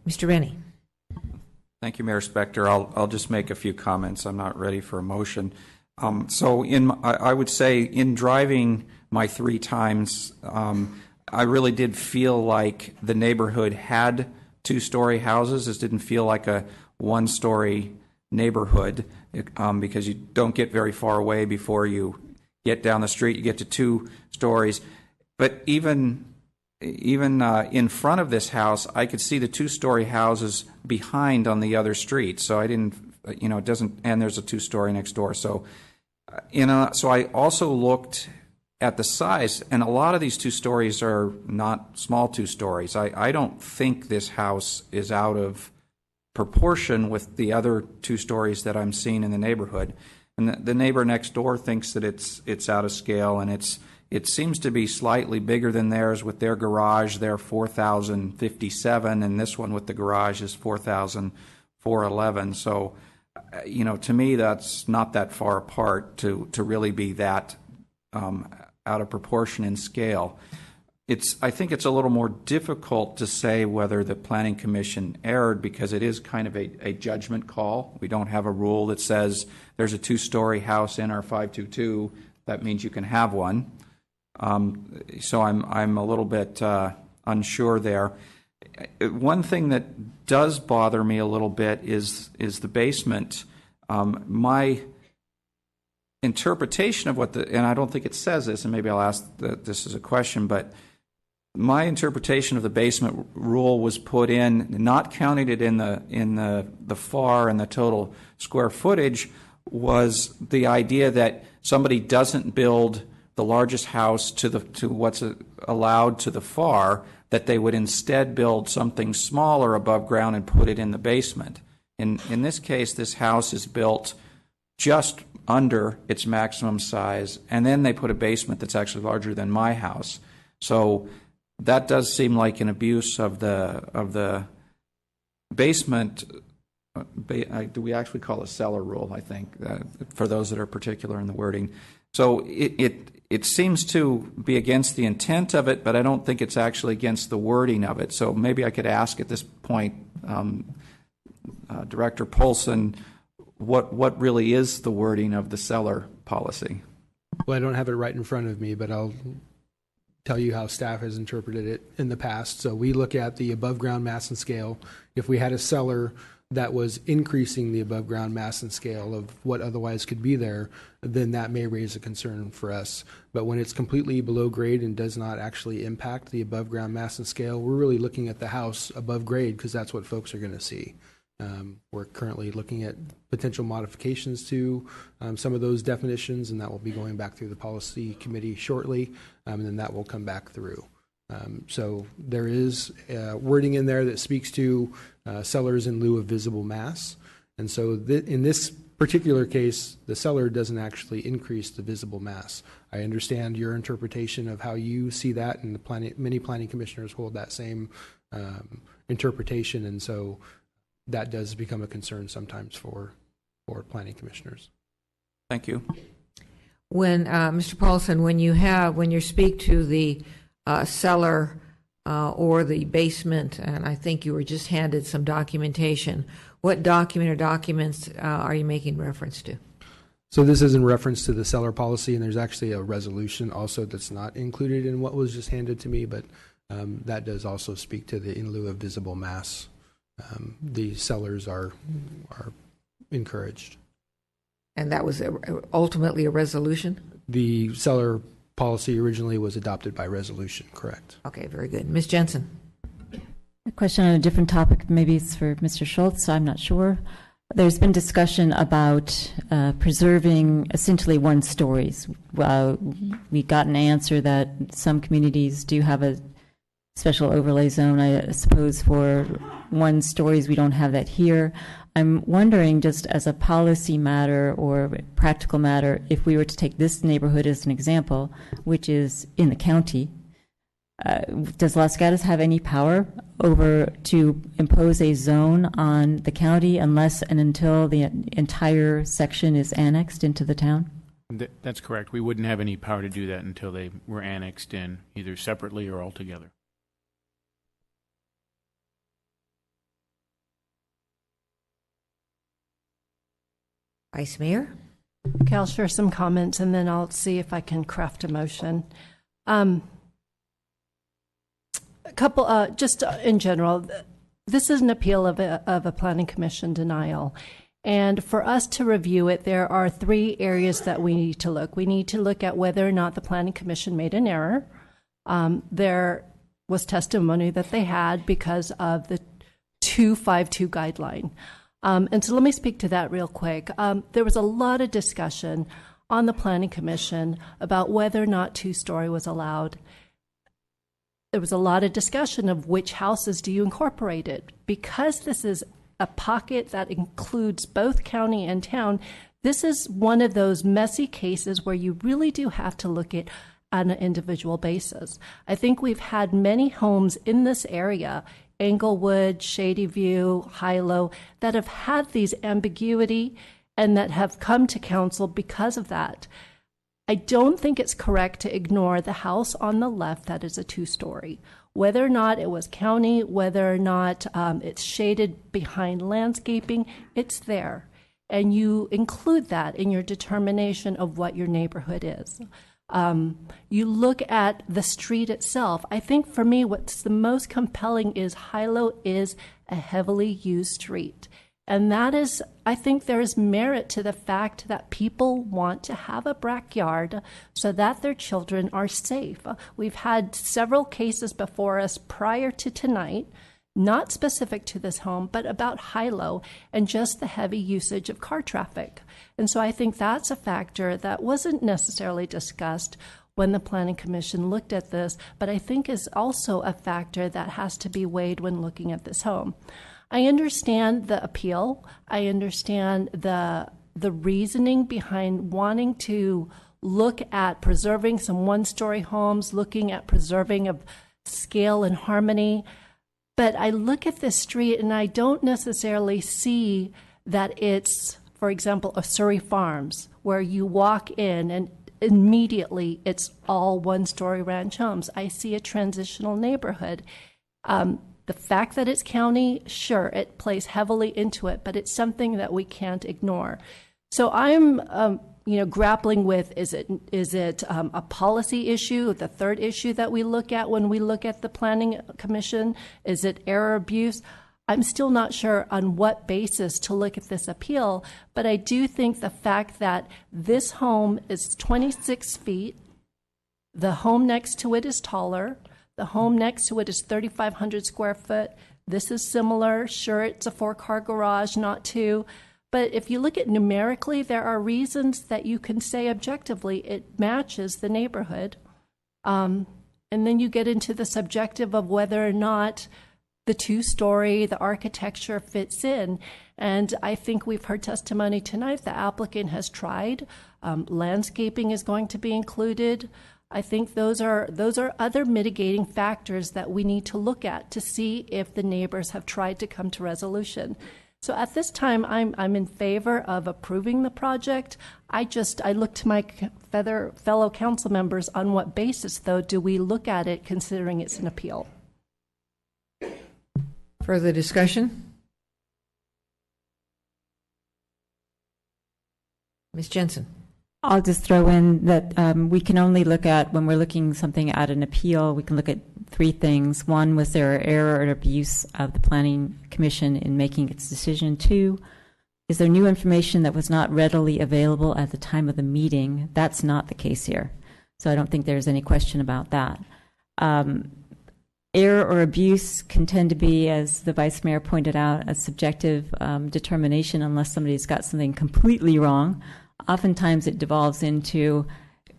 Mr. Rennie. Thank you, Mayor Spector. I'll just make a few comments. I'm not ready for a motion. So I would say in driving my 3 times, I really did feel like the neighborhood had 2-story houses. It didn't feel like a 1-story neighborhood, because you don't get very far away before you get down the street. You get to 2 stories. But even in front of this house, I could see the 2-story houses behind on the other street. So I didn't, it doesn't, and there's a 2-story next door. So, so I also looked at the size, and a lot of these 2 stories are not small 2 stories. I don't think this house is out of proportion with the other 2 stories that I'm seeing in the neighborhood. And the neighbor next door thinks that it's out of scale, and it seems to be slightly bigger than theirs with their garage. They're 4,057, and this one with the garage is 4,411. So, to me, that's not that far apart to really be that out of proportion in scale. I think it's a little more difficult to say whether the Planning Commission erred, because it is kind of a judgment call. We don't have a rule that says there's a 2-story house in our 522. That means you can have one. So I'm a little bit unsure there. One thing that does bother me a little bit is the basement. My interpretation of and I don't think it says this, and maybe I'll ask this as a question, but my interpretation of the basement rule was put in, not counting it in the FAR and the total square footage, was the idea that somebody doesn't build the largest house to what's allowed to the FAR, that they would instead build something smaller above ground and put it in the basement. In this case, this house is built just under its maximum size, and then they put a basement that's actually larger than my house. So that does seem like an abuse of the basement. Do we actually call it cellar rule, I think, for those that are particular in the wording. So it seems to be against the intent of it, but I don't think it's actually against the wording of it. So maybe I could ask at this point, Director Polson, what really is the wording of the cellar policy? Well, I don't have it right in front of me, but I'll tell you how staff has interpreted it in the past. So we look at the above ground mass and scale. If we had a cellar that was increasing the above ground mass and scale of what otherwise could be there, then that may raise a concern for us. But when it's completely below grade and does not actually impact the above ground mass and scale, we're really looking at the house above grade, because that's what folks are going to see. We're currently looking at potential modifications to some of those definitions, and that will be going back through the policy committee shortly, and then that will come back through. So there is wording in there that speaks to cellars in lieu of visible mass. And so in this particular case, the cellar doesn't actually increase the visible mass. I understand your interpretation of how you see that, and many planning commissioners hold that same interpretation. And so that does become a concern sometimes for planning commissioners. Thank you. When Mr. Paulson, when you speak to the cellar or the basement, and I think you were just handed some documentation, what document or documents are you making reference to? So this is in reference to the cellar policy, and there's actually a resolution also that's not included in what was just handed to me, but that does also speak to the in lieu of visible mass. The cellars are encouraged. And that was ultimately a resolution? The cellar policy originally was adopted by resolution, correct. Okay, very good. Ms. Jensen. A question on a different topic, maybe it's for Mr. Schultz, I'm not sure. There's been discussion about preserving essentially one stories. We got an answer that some communities do have a special overlay zone, I suppose, for one stories. We don't have that here. I'm wondering, just as a policy matter or practical matter, if we were to take this neighborhood as an example, which is in the county, does Los Gatos have any power over to impose a zone on the county unless and until the entire section is annexed into the town? That's correct. We wouldn't have any power to do that until they were annexed in, either separately or altogether. Vice Mayor? Okay, I'll share some comments and then I'll see if I can craft a motion. A couple, just in general, this is an appeal of a planning commission denial. And for us to review it, there are 3 areas that we need to look. We need to look at whether or not the planning commission made an error. There was testimony that they had because of the 252 guideline. And so let me speak to that real quick. There was a lot of discussion on the planning commission about whether or not 2-story was allowed. There was a lot of discussion of which houses do you incorporate it. Because this is a pocket that includes both county and town, this is one of those messy cases where you really do have to look at on an individual basis. I think we've had many homes in this area, Englewood, Shady View, Hilo, that have had these ambiguity and that have come to council because of that. I don't think it's correct to ignore the house on the left that is a 2-story. Whether or not it was county, whether or not it's shaded behind landscaping, it's there. And you include that in your determination of what your neighborhood is. You look at the street itself. I think for me, what's the most compelling is Hilo is a heavily used street. And that is, I think there is merit to the fact that people want to have a backyard so that their children are safe. We've had several cases before us prior to tonight, not specific to this home, but about Hilo and just the heavy usage of car traffic. And so I think that's a factor that wasn't necessarily discussed when the Planning Commission looked at this, but I think is also a factor that has to be weighed when looking at this home. I understand the appeal. I understand the reasoning behind wanting to look at preserving some 1-story homes, looking at preserving of scale and harmony. But I look at this street and I don't necessarily see that it's, for example, a Surrey Farms, where you walk in and immediately it's all 1-story ranch homes. I see a transitional neighborhood. The fact that it's county, sure, it plays heavily into it, but it's something that we can't ignore. So I'm, grappling with, is it a policy issue? The third issue that we look at when we look at the Planning Commission, is it error abuse? I'm still not sure on what basis to look at this appeal, but I do think the fact that this home is 26 feet, the home next to it is taller, the home next to it is 3,500 square foot. This is similar. Sure, it's a 4-car garage, not 2. But if you look at numerically, there are reasons that you can say objectively it matches the neighborhood. And then you get into the subjective of whether or not the 2-story, the architecture fits in. And I think we've heard testimony tonight. The applicant has tried. Landscaping is going to be included. I think those are other mitigating factors that we need to look at to see if the neighbors have tried to come to resolution. So at this time, I'm in favor of approving the project. I look to my fellow council members on what basis, though, do we look at it considering it's an appeal? Further discussion? Ms. Jensen. I'll just throw in that we can only look at, when we're looking something at an appeal, we can look at three things. One, was there error or abuse of the Planning Commission in making its decision? Two, is there new information that was not readily available at the time of the meeting? That's not the case here. So I don't think there's any question about that. Error or abuse can tend to be, as the Vice Mayor pointed out, a subjective determination unless somebody's got something completely wrong. Oftentimes it devolves into,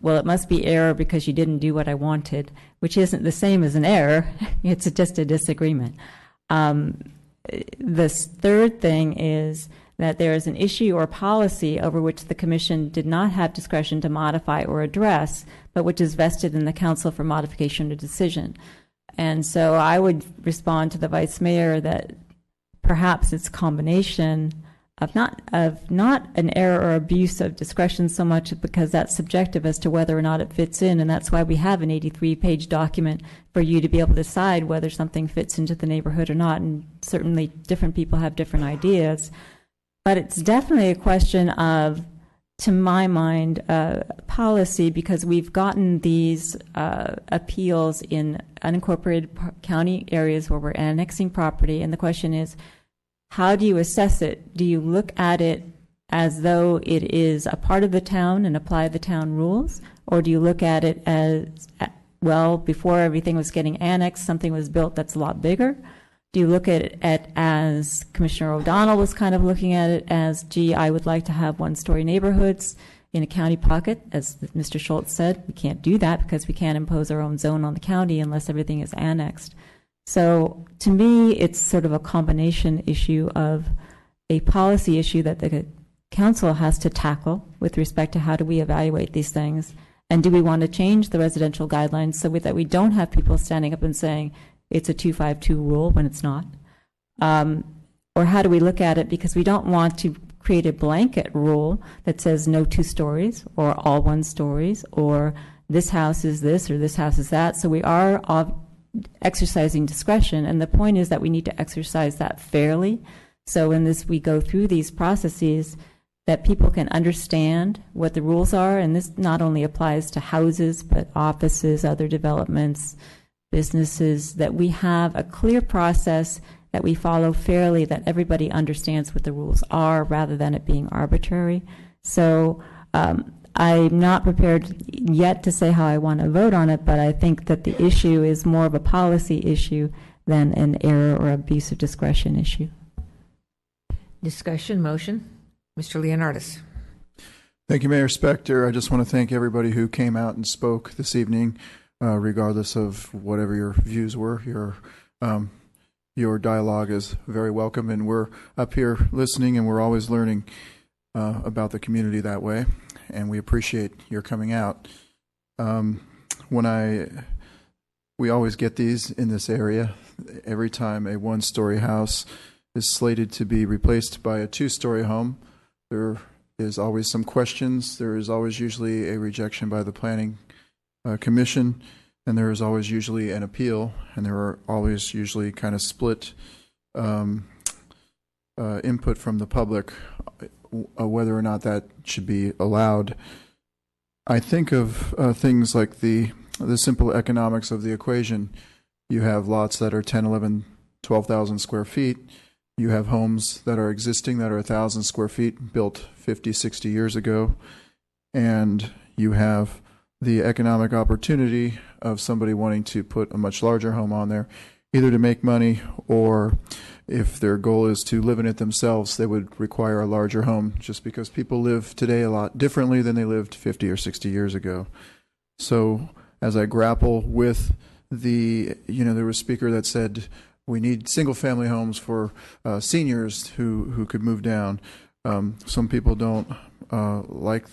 well, it must be error because you didn't do what I wanted, which isn't the same as an error. It's just a disagreement. The third thing is that there is an issue or policy over which the Commission did not have discretion to modify or address, but which is vested in the Council for modification or decision. And so I would respond to the Vice Mayor that perhaps it's a combination of not an error or abuse of discretion so much because that's subjective as to whether or not it fits in, and that's why we have an 83-page document for you to be able to decide whether something fits into the neighborhood or not, and certainly different people have different ideas. But it's definitely a question of, to my mind, policy, because we've gotten these appeals in unincorporated county areas where we're annexing property, and the question is, how do you assess it? Do you look at it as though it is a part of the town and apply the town rules? Or do you look at it as, well, before everything was getting annexed, something was built that's a lot bigger? Do you look at it as Commissioner O'Donnell was kind of looking at it as, gee, I would like to have one-story neighborhoods in a county pocket? As Mr. Schultz said, we can't do that because we can't impose our own zone on the county unless everything is annexed. So to me, it's sort of a combination issue of a policy issue that the council has to tackle with respect to how do we evaluate these things, and do we want to change the residential guidelines so that we don't have people standing up and saying it's a 252 rule when it's not, or how do we look at it, because we don't want to create a blanket rule that says no 2 stories or all 1 stories or this house is this or this house is that. So we are exercising discretion, and the point is that we need to exercise that fairly. So in this, we go through these processes that people can understand what the rules are, and this not only applies to houses, but offices, other developments, businesses, that we have a clear process that we follow fairly, that everybody understands what the rules are rather than it being arbitrary. So I'm not prepared yet to say how I want to vote on it, but I think that the issue is more of a policy issue than an error or abuse of discretion issue. Discussion, motion. Mr. Leonardis. Thank you, Mayor Spector. I just want to thank everybody who came out and spoke this evening, regardless of whatever your views were. Your dialogue is very welcome, and we're up here listening, and we're always learning about the community that way. And we appreciate your coming out. We always get these in this area. Every time a 1-story house is slated to be replaced by a 2-story home, there is always some questions. There is always usually a rejection by the Planning Commission, and there is always usually an appeal, and there are always usually kind of split input from the public whether or not that should be allowed. I think of things like the simple economics of the equation. You have lots that are 10, 11, 12,000 square feet. You have homes that are existing that are 1,000 square feet, built 50, 60 years ago. And you have the economic opportunity of somebody wanting to put a much larger home on there, either to make money, or if their goal is to live in it themselves, they would require a larger home, just because people live today a lot differently than they lived 50 or 60 years ago. So as I grapple with there was a speaker that said we need single-family homes for seniors who could move down. Some people don't like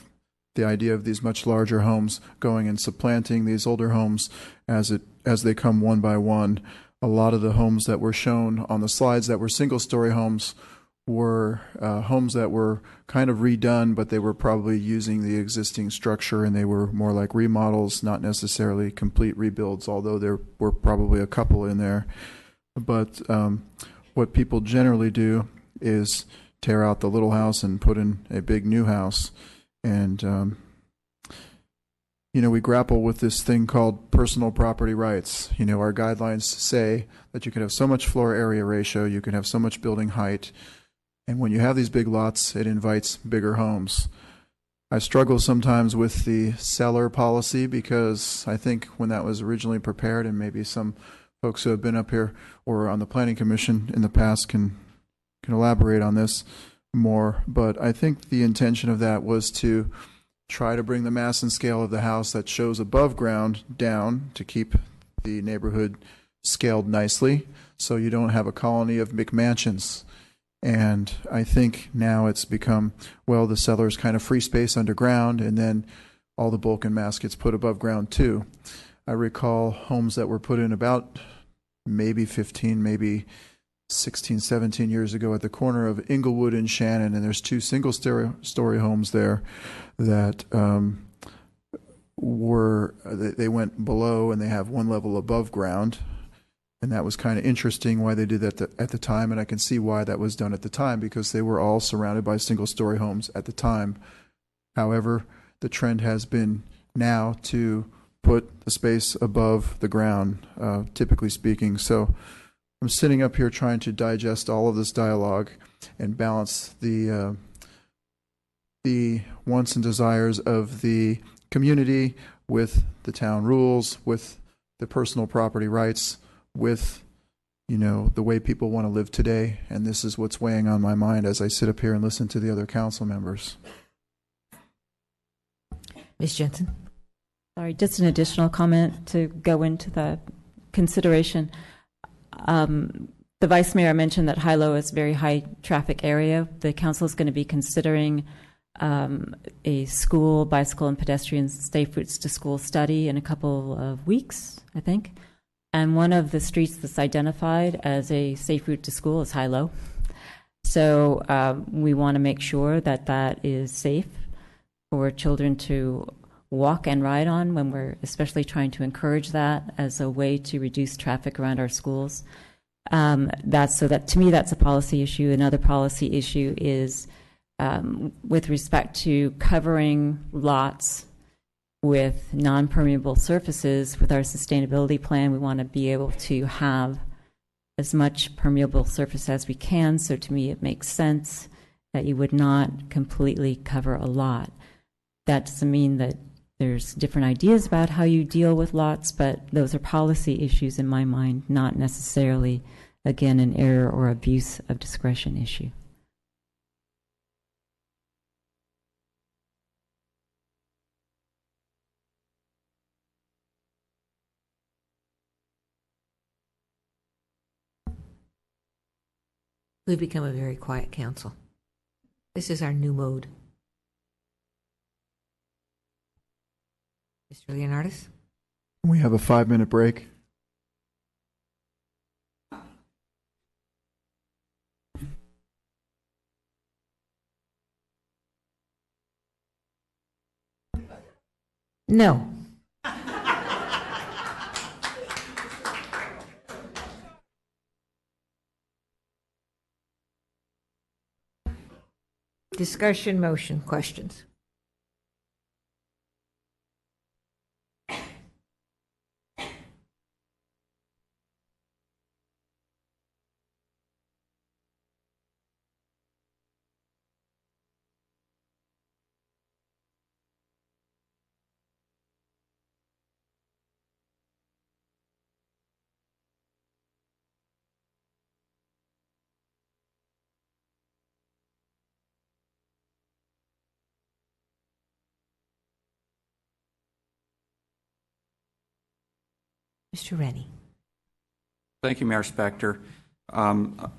the idea of these much larger homes going and supplanting these older homes as they come one by one. A lot of the homes that were shown on the slides that were single-story homes were homes that were kind of redone, but they were probably using the existing structure, and they were more like remodels, not necessarily complete rebuilds, although there were probably a couple in there. But what people generally do is tear out the little house and put in a big new house. And, we grapple with this thing called personal property rights. Our guidelines say that you can have so much floor area ratio, you can have so much building height. And when you have these big lots, it invites bigger homes. I struggle sometimes with the seller policy because I think when that was originally prepared, and maybe some folks who have been up here or on the Planning Commission in the past can elaborate on this more, but I think the intention of that was to try to bring the mass and scale of the house that shows above ground down to keep the neighborhood scaled nicely so you don't have a colony of McMansions. And I think now it's become, well, the seller's kind of free space underground, and then all the bulk and mass gets put above ground too. I recall homes that were put in about maybe 15, maybe 16, 17 years ago at the corner of Inglewood and Shannon, and there's two single-story homes there that they went below, and they have one level above ground. And that was kind of interesting why they did that at the time, and I can see why that was done at the time, because they were all surrounded by single-story homes at the time. However, the trend has been now to put the space above the ground, typically speaking. So I'm sitting up here trying to digest all of this dialogue and balance the wants and desires of the community with the town rules, with the personal property rights, with the way people want to live today. And this is what's weighing on my mind as I sit up here and listen to the other council members. Ms. Jensen. Sorry, just an additional comment to go into the consideration. The Vice Mayor mentioned that Hilo is a very high traffic area. The council is going to be considering a school bicycle and pedestrian safe routes to school study in a couple of weeks, I think. And one of the streets that's identified as a safe route to school is Hilo. So we want to make sure that that is safe for children to walk and ride on, when we're especially trying to encourage that as a way to reduce traffic around our schools. That to me, that's a policy issue. Another policy issue is with respect to covering lots with non-permeable surfaces. With our sustainability plan, we want to be able to have as much permeable surface as we can. So to me, it makes sense that you would not completely cover a lot. That doesn't mean that there's different ideas about how you deal with lots, but those are policy issues in my mind, not necessarily, again, an error or abuse of discretion issue. We've become a very quiet council. This is our new mode. Mr. Leonardis? We have a 5-minute break. No. Discussion, motion, questions. Mr. Rennie. Thank you, Mayor Spector. I'm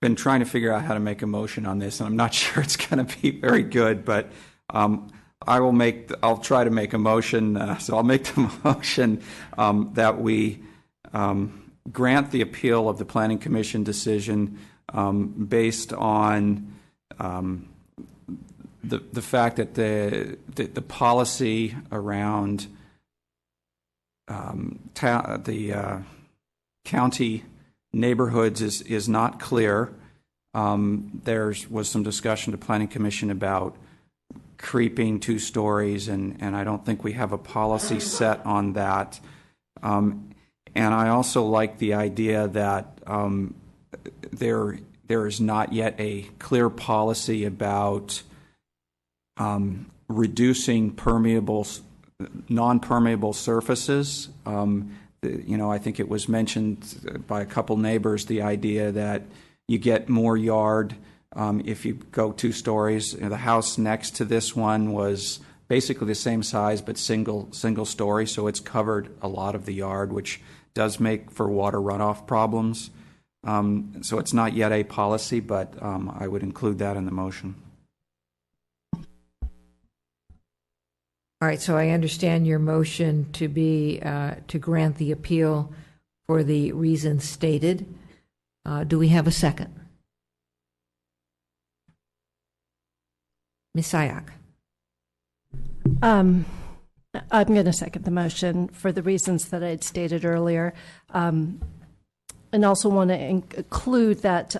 been trying to figure out how to make a motion on this, and I'm not sure it's going to be very good, but I'll try to make a motion. So I'll make the motion that we grant the appeal of the Planning Commission decision based on the fact that the policy around the county neighborhoods is not clear. There was some discussion to Planning Commission about creeping 2 stories, and I don't think we have a policy set on that. And I also like the idea that there is not yet a clear policy about reducing non-permeable surfaces. I think it was mentioned by a couple neighbors, the idea that you get more yard if you go 2 stories. The house next to this one was basically the same size but single story, so it's covered a lot of the yard, which does make for water runoff problems. So it's not yet a policy, but I would include that in the motion. All right, so I understand your motion to be to grant the appeal for the reasons stated. Do we have a second? Ms. Sayak. I'm going to second the motion for the reasons that I had stated earlier. And also want to include that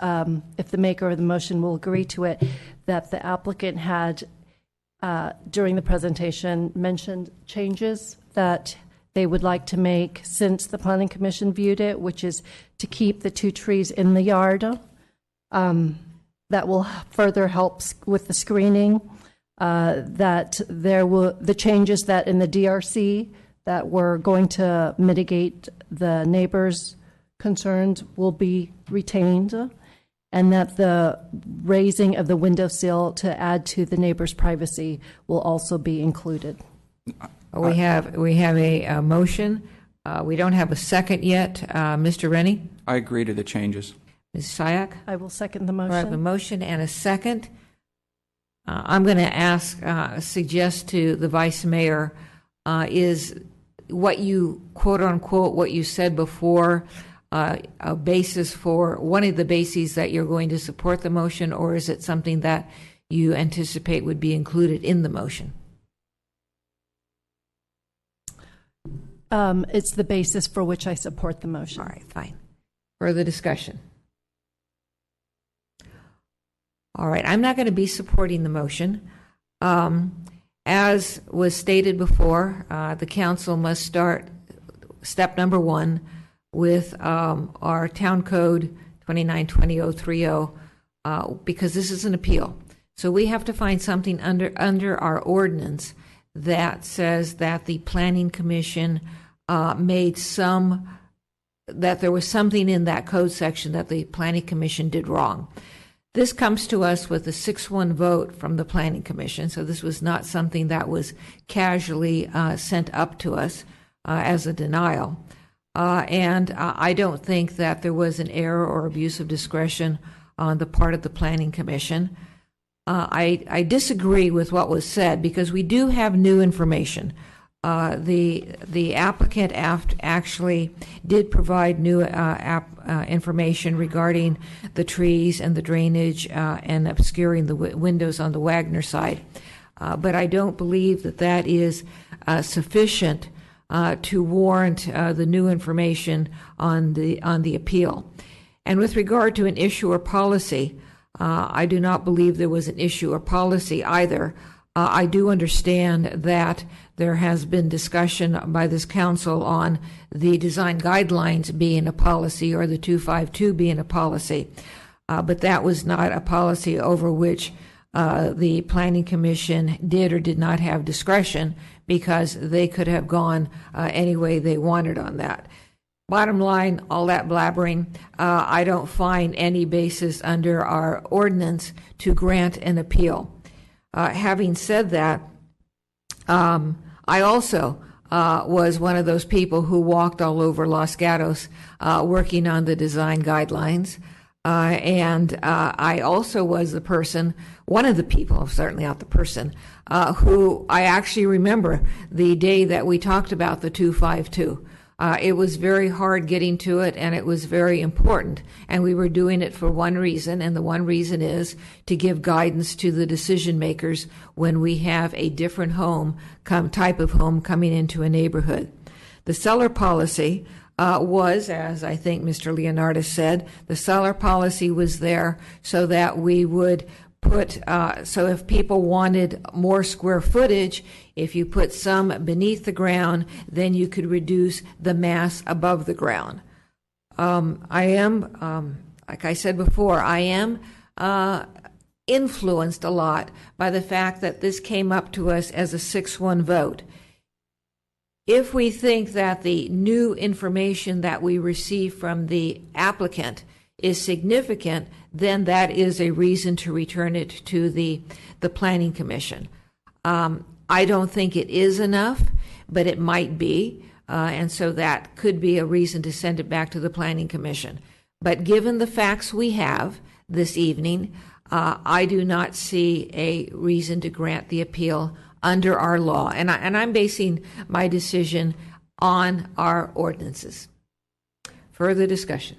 if the maker of the motion will agree to it, that the applicant had, during the presentation, mentioned changes that they would like to make since the Planning Commission viewed it, which is to keep the 2 trees in the yard. That will further help with the screening. That the changes that in the DRC that were going to mitigate the neighbors' concerns will be retained, and that the raising of the windowsill to add to the neighbor's privacy will also be included. We have a motion. We don't have a second yet. Mr. Rennie? I agree to the changes. Ms. Sayak? I will second the motion. I have a motion and a second. I'm going to suggest to the Vice Mayor, is what you, quote unquote, what you said before, a basis for one of the bases that you're going to support the motion, or is it something that you anticipate would be included in the motion? It's the basis for which I support the motion. All right, fine. Further discussion? All right, I'm not going to be supporting the motion. As was stated before, the council must start step number 1 with our town code 2920.030 because this is an appeal. So we have to find something under our ordinance that says that the Planning Commission that there was something in that code section that the Planning Commission did wrong. This comes to us with a 6-1 vote from the Planning Commission, so this was not something that was casually sent up to us as a denial. And I don't think that there was an error or abuse of discretion on the part of the Planning Commission. I disagree with what was said because we do have new information. The applicant actually did provide new information regarding the trees and the drainage and obscuring the windows on the Wagner side. But I don't believe that is sufficient to warrant the new information on the appeal. And with regard to an issue or policy, I do not believe there was an issue or policy either. I do understand that there has been discussion by this council on the design guidelines being a policy or the 252 being a policy, but that was not a policy over which the Planning Commission did or did not have discretion because they could have gone any way they wanted on that. Bottom line, all that blabbering, I don't find any basis under our ordinance to grant an appeal. Having said that, I also was one of those people who walked all over Los Gatos working on the design guidelines. And I also was the person, one of the people, certainly not the person, who I actually remember the day that we talked about the 252. It was very hard getting to it, and it was very important. And we were doing it for one reason, and the one reason is to give guidance to the decision makers when we have a different type of home coming into a neighborhood. The seller policy was, as I think Mr. Leonardis said, the seller policy was there so that we would put, so if people wanted more square footage, if you put some beneath the ground, then you could reduce the mass above the ground. I am, like I said before, I am influenced a lot by the fact that this came up to us as a 6-1 vote. If we think that the new information that we receive from the applicant is significant, then that is a reason to return it to the Planning Commission. I don't think it is enough, but it might be, and so that could be a reason to send it back to the Planning Commission. But given the facts we have this evening, I do not see a reason to grant the appeal under our law, and I'm basing my decision on our ordinances. Further discussion?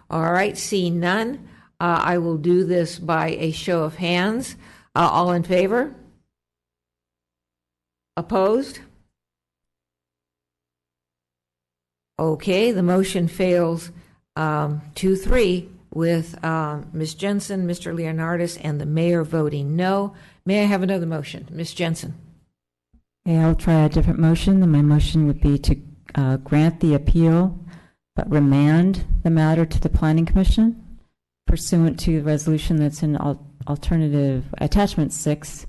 All right, seeing none, I will do this by a show of hands. All in favor? Opposed? Okay, the motion fails 2-3 with Ms. Jensen, Mr. Leonardis, and the mayor voting no. May I have another motion? Ms. Jensen. Okay, I'll try a different motion. My motion would be to grant the appeal, but remand the matter to the Planning Commission pursuant to the resolution that's in alternative attachment 6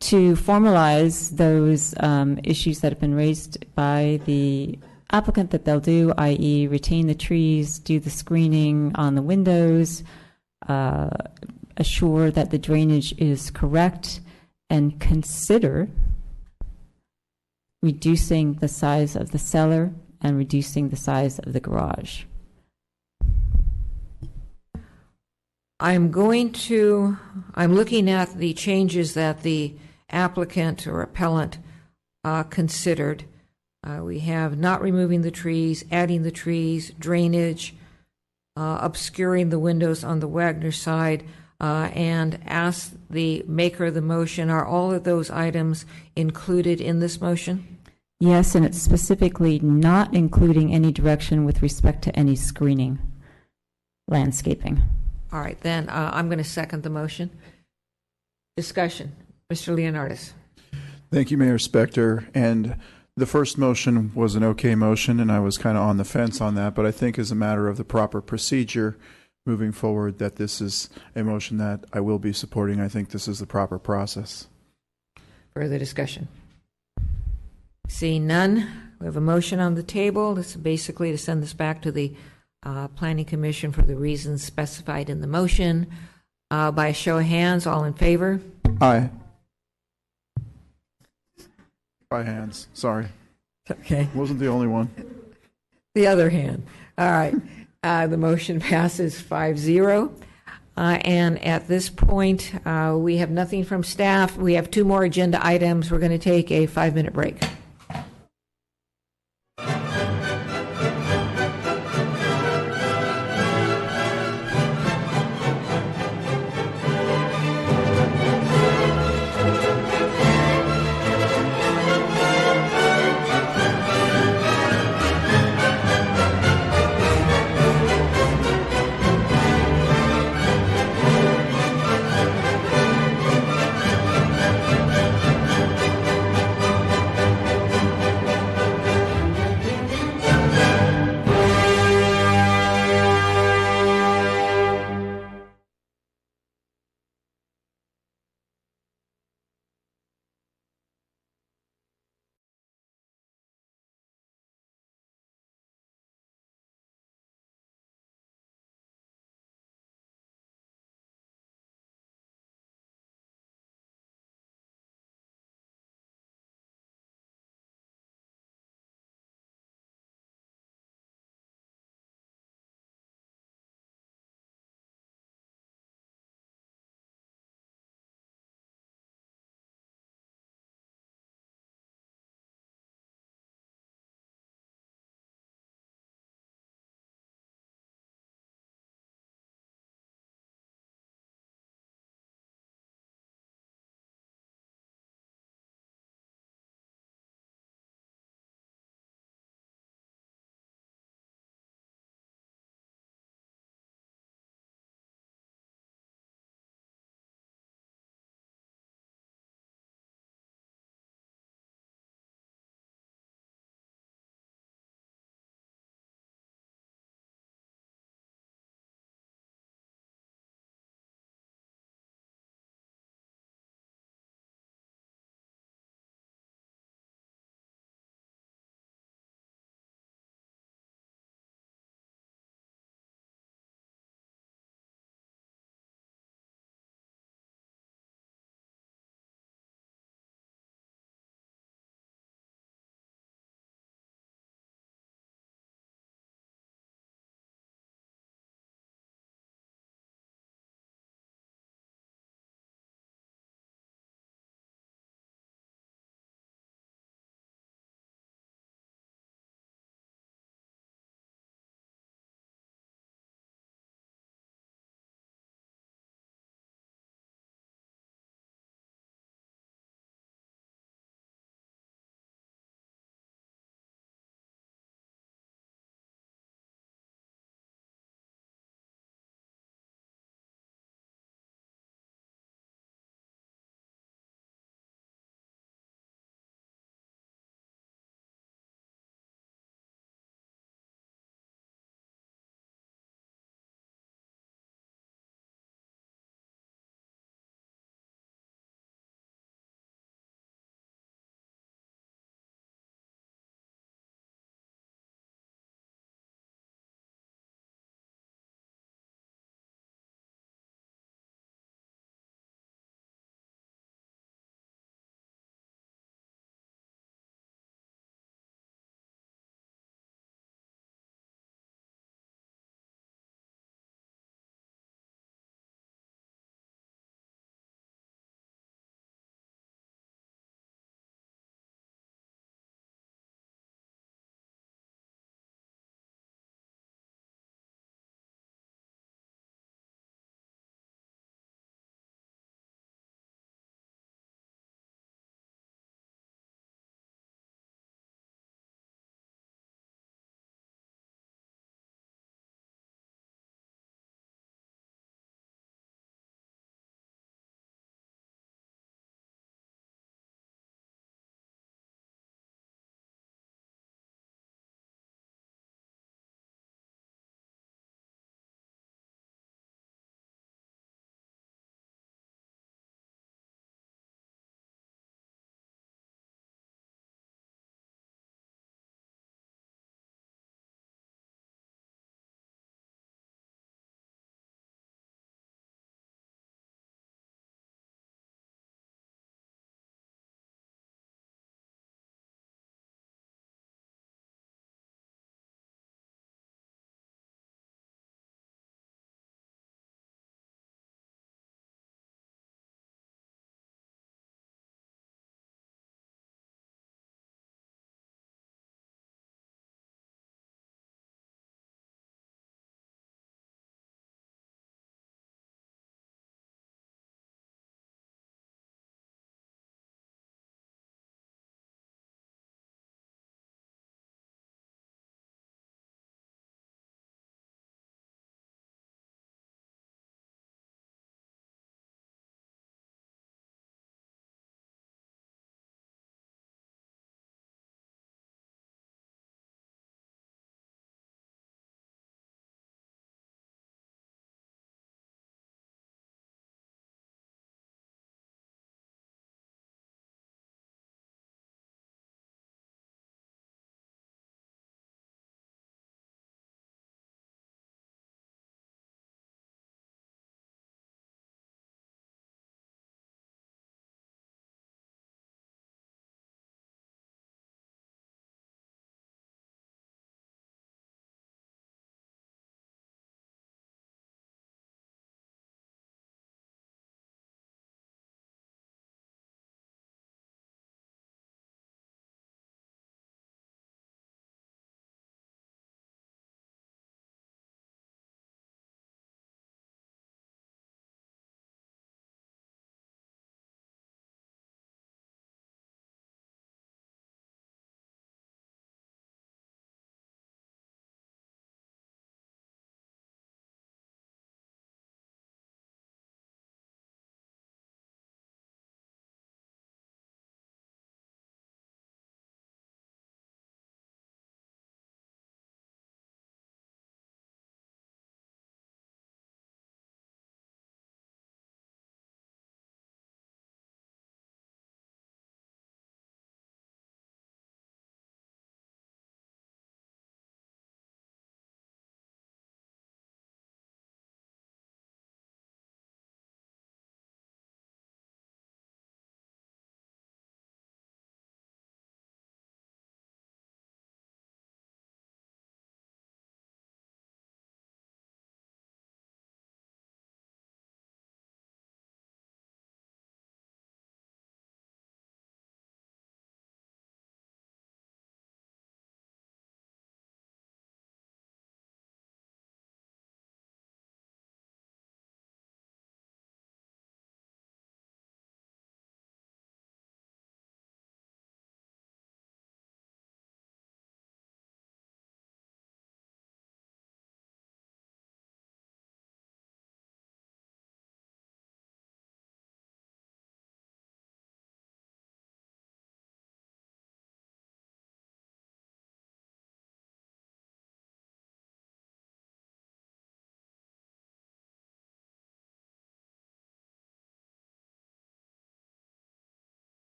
to formalize those issues that have been raised by the applicant that they'll do, i.e. retain the trees, do the screening on the windows, assure that the drainage is correct, and consider reducing the size of the cellar and reducing the size of the garage. I'm looking at the changes that the applicant or appellant considered. We have not removing the trees, adding the trees, drainage, obscuring the windows on the Wagner side, and ask the maker of the motion, are all of those items included in this motion? Yes, and it's specifically not including any direction with respect to any screening, landscaping. All right, then I'm going to second the motion. Discussion. Mr. Leonardis. Thank you, Mayor Spector. And the first motion was an okay motion, and I was kind of on the fence on that, but I think as a matter of the proper procedure moving forward that this is a motion that I will be supporting. I think this is the proper process. Further discussion. Seeing none, we have a motion on the table. This is basically to send this back to the Planning Commission for the reasons specified in the motion. By a show of hands, all in favor? Aye. By hands, sorry. Okay. Wasn't the only one. The other hand. All right. The motion passes 5-0. And at this point, we have nothing from staff. We have 2 more agenda items. We're going to take a 5-minute break.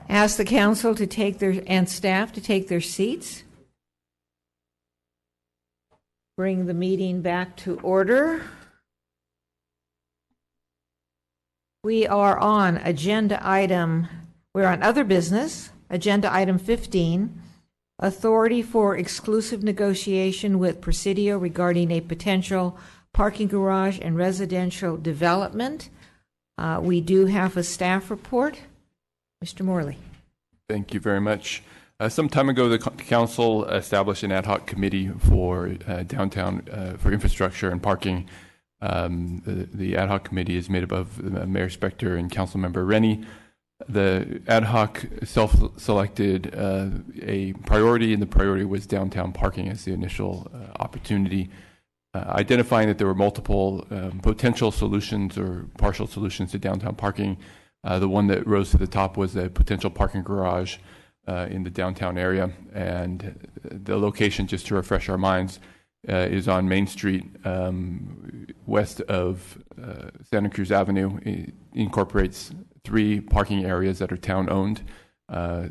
Ask the council to take and staff to take their seats. Bring the meeting back to order. We're on other business, agenda item 15, authority for exclusive negotiation with Presidio regarding a potential parking garage and residential development. We do have a staff report. Mr. Morley. Thank you very much. Some time ago, the council established an ad hoc committee for downtown for infrastructure and parking. The ad hoc committee is made up of Mayor Spector and Councilmember Rennie. The ad hoc self-selected a priority, and the priority was downtown parking as the initial opportunity, identifying that there were multiple potential solutions or partial solutions to downtown parking. The one that rose to the top was a potential parking garage in the downtown area, and the location, just to refresh our minds, is on Main Street, west of Santa Cruz Avenue. It incorporates 3 parking areas that are town-owned,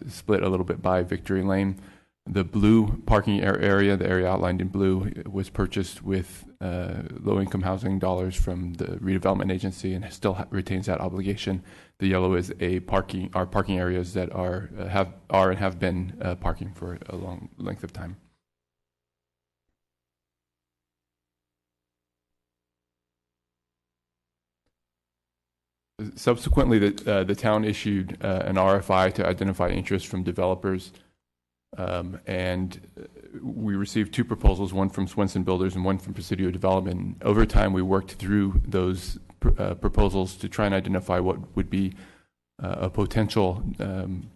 split a little bit by Victory Lane. The blue parking area, the area outlined in blue, was purchased with low-income housing dollars from the redevelopment agency and still retains that obligation. The yellow is our parking areas that are and have been parking for a long length of time. Subsequently, the town issued an RFI to identify interest from developers. And we received 2 proposals, one from Swenson Builders and one from Presidio Development. Over time, we worked through those proposals to try and identify what would be a potential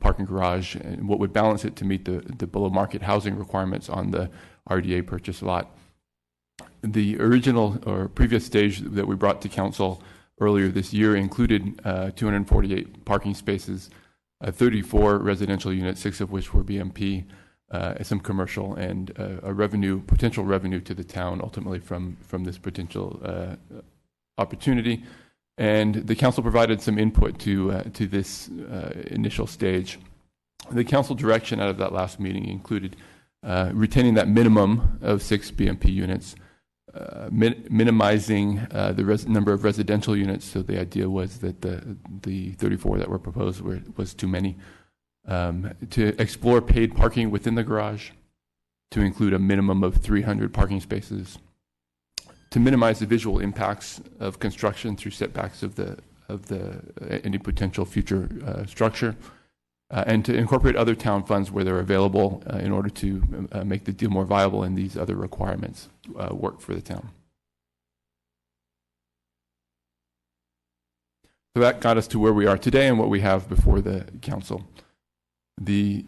parking garage and what would balance it to meet the below market housing requirements on the RDA purchase lot. The original or previous stage that we brought to council earlier this year included 248 parking spaces, 34 residential units, 6 of which were BMP, some commercial, and potential revenue to the town ultimately from this potential opportunity. And the council provided some input to this initial stage. The council direction out of that last meeting included retaining that minimum of 6 BMP units, minimizing the number of residential units. So the idea was that the 34 that were proposed was too many. To explore paid parking within the garage, to include a minimum of 300 parking spaces, to minimize the visual impacts of construction through setbacks of any potential future structure, and to incorporate other town funds where they're available in order to make the deal more viable, and these other requirements work for the town. So that got us to where we are today and what we have before the council. The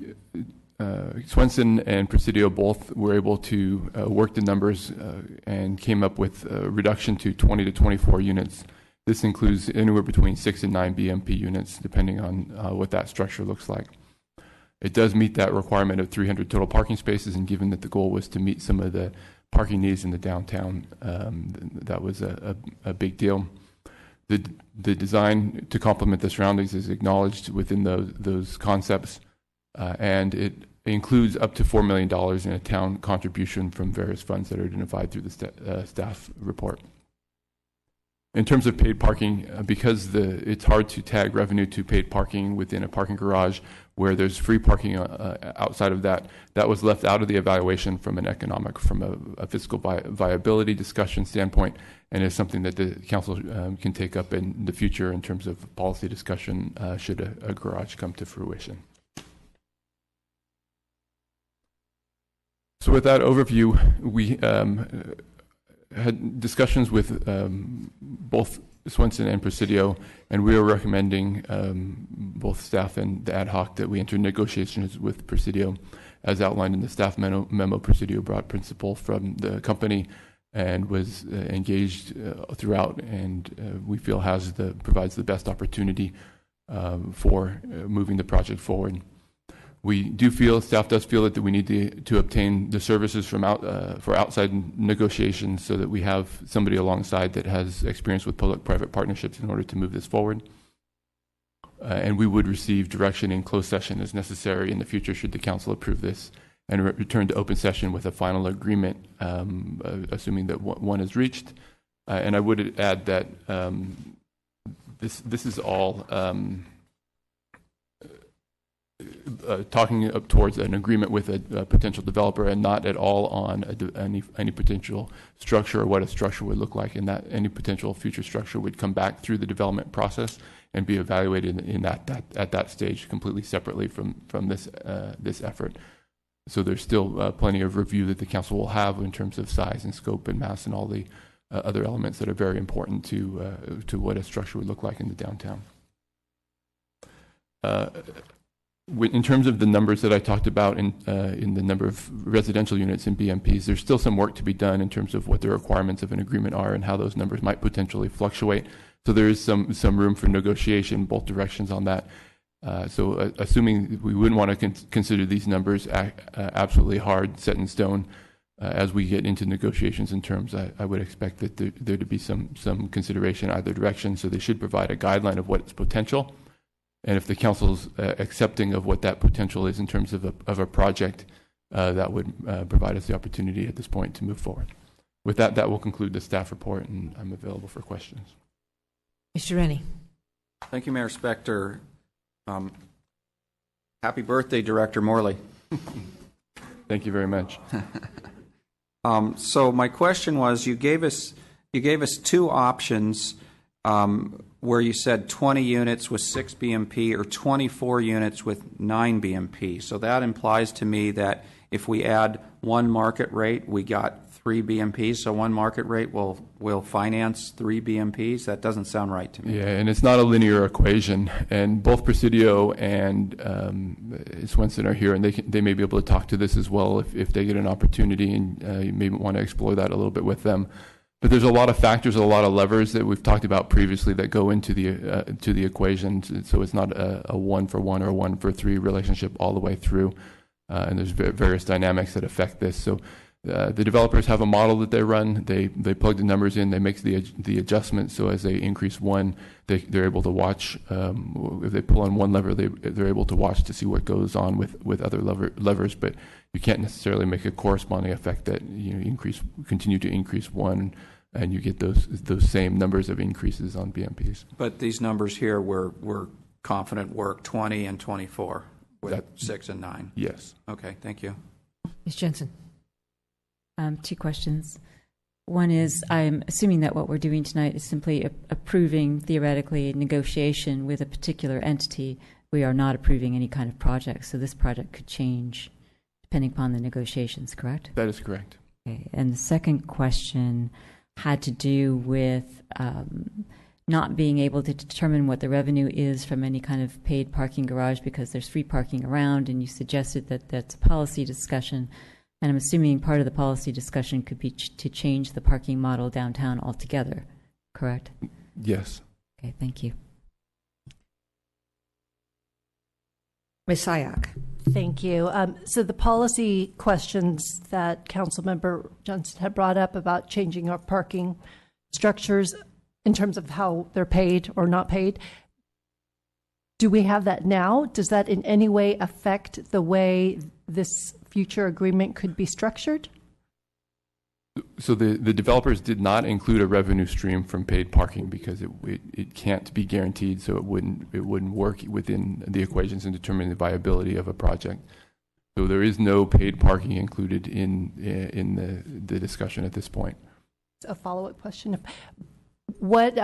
Swenson and Presidio both were able to work the numbers and came up with a reduction to 20 to 24 units. This includes anywhere between 6 and 9 BMP units, depending on what that structure looks like. It does meet that requirement of 300 total parking spaces, and given that the goal was to meet some of the parking needs in the downtown, that was a big deal. The design to complement the surroundings is acknowledged within those concepts, and it includes up to $4 million in a town contribution from various funds that are identified through the staff report. In terms of paid parking, because it's hard to tag revenue to paid parking within a parking garage where there's free parking outside of that was left out of the evaluation from a fiscal viability discussion standpoint, and is something that the council can take up in the future in terms of policy discussion should a garage come to fruition. So with that overview, we had discussions with both Swenson and Presidio, and we are recommending both staff and the ad hoc that we enter negotiations with Presidio, as outlined in the staff memo. Presidio brought principal from the company and was engaged throughout, and we feel provides the best opportunity for moving the project forward. Staff does feel that we need to obtain the services from for outside negotiations, so that we have somebody alongside that has experience with public-private partnerships in order to move this forward. And we would receive direction in closed session as necessary in the future should the council approve this, and return to open session with a final agreement, assuming that one is reached. And I would add that this is all talking up towards an agreement with a potential developer, and not at all on any potential structure or what a structure would look like, and that any potential future structure would come back through the development process and be evaluated at that stage completely separately from this effort. So there's still plenty of review that the council will have in terms of size and scope and mass and all the other elements that are very important to what a structure would look like in the downtown. In terms of the numbers that I talked about in the number of residential units in BMPs, there's still some work to be done in terms of what the requirements of an agreement are and how those numbers might potentially fluctuate. So there is some room for negotiation both directions on that. So assuming we wouldn't want to consider these numbers absolutely hard, set in stone, as we get into negotiations in terms, I would expect that there to be some consideration either direction. So they should provide a guideline of what's potential. And if the council's accepting of what that potential is in terms of a project, that would provide us the opportunity at this point to move forward. With that will conclude the staff report, and I'm available for questions. Mr. Rennie. Thank you, Mayor Spector. Happy birthday, Director Morley. Thank you very much. So my question was, you gave us two options. Where you said 20 units with 6 BMP or 24 units with 9 BMP. So that implies to me that if we add one market rate, we got 3 BMPs. So one market rate will finance 3 BMPs. That doesn't sound right to me. Yeah, and it's not a linear equation. And both Presidio and Swenson are here, and they may be able to talk to this as well if they get an opportunity, and you may want to explore that a little bit with them. But there's a lot of factors, a lot of levers that we've talked about previously that go into the equation. So it's not a 1-for-1 or a 1-for-3 relationship all the way through. And there's various dynamics that affect this. So the developers have a model that they run. They plug the numbers in. They make the adjustments. So as they increase one, they're able to watch. If they pull on one lever, they're able to watch to see what goes on with other levers. But you can't necessarily make a corresponding effect that continue to increase one, and you get those same numbers of increases on BMPs. But these numbers here we're confident work 20 and 24 with 6 and 9. Yes. Okay, thank you. Ms. Jensen. 2 questions. One is, I'm assuming that what we're doing tonight is simply approving, theoretically, negotiation with a particular entity. We are not approving any kind of project, so this project could change depending upon the negotiations, correct? That is correct. Okay. And the second question had to do with not being able to determine what the revenue is from any kind of paid parking garage because there's free parking around, and you suggested that that's a policy discussion. And I'm assuming part of the policy discussion could be to change the parking model downtown altogether, correct? Yes. Okay, thank you. Ms. Sayak. Thank you. So the policy questions that Councilmember Johnson had brought up about changing our parking structures in terms of how they're paid or not paid, do we have that now? Does that in any way affect the way this future agreement could be structured? So the developers did not include a revenue stream from paid parking because it can't be guaranteed, so it wouldn't work within the equations in determining the viability of a project. So there is no paid parking included in the discussion at this point. A follow-up question. What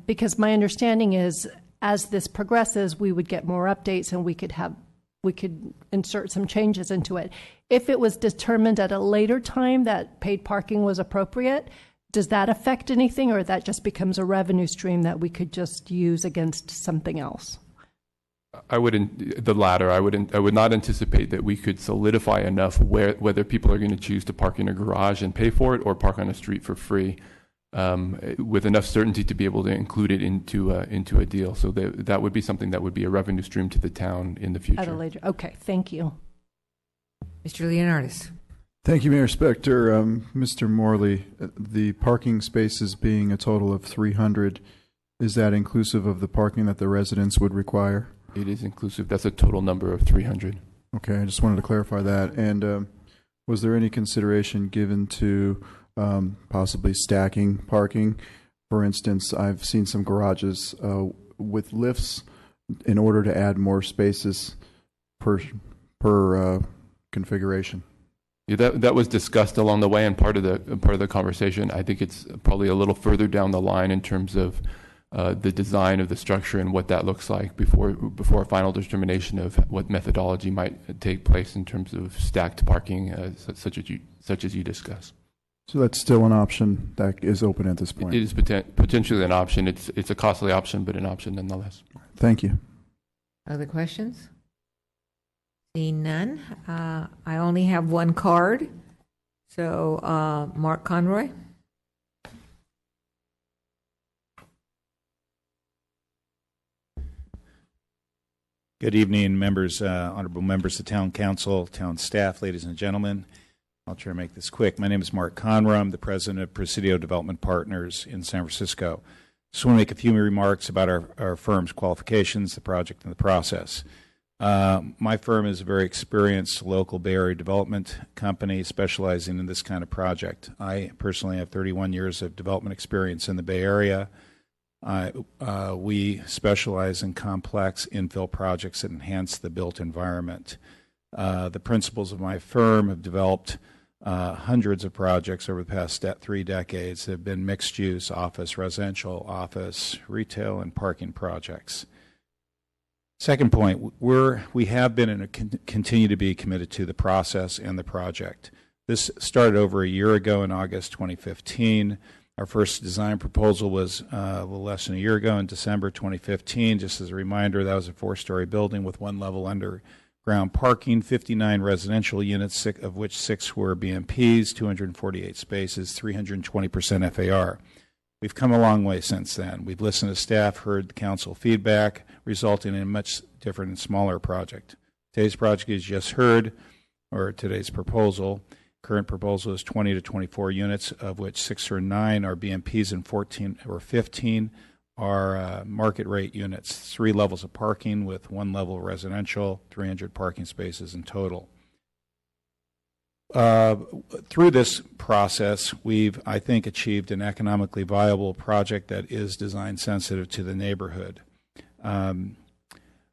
because my understanding is as this progresses, we would get more updates and we could insert some changes into it. If it was determined at a later time that paid parking was appropriate, does that affect anything, or that just becomes a revenue stream that we could just use against something else? The latter. I would not anticipate that we could solidify enough whether people are going to choose to park in a garage and pay for it or park on a street for free, with enough certainty to be able to include it into a deal. So that would be something that would be a revenue stream to the town in the future. At a later. Okay, thank you. Mr. Leonardis. Thank you, Mayor Spector. Mr. Morley, the parking spaces being a total of 300, is that inclusive of the parking that the residents would require? It is inclusive. That's a total number of 300. Okay, I just wanted to clarify that. And was there any consideration given to possibly stacking parking? For instance, I've seen some garages with lifts in order to add more spaces per configuration. Yeah, that was discussed along the way and part of the conversation. I think it's probably a little further down the line in terms of the design of the structure and what that looks like before a final determination of what methodology might take place in terms of stacked parking, such as you discussed. So that's still an option that is open at this point? It is potentially an option. It's a costly option, but an option nonetheless. Thank you. Other questions? Seeing none, I only have one card. So, Mark Conroy. Good evening, members, honorable members of Town Council, town staff, ladies and gentlemen. I'll try to make this quick. My name is Mark Conroy. I'm the president of Presidio Development Partners in San Francisco. Just want to make a few remarks about our firm's qualifications, the project, and the process. My firm is a very experienced local Bay Area development company specializing in this kind of project. I personally have 31 years of development experience in the Bay Area. We specialize in complex infill projects that enhance the built environment. The principals of my firm have developed hundreds of projects over the past 3 decades that have been mixed-use office, residential, office, retail, and parking projects. Second point, we have been and continue to be committed to the process and the project. This started over a year ago in August 2015. Our first design proposal was a little less than a year ago in December 2015. Just as a reminder, that was a 4-story building with 1 level underground parking, 59 residential units, of which 6 were BMPs, 248 spaces, 320% FAR. We've come a long way since then. We've listened to staff, heard the council feedback, resulting in a much different and smaller project. Today's project is just heard, or today's proposal. Current proposal is 20 to 24 units, of which 6 or 9 are BMPs and 14 or 15 are market rate units. 3 levels of parking with 1 level residential, 300 parking spaces in total. Through this process, we've, I think, achieved an economically viable project that is design sensitive to the neighborhood.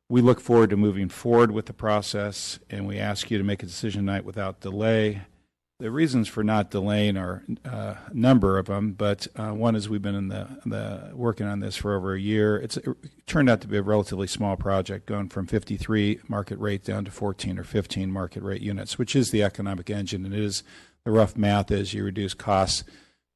We look forward to moving forward with the process, and we ask you to make a decision tonight without delay. The reasons for not delaying are a number of them, but one is we've been in the working on this for over a year. It turned out to be a relatively small project, going from 53 market rate down to 14 or 15 market rate units, which is the economic engine. And it is, the rough math is you reduce costs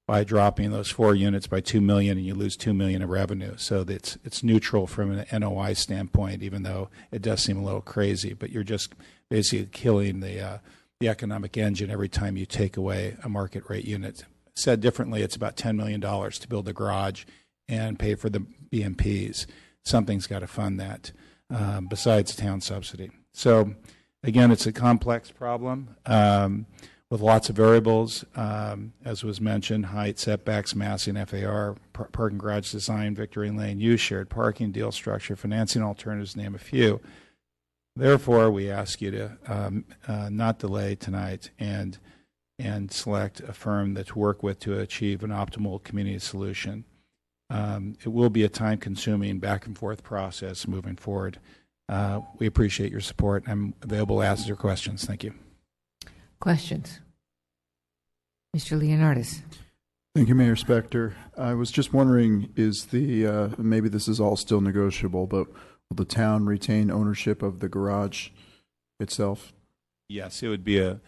by dropping those 4 units by $2 million, and you lose $2 million in revenue. So it's neutral from an NOI standpoint, even though it does seem a little crazy. But you're just basically killing the economic engine every time you take away a market rate unit. Said differently, it's about $10 million to build a garage and pay for the BMPs. Something's got to fund that besides town subsidy. So again, it's a complex problem with lots of variables, as was mentioned: height, setbacks, massing, FAR, parking garage design, Victory Lane use, shared parking, deal structure, financing alternatives, to name a few. Therefore, we ask you to not delay tonight and select a firm to work with to achieve an optimal community solution. It will be a time-consuming back-and-forth process moving forward. We appreciate your support. I'm available to answer questions. Thank you. Questions? Mr. Leonardis. Thank you, Mayor Spector. I was just wondering, is maybe this is all still negotiable, but will the town retain ownership of the garage itself? Yes, it would be a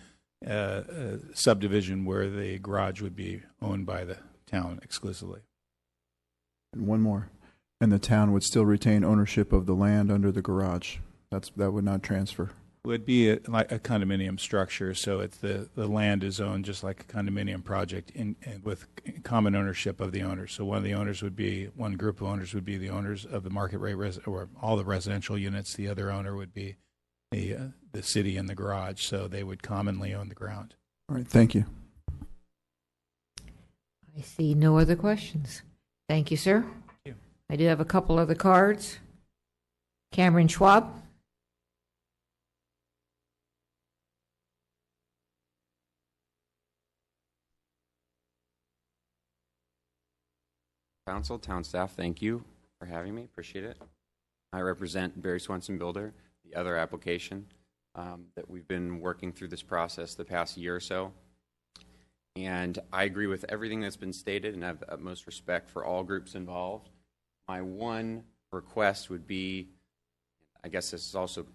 subdivision where the garage would be owned by town exclusively. And one more. And the town would still retain ownership of the land under the garage. That would not transfer. Would be like a condominium structure, so it's the land is owned just like a condominium project with common ownership of the owners. So one group of owners would be the owners of the market rate or all the residential units. The other owner would be the city and the garage, so they would commonly own the ground. All right, thank you. I see no other questions. Thank you, sir. Thank you. I do have a couple other cards. Cameron Schwab. Council, town staff, thank you for having me. Appreciate it. I represent Barry Swenson Builder, the other application that we've been working through this process the past year or so. And I agree with everything that's been stated and have the utmost respect for all groups involved. My one request would be, I guess this is also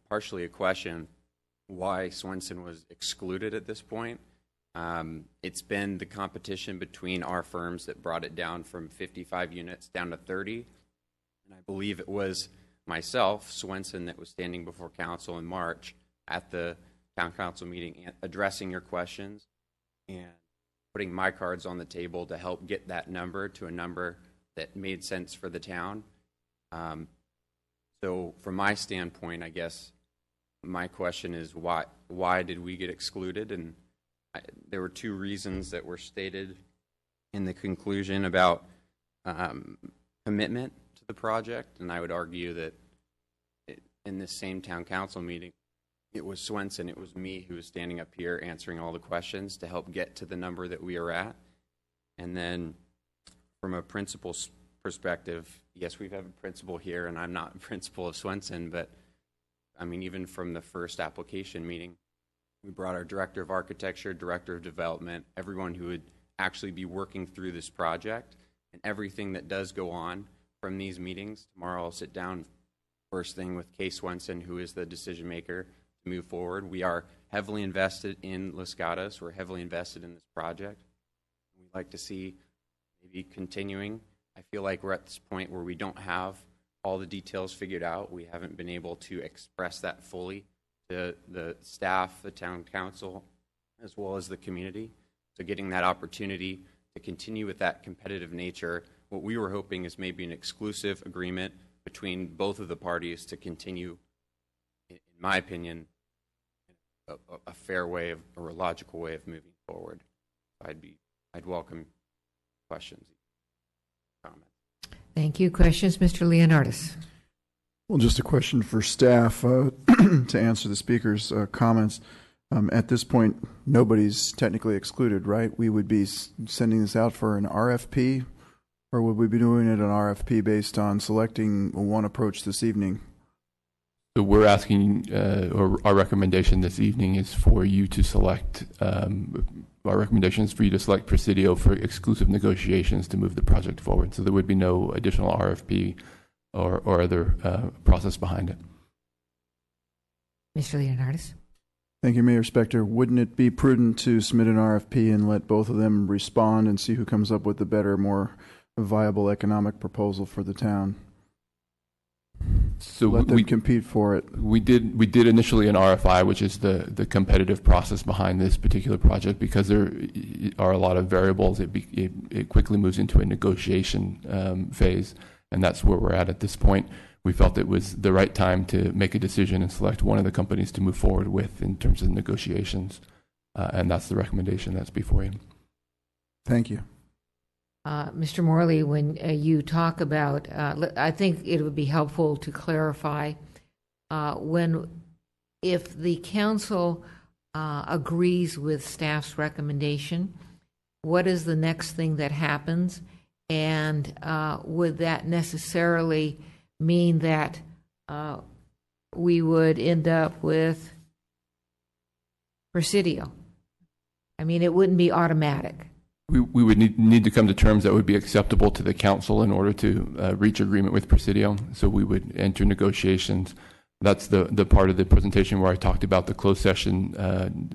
partially a question, why Swenson was excluded at this point. It's been the competition between our firms that brought it down from 55 units down to 30. And I believe it was myself, Swenson, that was standing before council in March at the town council meeting addressing your questions and putting my cards on the table to help get that number to a number that made sense for the town. So from my standpoint, I guess my question is why did we get excluded? And there were two reasons that were stated in the conclusion about commitment to the project, and I would argue that in this same town council meeting, it was Swenson, it was me who was standing up here answering all the questions to help get to the number that we are at. And then from a principal's perspective, yes, we have a principal here, and I'm not a principal of Swenson, but I mean, even from the first application meeting, we brought our director of architecture, director of development, everyone who would actually be working through this project, and everything that does go on from these meetings. Tomorrow I'll sit down first thing with Kay Swenson, who is the decision maker, to move forward. We are heavily invested in Los Gatos. We're heavily invested in this project. We'd like to see maybe continuing. I feel like we're at this point where we don't have all the details figured out. We haven't been able to express that fully to the staff, the town council, as well as the community. So getting that opportunity to continue with that competitive nature, what we were hoping is maybe an exclusive agreement between both of the parties to continue, in my opinion, a fair way or a logical way of moving forward. I'd welcome questions, comments. Thank you. Questions, Mr. Leonardis? Well, just a question for staff to answer the speaker's comments. At this point, nobody's technically excluded, right? We would be sending this out for an RFP, or would we be doing it an RFP based on selecting one approach this evening? So we're asking, or our recommendation this evening is for you to select, our recommendation is for you to select Presidio for exclusive negotiations to move the project forward. So there would be no additional RFP or other process behind it. Mr. Leonardis? Thank you, Mayor Spector. Wouldn't it be prudent to submit an RFP and let both of them respond and see who comes up with the better, more viable economic proposal for the town? So let them compete for it. We did initially an RFI, which is the competitive process behind this particular project, because there are a lot of variables. It quickly moves into a negotiation phase, and that's where we're at this point. We felt it was the right time to make a decision and select one of the companies to move forward with in terms of negotiations, and that's the recommendation that's before you. Thank you. Mr. Morley, when you talk about, I think it would be helpful to clarify if the council agrees with staff's recommendation, what is the next thing that happens? And would that necessarily mean that we would end up with Presidio? I mean, it wouldn't be automatic. We would need to come to terms that would be acceptable to the council in order to reach agreement with Presidio. So we would enter negotiations That's the part of the presentation where I talked about the closed session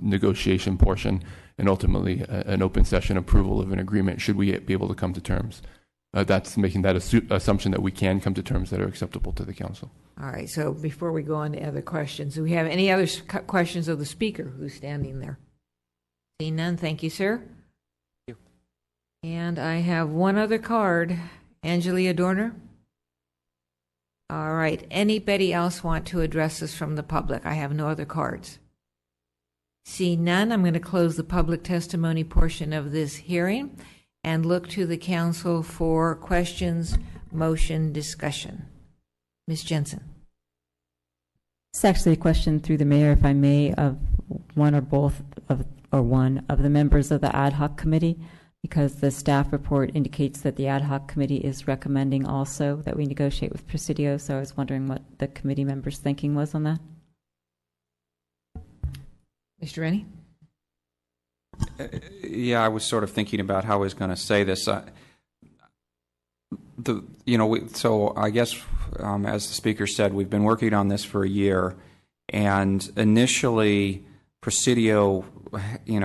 negotiation portion and ultimately an open session approval of an agreement should we be able to come to terms. That's making that assumption that we can come to terms that are acceptable to the council. All right, so before we go on to other questions, do we have any other questions of the speaker who's standing there? Seeing none, thank you, sir. Thank you. And I have one other card. Angelia Dorner? All right, anybody else want to address us from the public? I have no other cards. Seeing none, I'm going to close the public testimony portion of this hearing and look to the council for questions, motion, discussion. Ms. Jensen. It's actually a question through the mayor, if I may, of one or both of, or one of the members of the ad hoc committee, because the staff report indicates that the ad hoc committee is recommending also that we negotiate with Presidio. So I was wondering what the committee members' thinking was on that. Mr. Rennie? Yeah, I was sort of thinking about how I was going to say this. So I guess, as the speaker said, we've been working on this for a year, and initially, Presidio,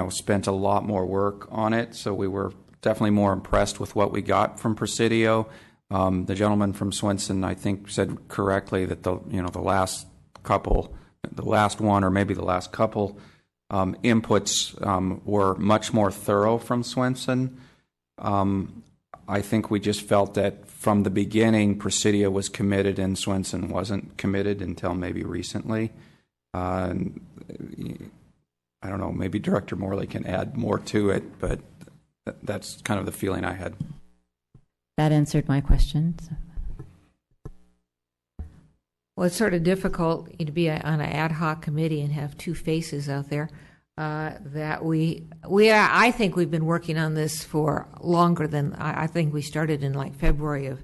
spent a lot more work on it. So we were definitely more impressed with what we got from Presidio. The gentleman from Swenson, I think, said correctly that the last one, or maybe the last couple. Inputs were much more thorough from Swenson. I think we just felt that from the beginning, Presidio was committed and Swenson wasn't committed until maybe recently. I don't know, maybe Director Morley can add more to it, but that's kind of the feeling I had. That answered my question. Well, it's sort of difficult to be on an ad hoc committee and have two faces out there. I think we've been working on this for longer than I think we started in like February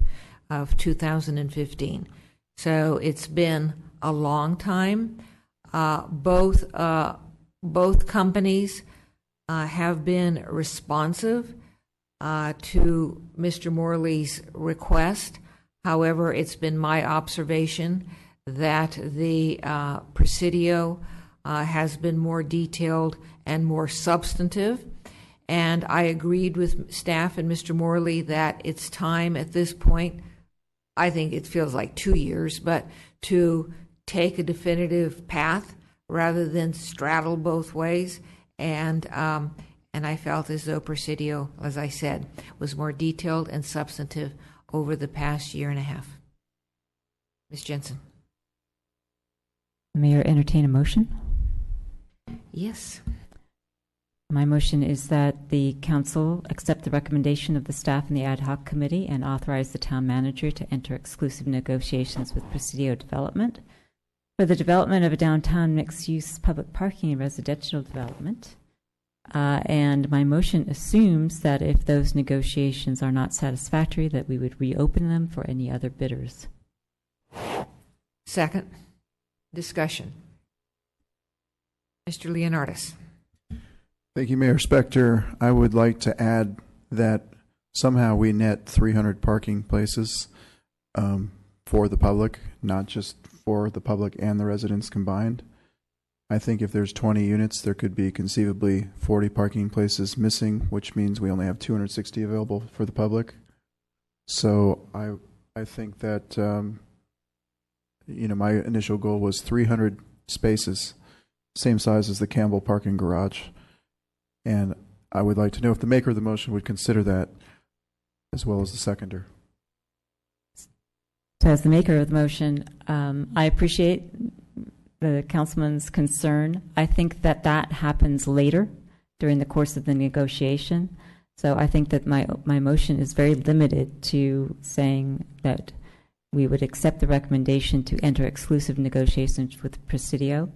of 2015. So it's been a long time. Both companies have been responsive to Mr. Morley's request. However, it's been my observation that the Presidio has been more detailed and more substantive. And I agreed with staff and Mr. Morley that it's time at this point, I think it feels like 2 years, but to take a definitive path rather than straddle both ways. And I felt as though Presidio, as I said, was more detailed and substantive over the past year and a half. Ms. Jensen. Mayor, entertain a motion? Yes. My motion is that the council accept the recommendation of the staff and the ad hoc committee and authorize the town manager to enter exclusive negotiations with Presidio Development for the development of a downtown mixed-use public parking and residential development. And my motion assumes that if those negotiations are not satisfactory, that we would reopen them for any other bidders. Second. Discussion. Mr. Leonardis. Thank you, Mayor Spector. I would like to add that somehow we net 300 parking places for the public, not just for the public and the residents combined. I think if there's 20 units, there could be conceivably 40 parking places missing, which means we only have 260 available for the public. So I think that, my initial goal was 300 spaces, same size as the Campbell parking garage. And I would like to know if the maker of the motion would consider that, as well as the seconder. So as the maker of the motion, I appreciate the councilman's concern. I think that happens later during the course of the negotiation. So I think that my motion is very limited to saying that we would accept the recommendation to enter exclusive negotiations with Presidio.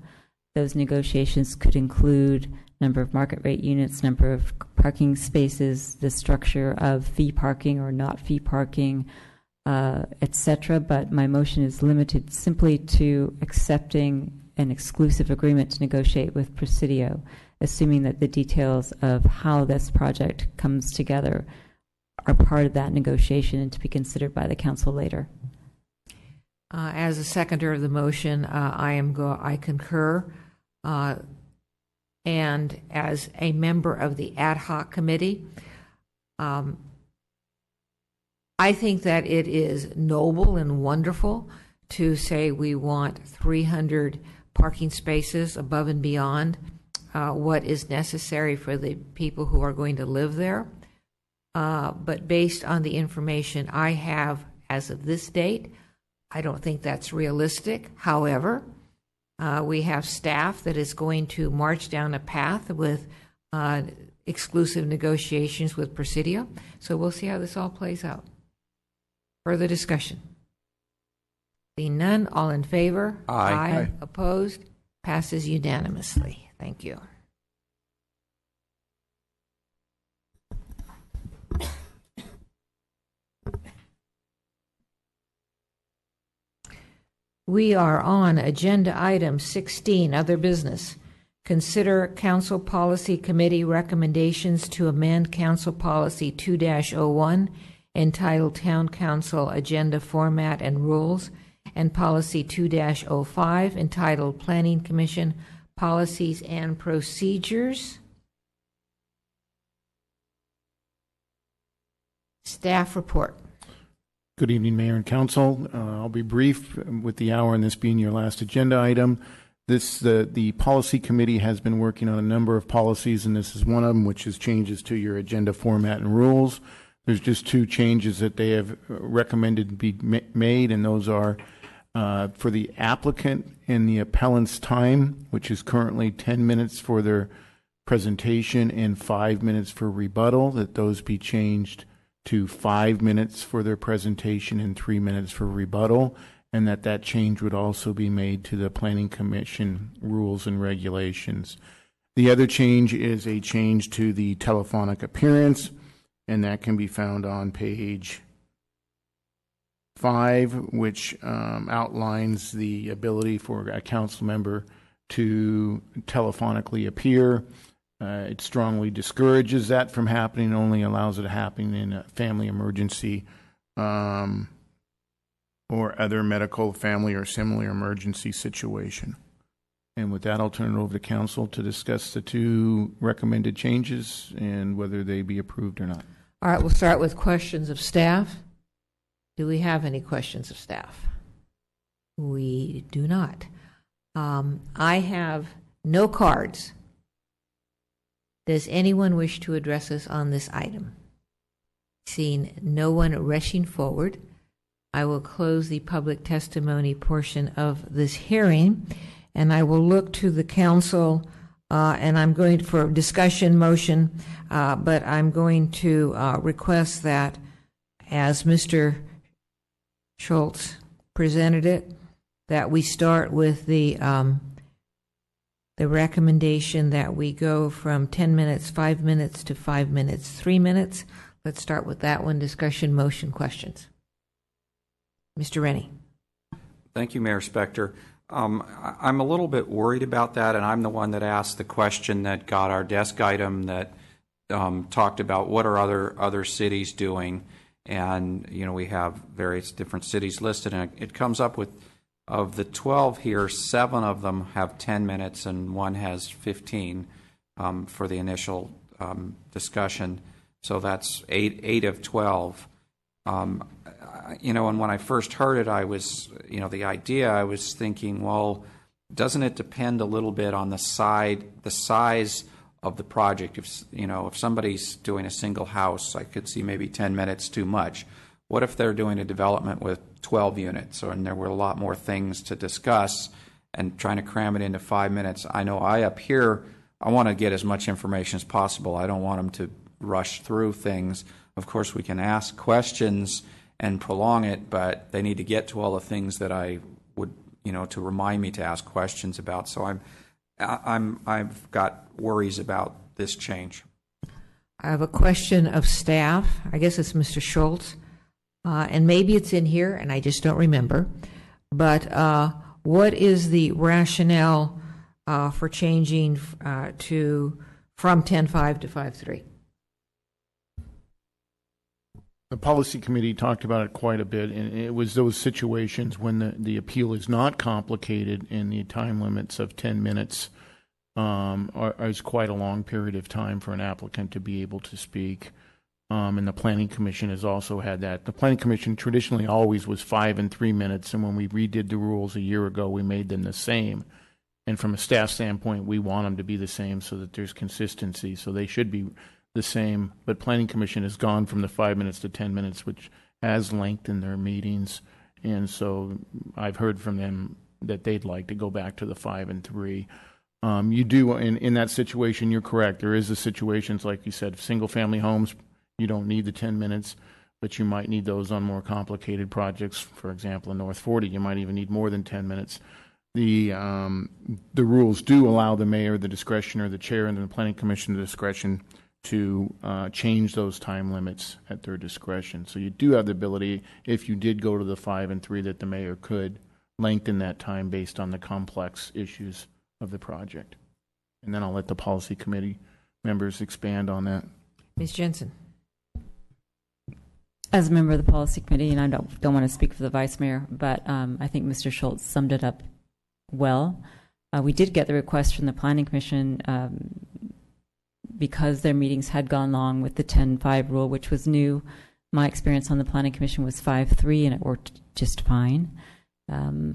Those negotiations could include number of market rate units, number of parking spaces, the structure of fee parking or not fee parking, etc. But my motion is limited simply to accepting an exclusive agreement to negotiate with Presidio, assuming that the details of how this project comes together are part of that negotiation and to be considered by the council later. As a seconder of the motion, I concur. And as a member of the ad hoc committee, I think that it is noble and wonderful to say we want 300 parking spaces above and beyond what is necessary for the people who are going to live there. But based on the information I have as of this date, I don't think that's realistic. However, we have staff that is going to march down a path with exclusive negotiations with Presidio. So we'll see how this all plays out. Further discussion? Seeing none, all in favor? Aye. Aye. Opposed? Passes unanimously. Thank you. We are on agenda item 16, other business. Consider Council Policy Committee recommendations to amend Council Policy 2-01 entitled Town Council Agenda Format and Rules, and Policy 2-05 entitled Planning Commission Policies and Procedures. Staff report. Good evening, Mayor and Council. I'll be brief with the hour and this being your last agenda item. The policy committee has been working on a number of policies, and this is one of them, which is changes to your agenda format and rules. There's just two changes that they have recommended be made, and those are for the applicant and the appellant's time, which is currently 10 minutes for their presentation and 5 minutes for rebuttal, that those be changed to 5 minutes for their presentation and 3 minutes for rebuttal, and that change would also be made to the Planning Commission rules and regulations. The other change is a change to the telephonic appearance, and that can be found on page 5, which outlines the ability for a council member to telephonically appear. It strongly discourages that from happening, only allows it to happen in a family emergency or other medical, family, or similar emergency situation. And with that, I'll turn it over to council to discuss the two recommended changes and whether they be approved or not. All right, we'll start with questions of staff. Do we have any questions of staff? We do not. I have no cards. Does anyone wish to address us on this item? Seeing no one rushing forward, I will close the public testimony portion of this hearing, and I will look to the council, and I'm going for discussion motion, but I'm going to request that as Mr. Schultz presented it, that we start with the recommendation that we go from 10 minutes, 5 minutes to 5 minutes, 3 minutes. Let's start with that one. Discussion, motion, questions. Mr. Rennie. Thank you, Mayor Spector. I'm a little bit worried about that, and I'm the one that asked the question that got our desk item that talked about what are other cities doing. And, you know, we have various different cities listed, and it comes up with, of the 12 here, 7 of them have 10 minutes and one has 15 for the initial discussion. So that's 8 of 12. You know, and when I first heard it, I was, you know, the idea, I was thinking, well, doesn't it depend a little bit on the size of the project? If, you know, if somebody's doing a single house, I could see maybe 10 minutes too much. What if they're doing a development with 12 units, and there were a lot more things to discuss, and trying to cram it into 5 minutes? I know up here, I want to get as much information as possible. I don't want them to rush through things. Of course, we can ask questions and prolong it, but they need to get to all the things that I would, you know, to remind me to ask questions about. So I've got worries about this change. I have a question of staff. I guess it's Mr. Schultz. And maybe it's in here, and I just don't remember. But what is the rationale for changing from 10.5 to 5.3? The policy committee talked about it quite a bit, and it was those situations when the appeal is not complicated and the time limits of 10 minutes is quite a long period of time for an applicant to be able to speak. And the Planning Commission has also had that. The Planning Commission traditionally always was 5 and 3 minutes, and when we redid the rules a year ago, we made them the same. And from a staff standpoint, we want them to be the same so that there's consistency. So they should be the same. But Planning Commission has gone from the 5 minutes to 10 minutes, which has lengthened their meetings. And so I've heard from them that they'd like to go back to the 5 and 3. You do, in that situation, you're correct. There is the situations, like you said, single-family homes, you don't need the 10 minutes, but you might need those on more complicated projects. For example, in North 40, you might even need more than 10 minutes. The rules do allow the mayor the discretion, or the chair and the Planning Commission the discretion to change those time limits at their discretion. So you do have the ability, if you did go to the 5 and 3, that the mayor could lengthen that time based on the complex issues of the project. And then I'll let the policy committee members expand on that. Ms. Jensen. As a member of the policy committee, and I don't want to speak for the vice mayor, but I think Mr. Schultz summed it up well. We did get the request from the Planning Commission because their meetings had gone long with the 10-5 rule, which was new. My experience on the Planning Commission was 5-3, and it worked just fine.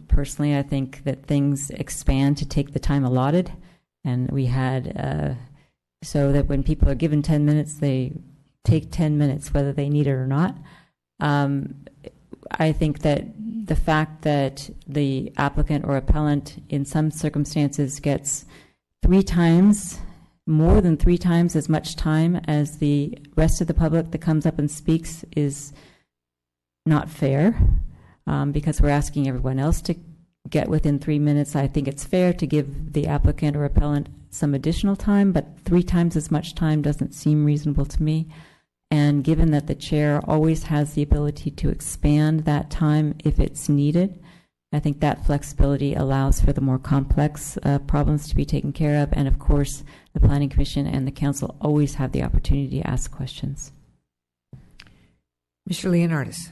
Personally, I think that things expand to take the time allotted, and we had so that when people are given 10 minutes, they take 10 minutes, whether they need it or not. I think that the fact that the applicant or appellant in some circumstances gets 3 times, more than 3 times as much time as the rest of the public that comes up and speaks is not fair, because we're asking everyone else to get within 3 minutes. I think it's fair to give the applicant or appellant some additional time, but 3 times as much time doesn't seem reasonable to me. And given that the chair always has the ability to expand that time if it's needed, I think that flexibility allows for the more complex problems to be taken care of. And of course, the Planning Commission and the Council always have the opportunity to ask questions. Mr. Leonardis.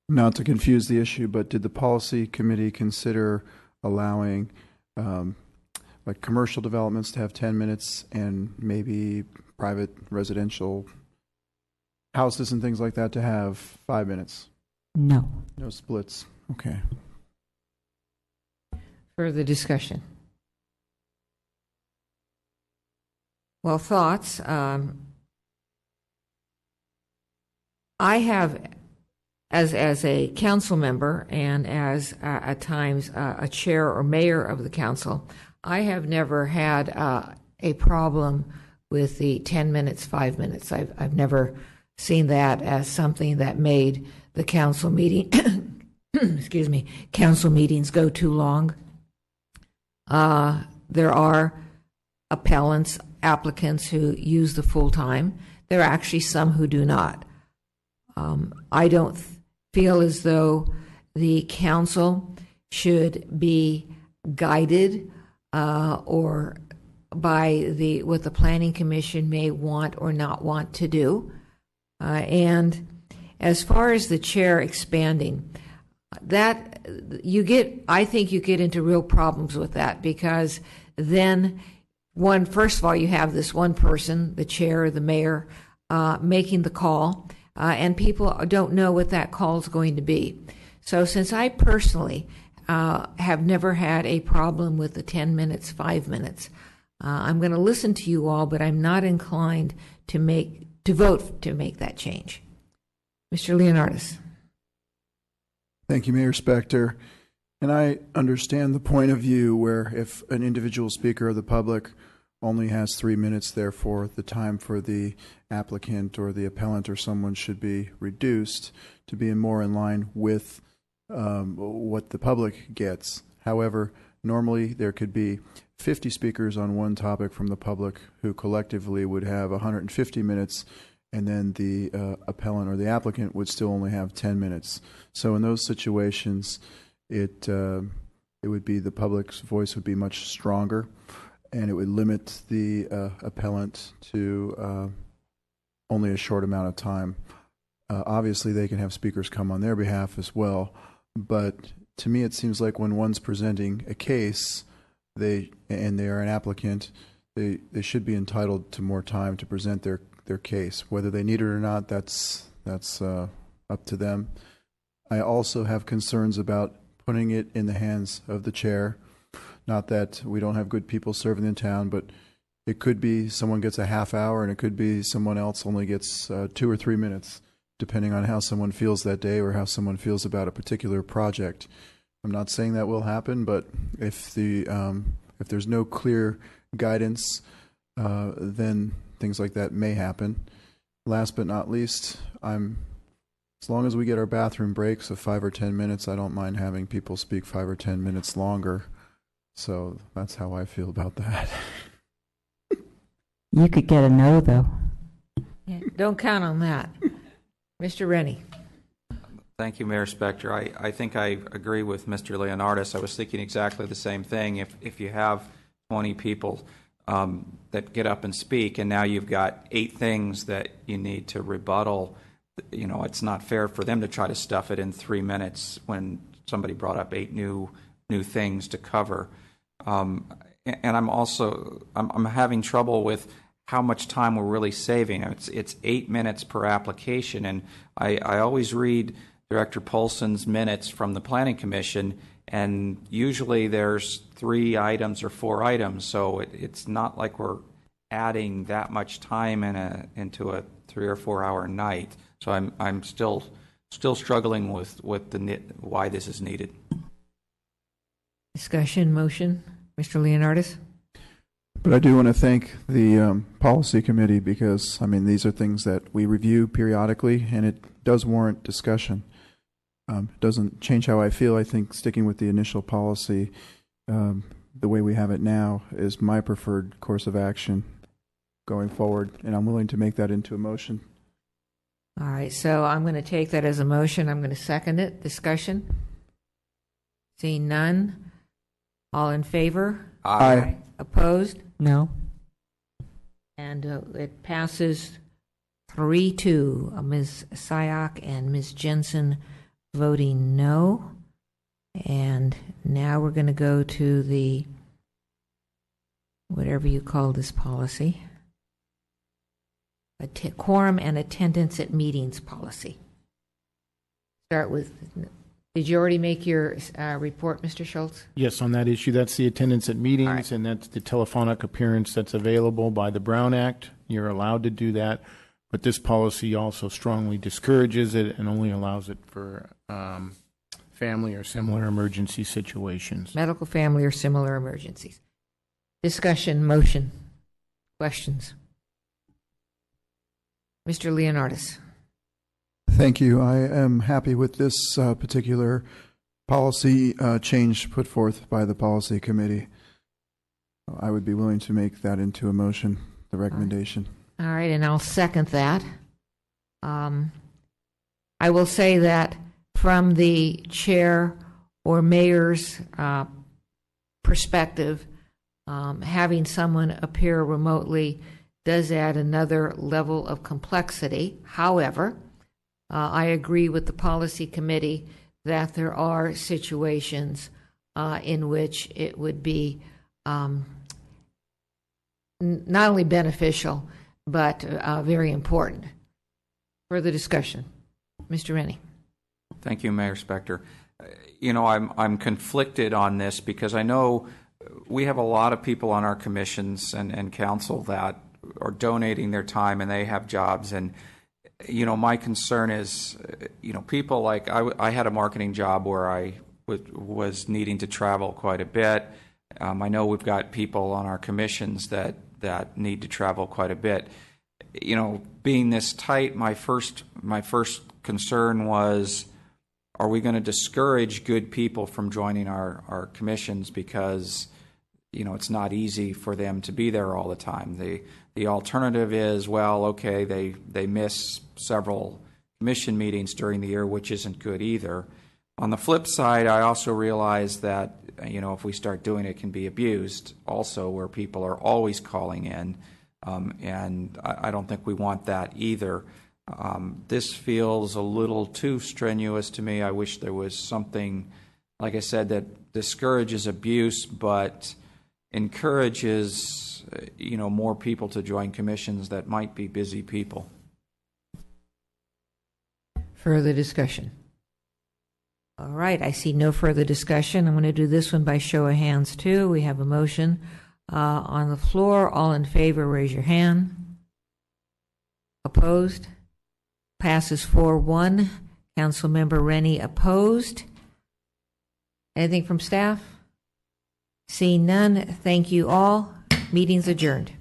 Not to confuse the issue, but did the policy committee consider allowing like commercial developments to have 10 minutes and maybe private residential houses and things like that to have 5 minutes? No. No splits. Okay. Further discussion? Well, thoughts. I have, as a council member and as at times a chair or mayor of the council, I have never had a problem with the 10 minutes, 5 minutes. I've never seen that as something that made the council meeting, excuse me, council meetings go too long. There are applicants who use the full time. There are actually some who do not. I don't feel as though the council should be guided or by what the Planning Commission may want or not want to do. And as far as the chair expanding, that I think you get into real problems with that, because then first of all, you have this one person, the chair or the mayor, making the call, and people don't know what that call is going to be. So since I personally have never had a problem with the 10 minutes, 5 minutes, I'm going to listen to you all, but I'm not inclined to vote to make that change. Mr. Leonardis. Thank you, Mayor Spector. And I understand the point of view where if an individual speaker of the public only has 3 minutes, therefore the time for the applicant or the appellant or someone should be reduced to be more in line with what the public gets. However, normally there could be 50 speakers on one topic from the public who collectively would have 150 minutes, and then the appellant or the applicant would still only have 10 minutes. So in those situations, it would be the public's voice would be much stronger, and it would limit the appellant to only a short amount of time. Obviously, they can have speakers come on their behalf as well, but to me, it seems like when one's presenting a case, they are an applicant, they should be entitled to more time to present their case. Whether they need it or not, that's up to them. I also have concerns about putting it in the hands of the chair. Not that we don't have good people serving in town, but it could be someone gets a half hour, and it could be someone else only gets 2 or 3 minutes, depending on how someone feels that day or how someone feels about a particular project. I'm not saying that will happen, but if there's no clear guidance, then things like that may happen. Last but not least, as long as we get our bathroom breaks of 5 or 10 minutes, I don't mind having people speak 5 or 10 minutes longer. So that's how I feel about that. You could get a no, though. Yeah, don't count on that. Mr. Rennie. Thank you, Mayor Spector. I think I agree with Mr. Leonardis. I was thinking exactly the same thing. If you have 20 people that get up and speak, and now you've got 8 things that you need to rebuttal, it's not fair for them to try to stuff it in 3 minutes when somebody brought up 8 new things to cover. And I'm having trouble with how much time we're really saving. It's 8 minutes per application, and I always read Director Polson's minutes from the Planning Commission, and usually there's 3 items or 4 items, so it's not like we're adding that much time into a 3 or 4 hour night. So I'm still struggling with why this is needed. Discussion, motion, Mr. Leonardis. But I do want to thank the policy committee because, these are things that we review periodically, and it does warrant discussion. It doesn't change how I feel. I think sticking with the initial policy, the way we have it now, is my preferred course of action going forward, and I'm willing to make that into a motion. All right, so I'm going to take that as a motion. I'm going to second it. Discussion? Seeing none. All in favor? Aye. Opposed? No. And it passes 3-2. Ms. Syak and Ms. Jensen voting no. And now we're going to go to the, whatever you call this policy, quorum and attendance at meetings policy. Start with, did you already make your report, Mr. Schultz? Yes, on that issue, that's the attendance at meetings, and that's the telephonic appearance that's available by the Brown Act. You're allowed to do that, but this policy also strongly discourages it and only allows it for family or similar emergency situations. Medical, family, or similar emergencies. Discussion, motion, questions. Mr. Leonardis. Thank you. I am happy with this particular policy change put forth by the policy committee. I would be willing to make that into a motion, the recommendation. All right, and I'll second that. I will say that from the chair or mayor's perspective, having someone appear remotely does add another level of complexity. However, I agree with the policy committee that there are situations in which it would be not only beneficial, but very important. Further discussion. Mr. Rennie. Thank you, Mayor Spector. I'm conflicted on this because I know we have a lot of people on our commissions and council that are donating their time and they have jobs. And, my concern is, people like I had a marketing job where I was needing to travel quite a bit. I know we've got people on our commissions that need to travel quite a bit. Being this tight, my first concern was, are we going to discourage good people from joining our commissions because it's not easy for them to be there all the time? The alternative is, well, okay, they miss several commission meetings during the year, which isn't good either. On the flip side, I also realize that if we start doing it, can be abused also, where people are always calling in. and I don't think we want that either. This feels a little too strenuous to me. I wish there was something, like I said, that discourages abuse but encourages more people to join commissions that might be busy people. Further discussion? All right, I see no further discussion. I'm going to do this one by show of hands too. We have a motion on the floor. All in favor, raise your hand. Opposed? Passes 4-1. Councilmember Rennie opposed. Anything from staff? Seeing none, thank you all. Meeting's adjourned.